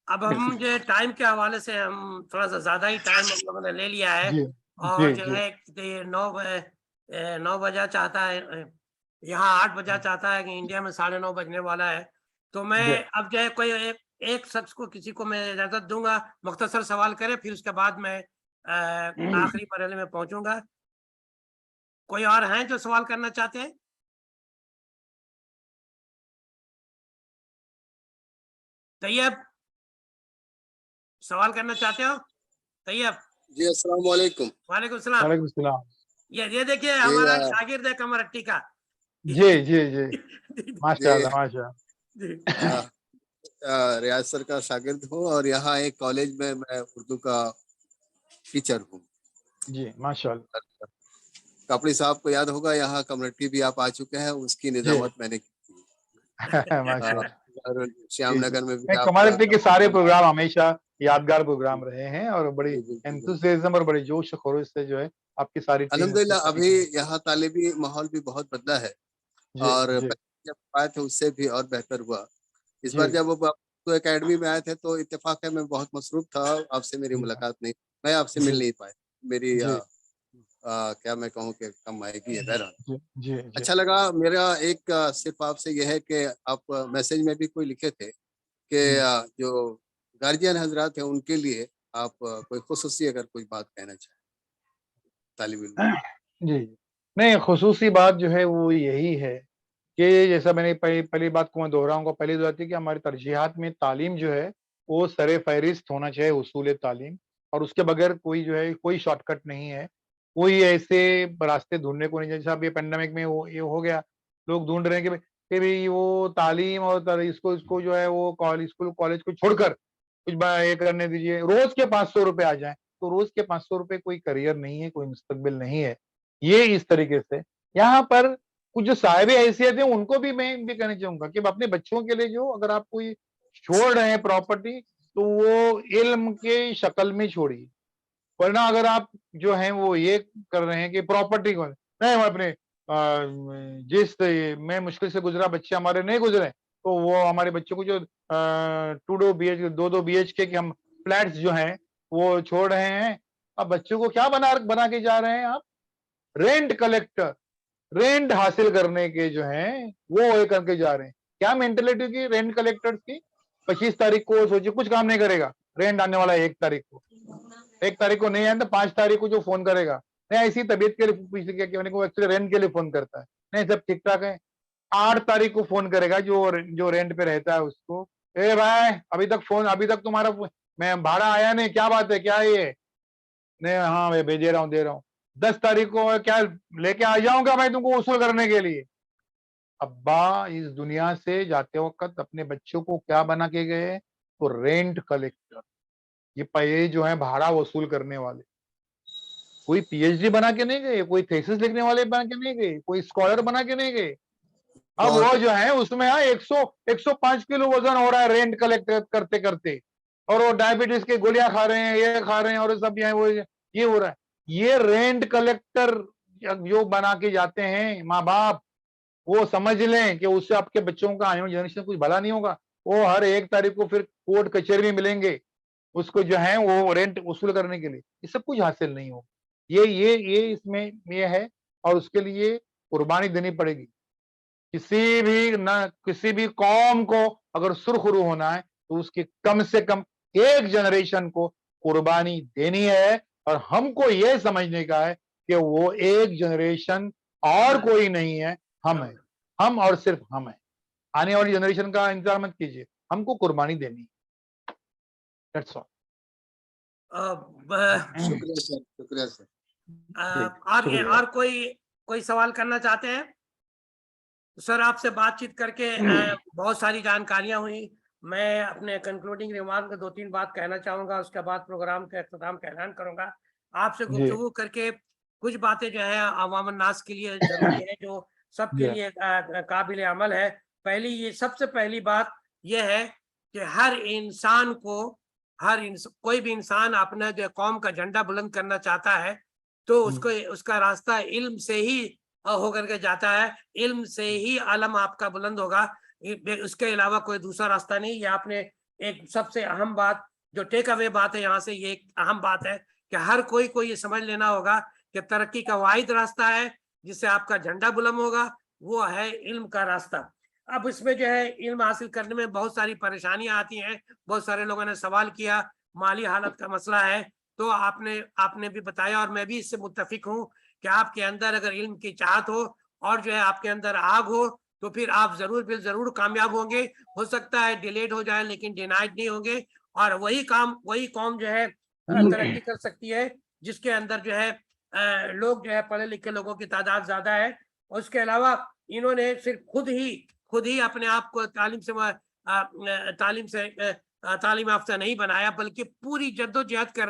अब हम जो टाइम के हवाले से हम थोड़ा सा ज्यादा ही टाइम हम लोगों ने ले लिया है, जी और जी जो जी है 9 बजा चाहता है, यहाँ 8 बजा चाहता है कि इंडिया में 9:30 बजने वाला है। तो मैं जी अब जो है कोई एक शख्स को, किसी को मैं इजाजत दूंगा, मुख्तसर सवाल करे, फिर उसके बाद मैं आखिरी मरहले में पहुंचूंगा। कोई और हैं जो सवाल करना चाहते हैं? तैयब, सवाल करना चाहते हो? तैयब, जी अस्सलाम वालेकुम। वालेकुम सलाम। वालेकुम सलाम। ये देखिए जी हमारा शागिर्द है कमर अट्टी का। जी जी जी जी माशाल्लाह माशाल्लाह। जी। रियाज सर का शागिर्द हूँ और यहाँ एक कॉलेज में मैं उर्दू का टीचर हूँ। जी माशाल्लाह। कापड़ी साहब को याद होगा, यहाँ कम्युनिटी भी आप आ चुके हैं, उसकी जी निजामत मैंने की थी। माशाल्लाह। और जी जी श्यामनगर में भी नहीं, आप कमाल के सारे प्रोग्राम हमेशा यादगार प्रोग्राम रहे हैं, और बड़ी जी, बिल्कुल, बिल्कुल। एंथुसियाज्म और बड़ी जोश खरोश से जो है आपकी सारी टीम अल्हम्दुलिल्लाह अभी यहाँ तालिबी माहौल भी बहुत बदला है जी और जी पहले जब आए थे उससे भी और बेहतर हुआ। इस जी बार जब आप तो एकेडमी में आए थे तो इत्तेफाक है मैं बहुत मसरूफ था, आपसे मेरी जी मुलाकात नहीं, मैं आपसे जी मिल नहीं पाया। मेरी जी क्या मैं कहूँ कि कम मायगी है, बहरहाल। जी जी जी अच्छा लगा। मेरा एक सिर्फ आपसे यह है कि आप मैसेज में भी कोई लिखे थे कि जो गार्जियन हजरात हैं उनके लिए आप कोई खुसूसी अगर कोई बात कहना चाहें तालिब इल्म। जी नहीं, खुसूसी बात जो है वो यही है कि जैसा मैंने पहली बात को मैं दोहराऊंगा, पहली बात है कि हमारी तरजीहात में तालीम जो है वो सरे फहरिस्त होना चाहिए, उसूल तालीम, और उसके बगैर कोई जो है कोई शॉर्टकट नहीं है, कोई ऐसे रास्ते ढूंढने को नहीं। जैसे अब ये पेंडेमिक में ये हो गया, लोग ढूंढ रहे हैं कि भाई वो तालीम और इसको जो है वो स्कूल कॉलेज को छोड़कर कुछ ये करने दीजिए, रोज के 500 रुपए आ जाए, तो रोज के 500 रुपए कोई करियर नहीं है, कोई मुस्तकबिल नहीं है। ये इस तरीके से यहाँ पर कुछ जो साहिब हैसियत है उनको भी मैं भी कहना चाहूंगा कि अपने बच्चों के लिए जो अगर आप कोई छोड़ रहे हैं प्रॉपर्टी, तो वो इल्म के शक्ल में छोड़िए। वरना अगर आप जो हैं वो ये कर रहे हैं कि प्रॉपर्टी को नहीं, हम अपने मैं मुश्किल से गुजरा, बच्चे हमारे नहीं गुजरे, तो वो हमारे बच्चों को जो 2 BHK के हम फ्लैट्स जो हैं वो छोड़ रहे हैं। अब बच्चों को क्या बना के जा रहे हैं आप? रेंट कलेक्टर, रेंट हासिल करने के जो हैं वो ये करके जा रहे हैं। क्या मेंटेलिटी की रेंट कलेक्टर्स की? 25 तारीख को सोचिए कुछ काम नहीं करेगा, रेंट आने वाला है 1 तारीख को, 1 तारीख को नहीं आया तो 5 तारीख को जो फोन करेगा, नहीं ऐसी तबीयत के लिए पूछ के एक्चुअली रेंट के लिए फोन करता है, नहीं सब ठीक ठाक है। 8 तारीख को फोन करेगा जो रेंट पे रहता है उसको, ए भाई अभी तक तुम्हारा मैं भाड़ा आया नहीं, क्या बात है, क्या है ये? नहीं हाँ मैं भेजे रहा हूँ, दे रहा हूँ। 10 तारीख को क्या लेके आ जाऊंगा मैं तुमको वसूल करने के लिए? अब्बा इस दुनिया से जाते वक्त अपने बच्चों को क्या बना के गए? तो रेंट कलेक्टर, ये पे जो है भाड़ा वसूल करने वाले। कोई PhD बना के नहीं गए, कोई थीसिस लिखने वाले बना के नहीं गए, कोई स्कॉलर बना के नहीं गए। अब बहुत वो जो है उसमें 105 किलो वजन हो रहा है रेंट कलेक्ट करते करते, और वो डायबिटीज की गोलियां खा रहे हैं, ये खा रहे हैं, और सब ये हो रहा है। ये रेंट कलेक्टर जो बना के जाते हैं माँ बाप, वो समझ लें कि उससे आपके बच्चों का आने वाली जनरेशन कुछ भला नहीं होगा। वो हर 1 तारीख को फिर कोर्ट कचहरी में मिलेंगे, उसको जो है वो रेंट वसूल करने के लिए, ये सब कुछ हासिल नहीं हो। ये इसमें ये है, और उसके लिए कुर्बानी देनी पड़ेगी। किसी भी कौम को अगर सुरखरू होना है तो उसके कम से कम एक जनरेशन को कुर्बानी देनी है, और हमको ये समझने का है कि वो एक जनरेशन और कोई नहीं है, हम है, हम और सिर्फ हम है। आने वाली जनरेशन का इंतजार मत कीजिए, हमको कुर्बानी देनी है। That's all. शुक्रिया सर, शुक्रिया सर। और कोई सवाल करना चाहते हैं? सर, आपसे बातचीत करके बहुत सारी जानकारियां हुई। मैं अपने कंक्लूडिंग रिमार्क में 2-3 बात कहना चाहूंगा, उसके बाद प्रोग्राम का इख्तिताम का ऐलान करूंगा। आपसे गुफ्तगू करके कुछ बातें जो है अवाम नास के लिए जरूरी है, जो सबके लिए काबिल अमल है। सबसे पहली बात यह है कि हर इंसान को कोई भी इंसान अपना जो कौम का झंडा बुलंद करना चाहता है तो उसका रास्ता इल्म से ही होकर के जाता है। इल्म से ही आलम आपका बुलंद होगा, उसके अलावा कोई दूसरा रास्ता नहीं। ये आपने एक सबसे अहम बात, जो टेक अवे बात है यहाँ से, ये एक अहम बात है कि हर कोई को ये समझ लेना होगा कि तरक्की का वाहिद रास्ता है जिससे आपका झंडा बुलंद होगा, वो है इल्म का रास्ता। अब इसमें जो है इल्म हासिल करने में बहुत सारी परेशानियां आती हैं। बहुत सारे लोगों ने सवाल किया, माली हालत का मसला है, तो आपने भी बताया और मैं भी इससे मुत्तफिक हूँ कि आपके अंदर अगर इल्म की चाहत हो और जो है आपके अंदर आग हो तो फिर आप जरूर कामयाब होंगे। हो सकता है डिलेड हो जाए लेकिन डिनाइड नहीं होंगे, और वही कौम जो है तरक्की कर सकती है जिसके अंदर जो है लोग जो है पढ़े लिखे लोगों की तादाद ज्यादा है। उसके अलावा इन्होंने सिर्फ खुद ही अपने आप को तालीम याफ्ता नहीं बनाया, बल्कि पूरी जद्दोजहद कर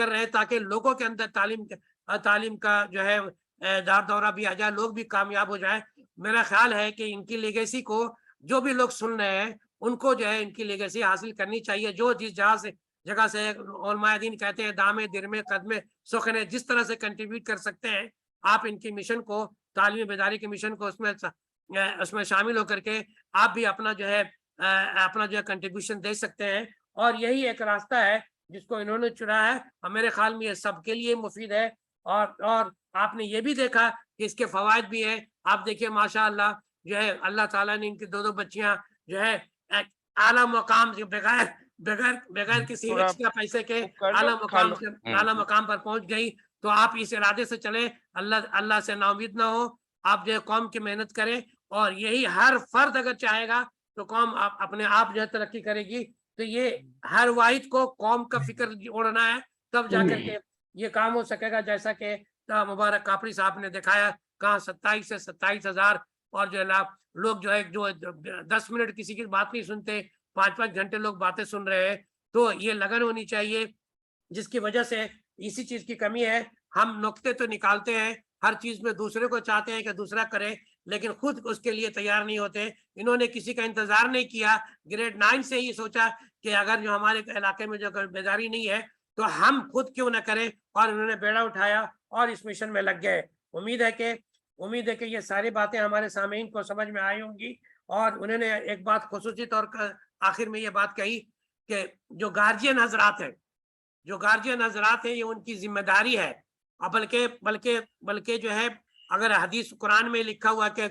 रहे हैं ताकि लोगों के अंदर तालीम का जो है दार दौरा भी आ जाए, लोग भी कामयाब हो जाए। मेरा ख्याल है कि इनकी लेगेसी को जो भी लोग सुन रहे हैं उनको जो है इनकी लेगेसी हासिल करनी चाहिए। जो जिस जगह से उलमाए दीन कहते हैं दामे दिरमे कदमे सुखने, जिस तरह से कंट्रीब्यूट कर सकते हैं आप इनकी मिशन को, तालीमी बेदारी के मिशन को उसमें शामिल होकर के आप भी अपना जो है कंट्रीब्यूशन दे सकते हैं। और यही एक रास्ता है जिसको इन्होंने चुना है और मेरे ख्याल में ये सबके लिए मुफीद है। और आपने ये भी देखा कि इसके फवायद भी है। आप देखिए माशाअल्लाह जो है अल्लाह ताला ने इनकी 2 बच्चियां जो है आला मकाम से बगैर किसी एक्स्ट्रा पैसे के आला मकाम पर पहुंच गई। तो आप इस इरादे से चले, अल्लाह से नाउमीद ना हो, आप जो है कौम की मेहनत करें, और यही हर फर्द अगर चाहेगा तो कौम अपने आप जो है तरक्की करेगी। तो ये हर वाहिद को कौम का फिक्र ओढ़ना है, तब जाकर के ये काम हो सकेगा। जैसा कि मुबारक कापड़ी साहब ने दिखाया, कहाँ 27 से 27,000 और जो है लोग जो है जो 10 मिनट किसी की बात नहीं सुनते, 5-5 घंटे लोग बातें सुन रहे हैं। तो ये लगन होनी चाहिए, जिसकी वजह से इसी चीज की कमी है। हम नुक्ते तो निकालते हैं हर चीज में, दूसरे को चाहते हैं कि दूसरा करे, लेकिन खुद उसके लिए तैयार नहीं होते। इन्होंने किसी का इंतजार नहीं किया, ग्रेड 9 से ही सोचा कि अगर जो हमारे इलाके में जो बेदारी नहीं है तो हम खुद क्यों ना करें, और उन्होंने बेड़ा उठाया और इस मिशन में लग गए। उम्मीद है कि ये सारी बातें हमारे सामीन को समझ में आई होंगी। और उन्होंने एक बात खुसूसी तौर पर आखिर में ये बात कही कि जो गार्जियन हजरात है ये उनकी जिम्मेदारी है, और बल्कि जो है अगर हदीस कुरान में लिखा हुआ कि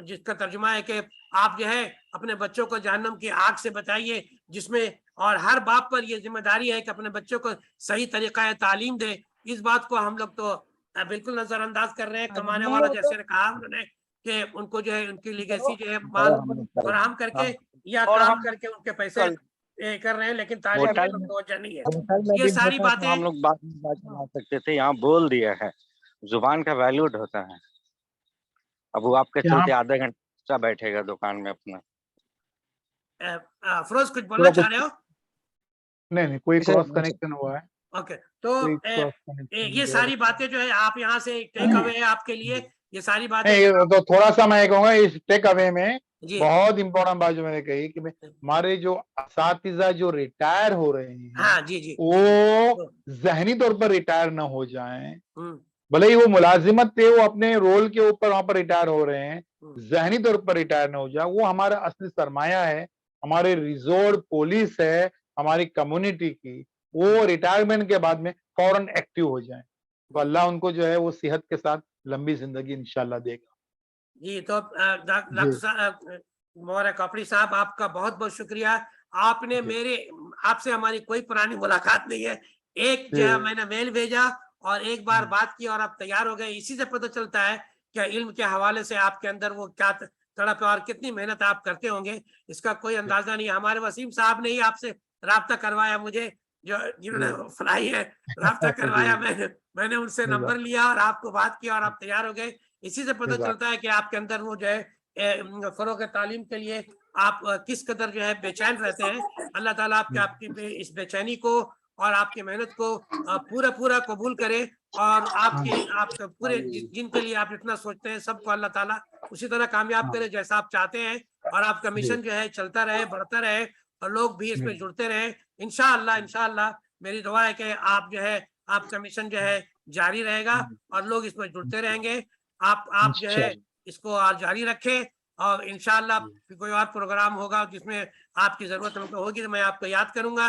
जिसका तर्जुमा है कि आप जो है अपने बच्चों को जहन्नम की आग से बचाइए, जिसमें और हर बाप पर ये जिम्मेदारी है कि अपने बच्चों को सही तरीका तालीम दे। इस बात को हम लोग तो बिल्कुल नजरअंदाज कर रहे हैं। कमाने वाला जैसे कहा उन्होंने कि उनको जो है उनकी लीगेसी जो है माल फराहम करके या काम करके उनके पैसे कर रहे हैं, लेकिन तालीम पर तवज्जो नहीं है। ये सारी बातें हम लोग बात बना सकते थे, यहाँ बोल दिया है, जुबान का वैल्यूड होता है। अब वो आपके चलते आधा घंटा बैठेगा दुकान में अपना। अफरोज कुछ बोलना चाह रहे हो? नहीं, कोई क्रॉस कनेक्शन हुआ है। ओके, तो ये सारी बातें जो है आप यहाँ से टेक अवे है आपके लिए, ये सारी बातें। तो थोड़ा सा मैं कहूँगा इस टेक अवे में बहुत इंपॉर्टेंट बात जो मैंने कही कि हमारे जो असातिज़ा जो रिटायर हो रहे हैं, हाँ जी, वो जहनी तौर पर रिटायर ना हो जाएं। भले ही वो मुलाजिमत थे, वो अपने रोल के ऊपर वहां पर रिटायर हो रहे हैं, जहनी तौर पर रिटायर ना हो जाए। वो हमारा असली सरमाया है, हमारे रिजोर्ट पुलिस है, हमारी कम्युनिटी की, वो रिटायरमेंट के बाद में फौरन एक्टिव हो जाएं। तो अल्लाह उनको जो है वो सेहत के साथ लंबी जिंदगी इंशाल्लाह देगा। जी, तो डॉक्टर साहब मोहरा कापड़ी साहब, आपका बहुत बहुत शुक्रिया। आपने मेरे आपसे हमारी कोई पुरानी मुलाकात नहीं है, एक जो है मैंने मेल भेजा और एक बार बात की और आप तैयार हो गए। इसी से पता चलता है कि इल्म के हवाले से आपके अंदर वो क्या तड़प है और कितनी मेहनत आप करते होंगे, इसका कोई अंदाजा नहीं है। हमारे वसीम साहब ने ही आपसे राब्ता करवाया, मुझे जो जिन्होंने फ्लाई है राब्ता करवाया, मैंने उनसे नंबर लिया और आपको बात किया और आप तैयार हो गए। इसी से पता चलता है कि आपके अंदर वो जो है फरोग तालीम के लिए आप किस कदर जो है बेचैन रहते हैं। अल्लाह ताला आपकी इस बेचैनी को और आपकी मेहनत को पूरा कबूल करे और आपके पूरे जिनके लिए आप इतना सोचते हैं सबको अल्लाह ताला उसी तरह कामयाब करे जैसा आप चाहते हैं, और आपका मिशन जो है चलता रहे, बढ़ता रहे और लोग भी इसमें जुड़ते रहे। इंशाअल्लाह मेरी दुआ है कि आप जो है आपका मिशन जो है जारी रहेगा और लोग इसमें जुड़ते रहेंगे। आप जो है इसको और जारी रखें और इंशाअल्लाह कोई और प्रोग्राम होगा जिसमें आपकी जरूरत हमको होगी तो मैं आपको याद करूंगा।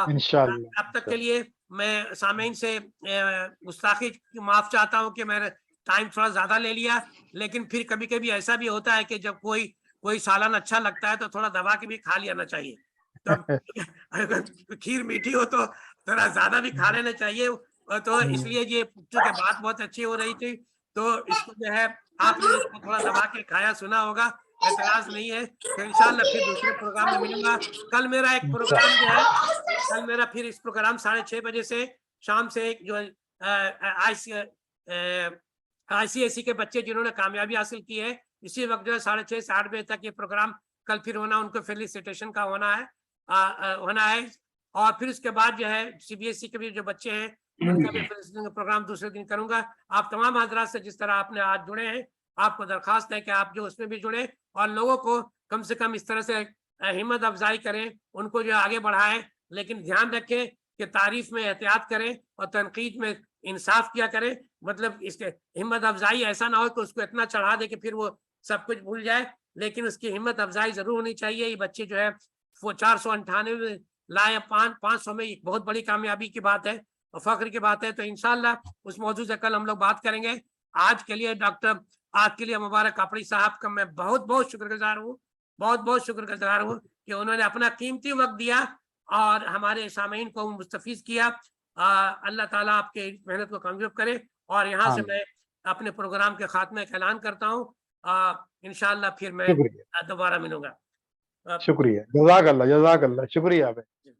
इंशाअल्लाह। अब तक के लिए मैं सामीन से गुस्ताखी माफ चाहता हूं कि मैंने टाइम थोड़ा ज्यादा ले लिया, लेकिन फिर कभी कभी ऐसा भी होता है कि जब कोई सालन अच्छा लगता है तो थोड़ा दबा के भी खा लेना चाहिए। तो अगर खीर मीठी हो तो थोड़ा ज्यादा भी खा लेना चाहिए। तो इसलिए ये चूंकि बात बहुत अच्छी हो रही थी तो इसको जो है आपने इसको थोड़ा दबा के खाया, सुना होगा, एतराज नहीं है। तो इंशाल्लाह फिर दूसरे प्रोग्राम में मिलूंगा। कल मेरा एक प्रोग्राम जो है, कल मेरा फिर इस प्रोग्राम 6:30 बजे से शाम से एक जो ICSE के बच्चे जिन्होंने कामयाबी हासिल की है, इसी वक्त जो है 6:30 से 8 बजे तक ये प्रोग्राम कल फिर होना, उनको फेलिसिटेशन का होना है। और फिर उसके बाद जो है CBSE के भी जो बच्चे हैं उनका भी फेलिसिटेशन का प्रोग्राम दूसरे दिन करूंगा। आप तमाम हजरात से जिस तरह आपने आज जुड़े हैं, आपको दरखास्त है कि आप जो उसमें भी जुड़े और लोगों को कम से कम इस तरह से हिम्मत अफजाई करें, उनको जो आगे बढ़ाएं, लेकिन ध्यान रखें कि तारीफ में एहतियात करें और तनकीद में इंसाफ किया करें। मतलब इसके हिम्मत अफजाई ऐसा ना हो कि उसको इतना चढ़ा दे कि फिर वो सब कुछ भूल जाए, लेकिन उसकी हिम्मत अफजाई जरूर होनी चाहिए। ये बच्चे जो है वो 498 में लाए, 500 में बहुत बड़ी कामयाबी की बात है और फख्र की बात है। तो इंशाल्लाह उस मौजूद से कल हम लोग बात करेंगे। आज के लिए मुबारक कापड़ी साहब का मैं बहुत बहुत शुक्रगुजार हूँ, बहुत शुक्रगुजार हूँ कि उन्होंने अपना कीमती वक्त दिया और हमारे सामीन को मुस्तफीज किया। अल्लाह ताला आपके मेहनत को कामयाब करे। और यहाँ से मैं अपने प्रोग्राम के खात्मे का ऐलान करता हूँ। इंशाल्लाह फिर मैं दोबारा मिलूंगा। शुक्रिया, जज़ाकल्लाह, शुक्रिया भाई।